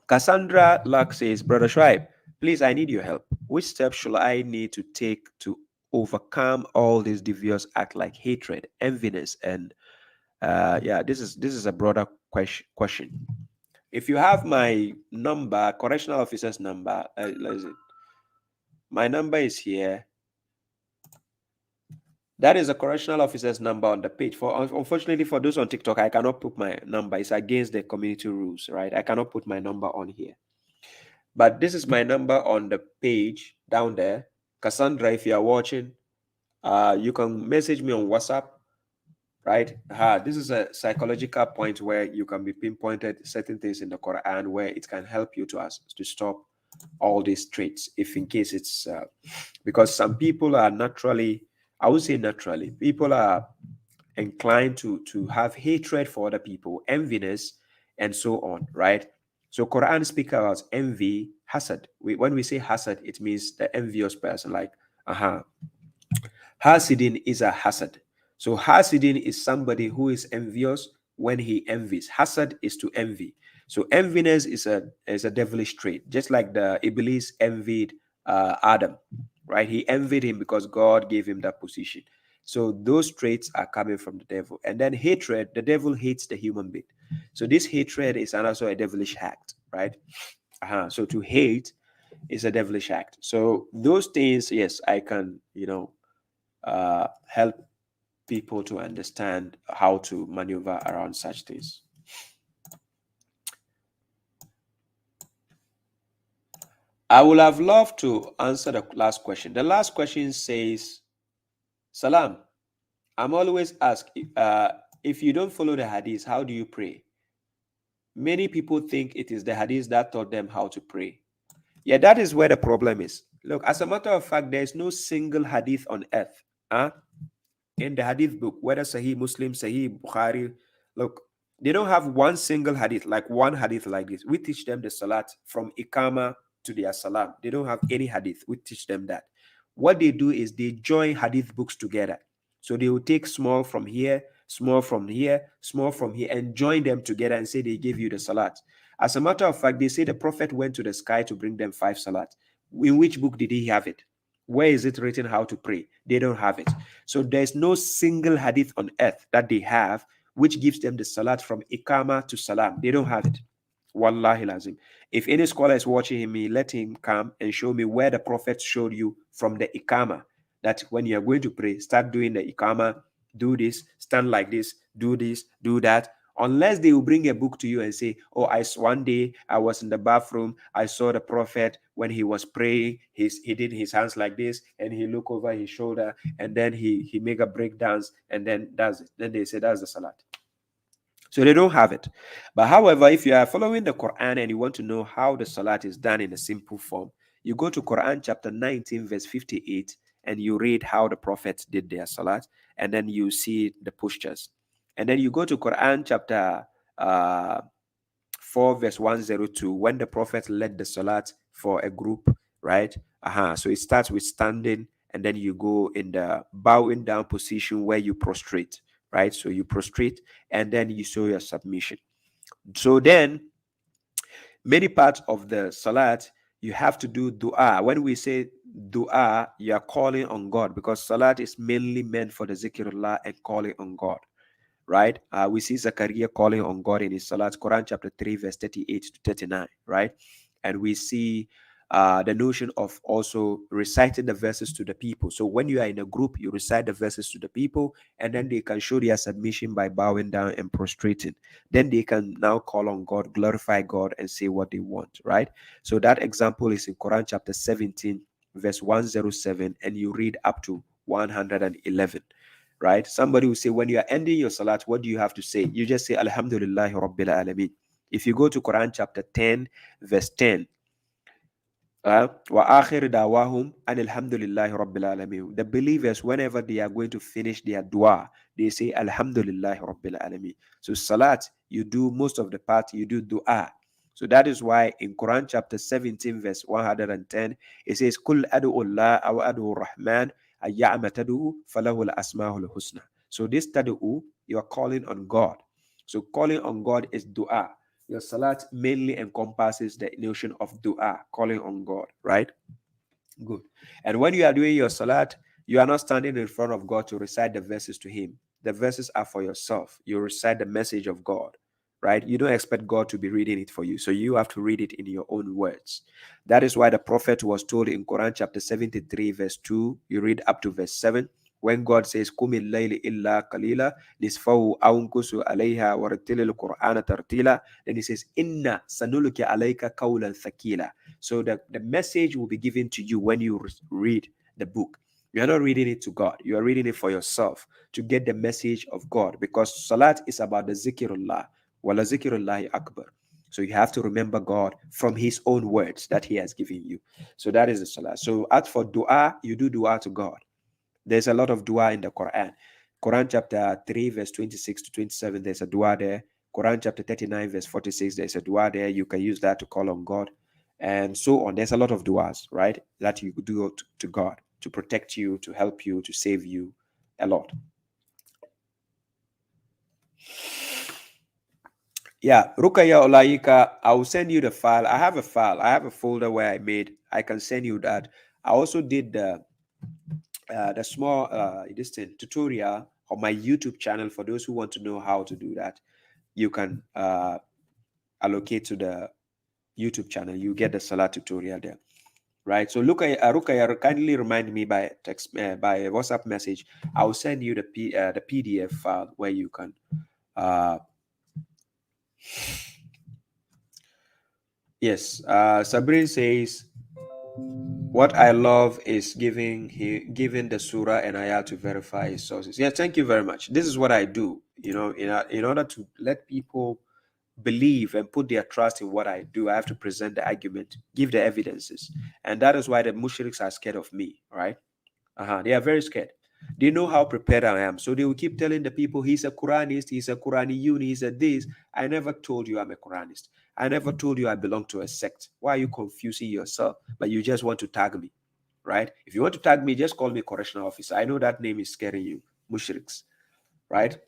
Cassandra Luck says, Brother Schweib, please, I need your help. Which steps should I need to take to overcome all these devious acts like hatred, enviness, and this is a broader question. If you have my number, correctional officer's number, my number is here. That is a correctional officer's number on the page. Unfortunately, for those on TikTok, I cannot put my number. It's against the community rules, right? I cannot put my number on here. But this is my number on the page down there. Cassandra, if you are watching, you can message me on WhatsApp, right? This is a psychological point where you can be pinpointed certain things in the Quran where it can help you to stop all these traits. If in case it's because some people are naturally, I would say naturally, people are inclined to have hatred for other people, enviness, and so on, right? So Quran speaks about envy, hasad. When we say hasad, it means the envious person, like hasidin is a hasad. So hasidin is somebody who is envious when he envies. Hasad is to envy. So enviness is a devilish trait, just like the Iblis envied Adam, right? He envied him because God gave him that position. So those traits are coming from the devil. And then hatred, the devil hates the human being. So this hatred is also a devilish act, right? So to hate is a devilish act. So those things, yes, I can, help people to understand how to maneuver around such things. I would have loved to answer the last question. The last question says, Salam, I'm always asked, if you don't follow the hadith, how do you pray? Many people think it is the hadith that taught them how to pray. Yeah, that is where the problem is. Look, as a matter of fact, there is no single hadith on earth in the hadith book, whether Sahih Muslim, Sahih Bukhari. Look, they don't have one single hadith, like one hadith like this. We teach them the salat from ikama to their salam. They don't have any hadith. We teach them that. What they do is they join hadith books together. So they will take small from here, small from here, small from here, and join them together and say they gave you the salat. As a matter of fact, they say the Prophet went to the sky to bring them 5 salat. In which book did he have it? Where is it written how to pray? They don't have it. So there's no single hadith on earth that they have which gives them the salat from ikama to salam. They don't have it. Wallahi lazim. If any scholar is watching me, let him come and show me where the Prophet showed you from the ikama that when you are going to pray, start doing the ikama, do this, stand like this, do that. Unless they will bring a book to you and say, oh, one day I was in the bathroom, I saw the Prophet when he was praying, he did his hands like this, and he looked over his shoulder, and then he make a breakdance, and then that's it. Then they say that's the salat. So they don't have it. But however, if you are following the Quran and you want to know how the salat is done in a simple form, you go to Quran chapter 19, verse 58, and you read how the prophets did their salat, and then you see the postures. And then you go to Quran chapter 4, verse 102, when the prophet led the salat for a group, right? So it starts with standing, and then you go in the bowing down position where you prostrate, right? So you prostrate, and then you show your submission. So then, many parts of the salat, you have to do dua. When we say dua, you are calling on God, because salat is mainly meant for the zikrullah and calling on God, right? We see Zachariah calling on God in his salat, Quran chapter 3, verse 38 to 39, right? And we see the notion of also reciting the verses to the people. So when you are in a group, you recite the verses to the people, and then they can show their submission by bowing down and prostrating. Then they can now call on God, glorify God, and say what they want, right? So that example is in Quran chapter 17, verse 107, and you read up to 111. Right? Somebody will say, when you are ending your salat, what do you have to say? You just say, Alhamdulillahi Rabbil Alameen. If you go to Quran chapter 10, verse 10, وَآخِرِ دَعْوَاهُمْ أَنِ الْحَمْدُ لِلَّهِ رَبِّ الْعَالَمِينَ. The believers, whenever they are going to finish their dua, they say, Alhamdulillahi Rabbil Alameen. So salat, you do most of the part, you do dua. So that is why in Quran chapter 17, verse 110, it says, Kul adu Allah aw adu Rahman ayya'ama tadu falahu al-asmahul husna. So this tadu, you are calling on God. So calling on God is dua. Your salat mainly encompasses the notion of dua, calling on God, right? Good. And when you are doing your salat, you are not standing in front of God to recite the verses to him. The verses are for yourself. You recite the message of God, right? You don't expect God to be reading it for you. So you have to read it in your own words. That is why the prophet was told in Quran chapter 73, verse 2, you read up to verse 7, when God says, Qumil layli illa qalila, nisfahu aunkusu alayha warattilil Qur'ana tartila, then he says, Inna sanuluki alayka qawlan thakila. So the message will be given to you when you read the book. You are not reading it to God. You are reading it for yourself to get the message of God, because salat is about the zikrullah. Wala zikrullahi akbar. So you have to remember God from his own words that he has given you. So that is the salat. So as for dua, you do dua to God. There's a lot of dua in the Quran. Quran chapter 3, verse 26 to 27, there's a dua there. Quran chapter 39, verse 46, there's a dua there. You can use that to call on God, and so on. There's a lot of duas, right, that you do to God to protect you, to help you, to save you, a lot. Yeah, Rukaya Olaika, I will send you the file. I have a file. I have a folder where I can send you that. I also did the small tutorial on my YouTube channel. For those who want to know how to do that, you can allocate to the YouTube channel. You get the Salah tutorial there, right? So look at Rukaya, kindly remind me by text, by WhatsApp message. I will send you the PDF file where you can. Yes, Sabrine says, What I love is giving the surah and ayah to verify his sources. Yeah, thank you very much. This is what I do. In order to let people believe and put their trust in what I do, I have to present the argument, give the evidences, and that is why the mushriks are scared of me. Right? They are very scared. They know how prepared I am, so they will keep telling the people he's a Quranist, he's a Quraniyun, he's a this. I never told you I'm a Quranist. I never told you I belong to a sect. Why are you confusing yourself? But you just want to tag me, right? If you want to tag me, just call me correctional officer. I know that name is scaring you, mushriks, right?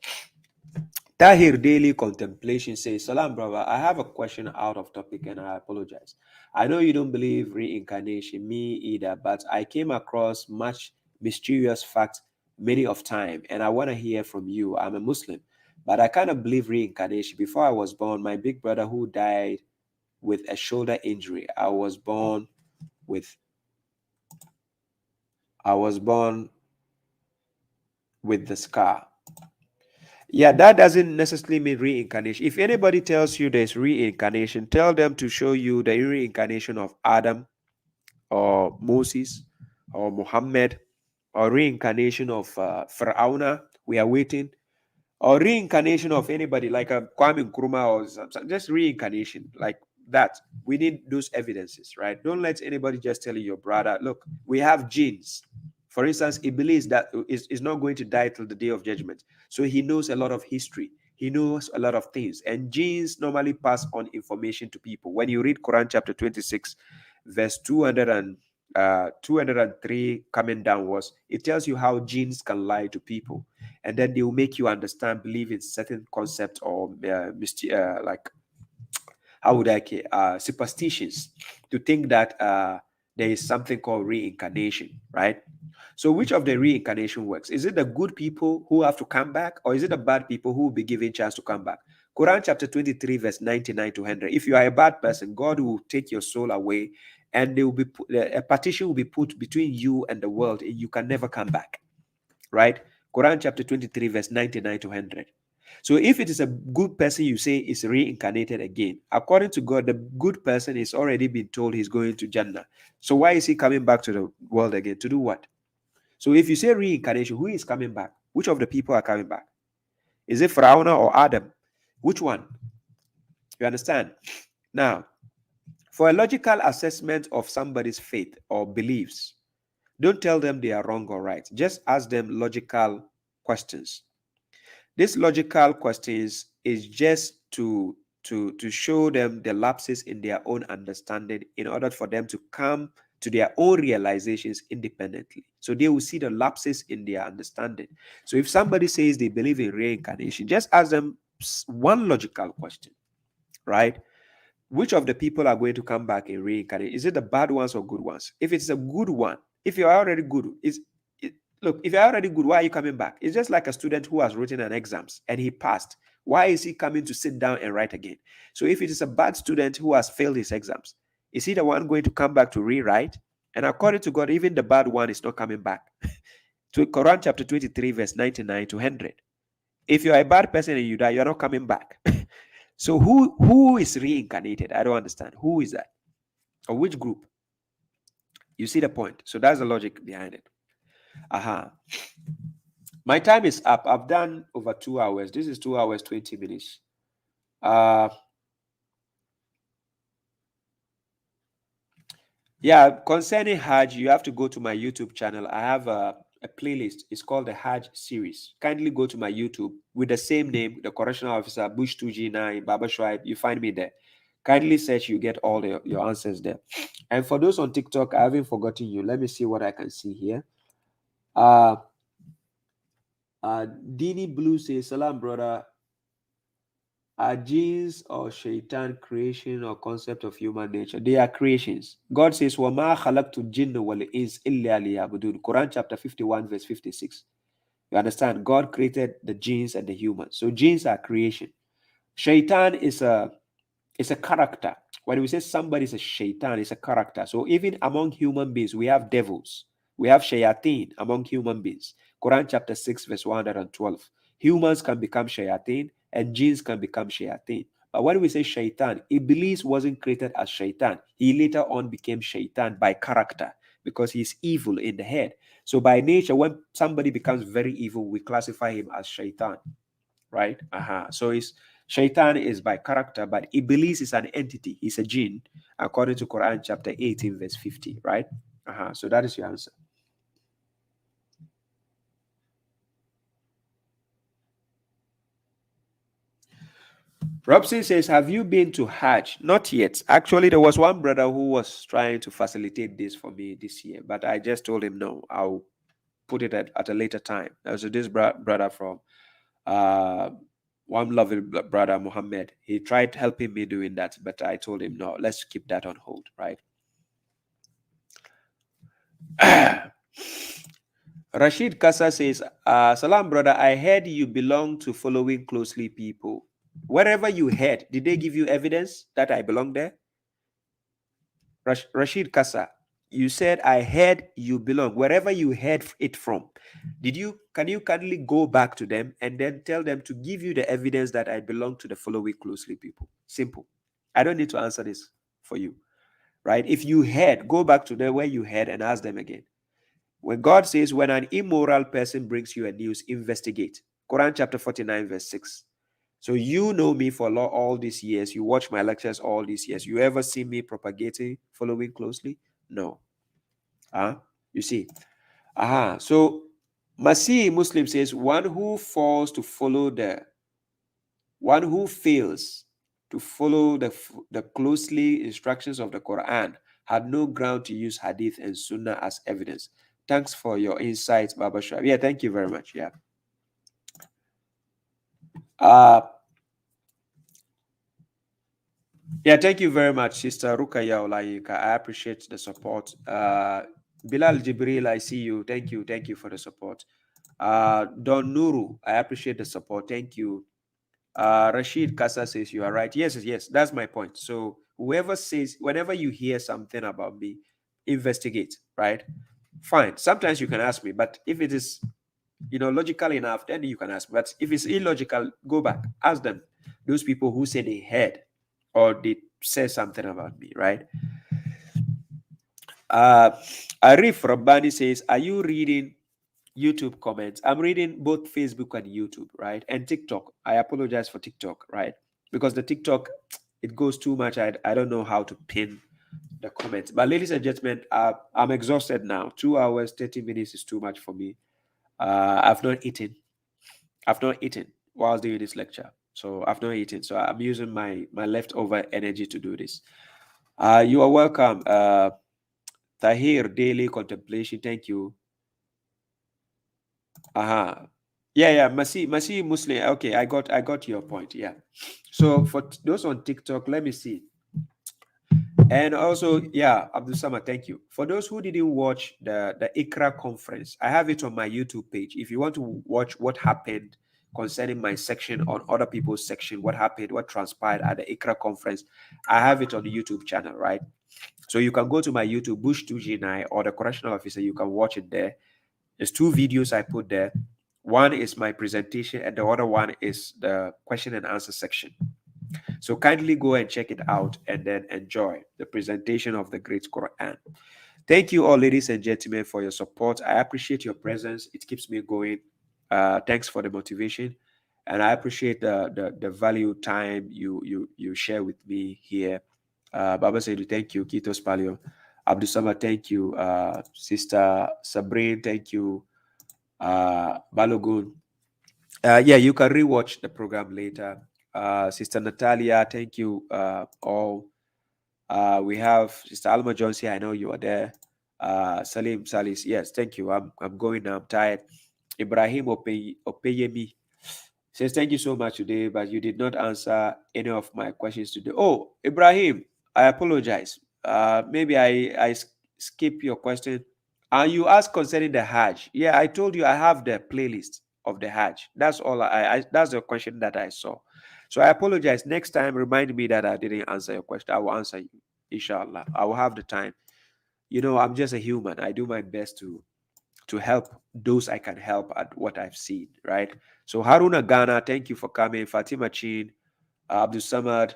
Tahir Daily Contemplation says, Salam, brother. I have a question out of topic and I apologize. I know you don't believe reincarnation, me either, but I came across much mysterious facts many of time and I want to hear from you. I'm a Muslim, but I kind of believe reincarnation. Before I was born, my big brother who died with a shoulder injury, I was born with the scar. Yeah, that doesn't necessarily mean reincarnation. If anybody tells you there's reincarnation, tell them to show you the reincarnation of Adam or Moses or Muhammad or reincarnation of Pharaoh. We are waiting. Or reincarnation of anybody like a Kwame Nkrumah or just reincarnation like that. We need those evidences, right? Don't let anybody just tell your brother, look, we have genes. For instance, he believes that is not going to die till the day of judgment. So he knows a lot of history. He knows a lot of things. And genes normally pass on information to people. When you read Quran chapter 26, verse 203 coming downwards, it tells you how genes can lie to people. And then they will make you understand, believe in certain concepts or like, how would I say, superstitions to think that there is something called reincarnation, right? So which of the reincarnation works? Is it the good people who have to come back, or is it the bad people who will be given chance to come back? Quran chapter 23, verse 99 to 100. If you are a bad person, God will take your soul away, and there will be a partition will be put between you and the world, and you can never come back, right? Quran chapter 23, verse 99 to 100. So if it is a good person you say is reincarnated again, according to God, the good person is already been told he's going to Jannah. So why is he coming back to the world again? To do what? So if you say reincarnation, who is coming back? Which of the people are coming back? Is it Pharaoh or Adam? Which one? You understand? Now, for a logical assessment of somebody's faith or beliefs, don't tell them they are wrong or right. Just ask them logical questions. These logical questions is just to show them the lapses in their own understanding in order for them to come to their own realizations independently. So they will see the lapses in their understanding. So if somebody says they believe in reincarnation, just ask them one logical question, right? Which of the people are going to come back in reincarnation? Is it the bad ones or good ones? If it's a good one, if you're already good, look, if you're already good, why are you coming back? It's just like a student who has written an exams and he passed. Why is he coming to sit down and write again? So if it is a bad student who has failed his exams, is he the one going to come back to rewrite? And according to God, even the bad one is not coming back. To Quran chapter 23, verse 99 to 100. If you're a bad person and you die, you're not coming back. So who is reincarnated? I don't understand. Who is that? Or which group? You see the point. So that's the logic behind it. My time is up. I've done over 2 hours. This is 2 hours, 20 minutes. Yeah, concerning Hajj, you have to go to my YouTube channel. I have a playlist. It's called the Hajj series. Kindly go to my YouTube with the same name, the Correctional Officer, Bush 2G9, babashuaib. You find me there. Kindly search, you get all your answers there. And for those on TikTok, I haven't forgotten you. Let me see what I can see here. Dini Blue says, Salam, brother. Are genes or shaitan creation or concept of human nature? They are creations. God says, وَمَا خَلَقْتُ الْجِنَّ وَالْإِنسَ إِلَّا لِيَعْبُدُونَ. Quran chapter 51, verse 56. You understand? God created the genes and the humans. So genes are creation. Shaitan is a character. When we say somebody is a shaitan, it's a character. So even among human beings, we have devils. We have shayateen among human beings. Quran chapter 6, verse 112. Humans can become shayateen and jinns can become shayateen. But when we say shaitan, Iblis wasn't created as shaitan. He later on became shaitan by character. because he's evil in the head. So by nature, when somebody becomes very evil, we classify him as shaitan, right? So shaitan is by character, but Iblis is an entity. He's a jinn, according to Quran chapter 18, verse 50, right? So that is your answer. Robson says, have you been to Hajj? Not yet. Actually, there was one brother who was trying to facilitate this for me this year, but I just told him, no, I'll put it at a later time. So this brother from one lovely brother, Muhammad, he tried helping me doing that, but I told him, no, let's keep that on hold, right? Rashid Kasa says, Salam, brother, I heard you belong to following closely people. Wherever you heard, did they give you evidence that I belong there? Rashid Kasa, you said I heard you belong. Wherever you heard it from, can you kindly go back to them and then tell them to give you the evidence that I belong to the following closely people? Simple. I don't need to answer this for you, right? If you heard, go back to where you heard and ask them again. When God says, when an immoral person brings you a news, investigate. Quran chapter 49, verse 6. So you know me for all these years. You watch my lectures all these years. You ever see me propagating, following closely? No. You see. So Masih Muslim says, one who fails to follow the closely instructions of the Quran had no ground to use hadith and sunnah as evidence. Thanks for your insights, babashuaib. Yeah, thank you very much. Yeah. Yeah, thank you very much, Sister Rukaya Olayinka. I appreciate the support. Bilal Jibril, I see you. Thank you for the support. Don Nuru, I appreciate the support. Thank you. Rashid Kasa says you are right. Yes, that's my point. So whoever says, whenever you hear something about me, investigate, right? Fine. Sometimes you can ask me, but if it is, logical enough, then you can ask. But if it's illogical, go back, ask them. Those people who say they heard or they say something about me, right? Arif Rabbani says, are you reading YouTube comments? I'm reading both Facebook and YouTube, right? And TikTok. I apologize for TikTok, right? Because the TikTok, it goes too much. I don't know how to pin the comments. But ladies and gentlemen, I'm exhausted now. 2 hours, 30 minutes is too much for me. I've not eaten while doing this lecture. So I've not eaten. So I'm using my leftover energy to do this. You are welcome. Tahir Daily Contemplation. Thank you. Yeah. Masih Muslim. Okay, I got your point. Yeah. So for those on TikTok, let me see. And also, yeah, Abdul Samad, thank you. For those who didn't watch the ICRA conference, I have it on my YouTube page. If you want to watch what happened concerning my section on other people's section, what happened, what transpired at the ICRA conference, I have it on the YouTube channel, right? So you can go to my YouTube, Bush2G9 or the correctional officer, you can watch it there. There's 2 videos I put there. One is my presentation and the other one is the question and answer section. So kindly go and check it out and then enjoy the presentation of the Great Quran. Thank you all, ladies and gentlemen, for your support. I appreciate your presence. It keeps me going. Thanks for the motivation. And I appreciate the value time you share with me here. Baba Saidu, thank you. Kitos Palio. Abdul Samad, thank you. Sister Sabrine, thank you. Balogun. Yeah, you can rewatch the program later. Sister Natalia, thank you all. We have Sister Alma Jones here. I know you are there. Salim Salis, yes, thank you. I'm going now. I'm tired. Ibrahim Opeyemi says, thank you so much today, but you did not answer any of my questions today. Oh, Ibrahim, I apologize. Maybe I skip your question. You asked concerning the Hajj. Yeah, I told you I have the playlist of the Hajj. That's all. That's the question that I saw. So I apologize. Next time, remind me that I didn't answer your question. I will answer you, inshallah. I will have the time. I'm just a human. I do my best to help those I can help at what I've seen, right? So Haruna Ghana, thank you for coming. Fatima Chin, Abdul Samad,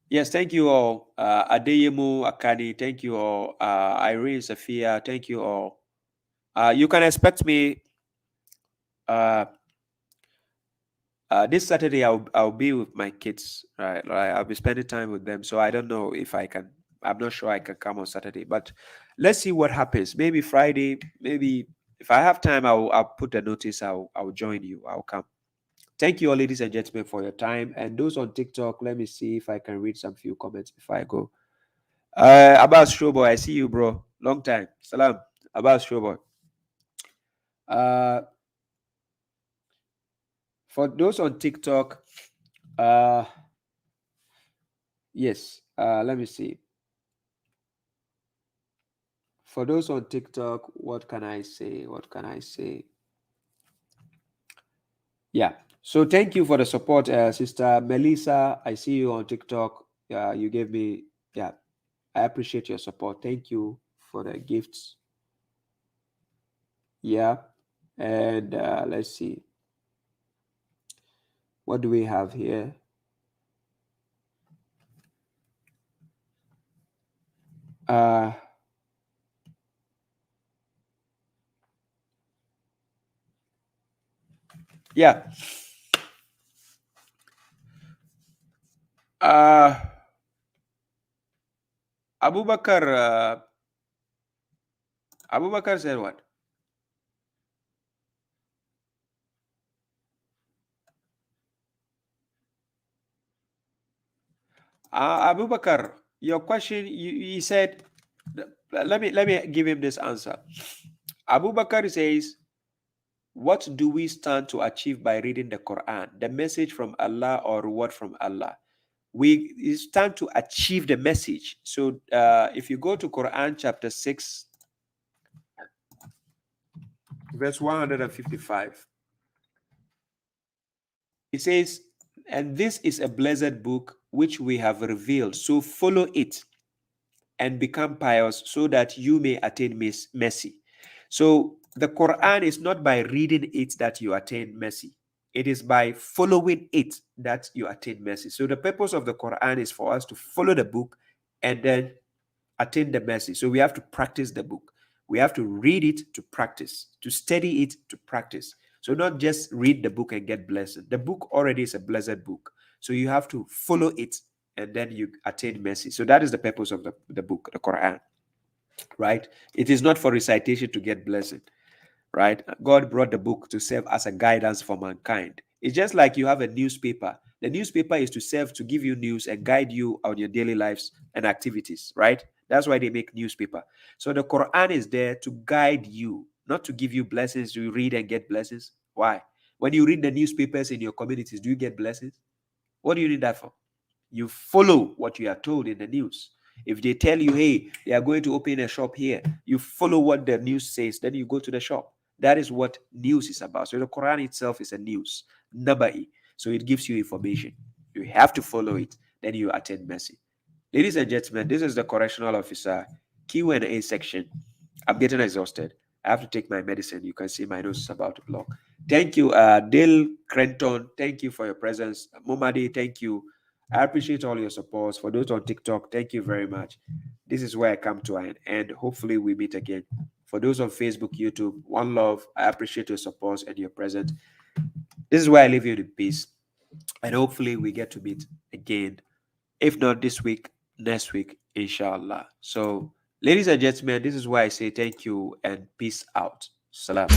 Yes, thank you all. Adeyemu Akani, thank you all. Irene Sophia, thank you all. You can expect me this Saturday. I'll be with my kids, right? I'll be spending time with them. So I don't know if I can. I'm not sure I can come on Saturday, but let's see what happens. Maybe Friday. Maybe if I have time, I'll put a notice. I'll join you. I'll come. Thank you all, ladies and gentlemen, for your time. And those on TikTok, let me see if I can read some few comments before I go. Abbas Showboy, I see you, bro. Long time. Salam. Abbas Showboy. For those on TikTok, yes, let me see. For those on TikTok, what can I say? What can I say? Yeah. So thank you for the support, Sister Melissa. I see you on TikTok. You gave me, yeah, I appreciate your support. Thank you for the gifts. Yeah. And let's see. What do we have here? Yeah. Abubakar said what? Abubakar, your question, he said, let me give him this answer. Abubakar says, what do we stand to achieve by reading the Quran? The message from Allah or reward from Allah? We stand to achieve the message. So if you go to Quran chapter 6, verse 155, it says, and this is a blessed book which we have revealed. So follow it and become pious so that you may attain mercy. So the Quran is not by reading it that you attain mercy. It is by following it that you attain mercy. So the purpose of the Quran is for us to follow the book and then attain the mercy. So we have to practice the book. We have to read it to practice, to study it to practice. So not just read the book and get blessed. The book already is a blessed book. So you have to follow it and then you attain mercy. So that is the purpose of the book, the Quran, right? It is not for recitation to get blessed, right? God brought the book to serve as a guidance for mankind. It's just like you have a newspaper. The newspaper is to serve to give you news and guide you on your daily lives and activities, right? That's why they make newspaper. So the Quran is there to guide you, not to give you blessings. You read and get blessings. Why? When you read the newspapers in your communities, do you get blessings? What do you need that for? You follow what you are told in the news. If they tell you, hey, they are going to open a shop here, you follow what the news says, then you go to the shop. That is what news is about. So the Quran itself is a news, nabai. So it gives you information. You have to follow it, then you attain mercy. Ladies and gentlemen, this is the correctional officer Q&A section. I'm getting exhausted. I have to take my medicine. You can see my nose is about to block. Thank you, Dale Crenton. Thank you for your presence. Momadi, thank you. I appreciate all your support. For those on TikTok, thank you very much. This is where I come to an end. Hopefully, we meet again. For those on Facebook, YouTube, one love. I appreciate your support and your presence. This is where I leave you in peace. And hopefully, we get to meet again. If not this week, next week, inshallah. So, ladies and gentlemen, this is why I say thank you and peace out. Salam.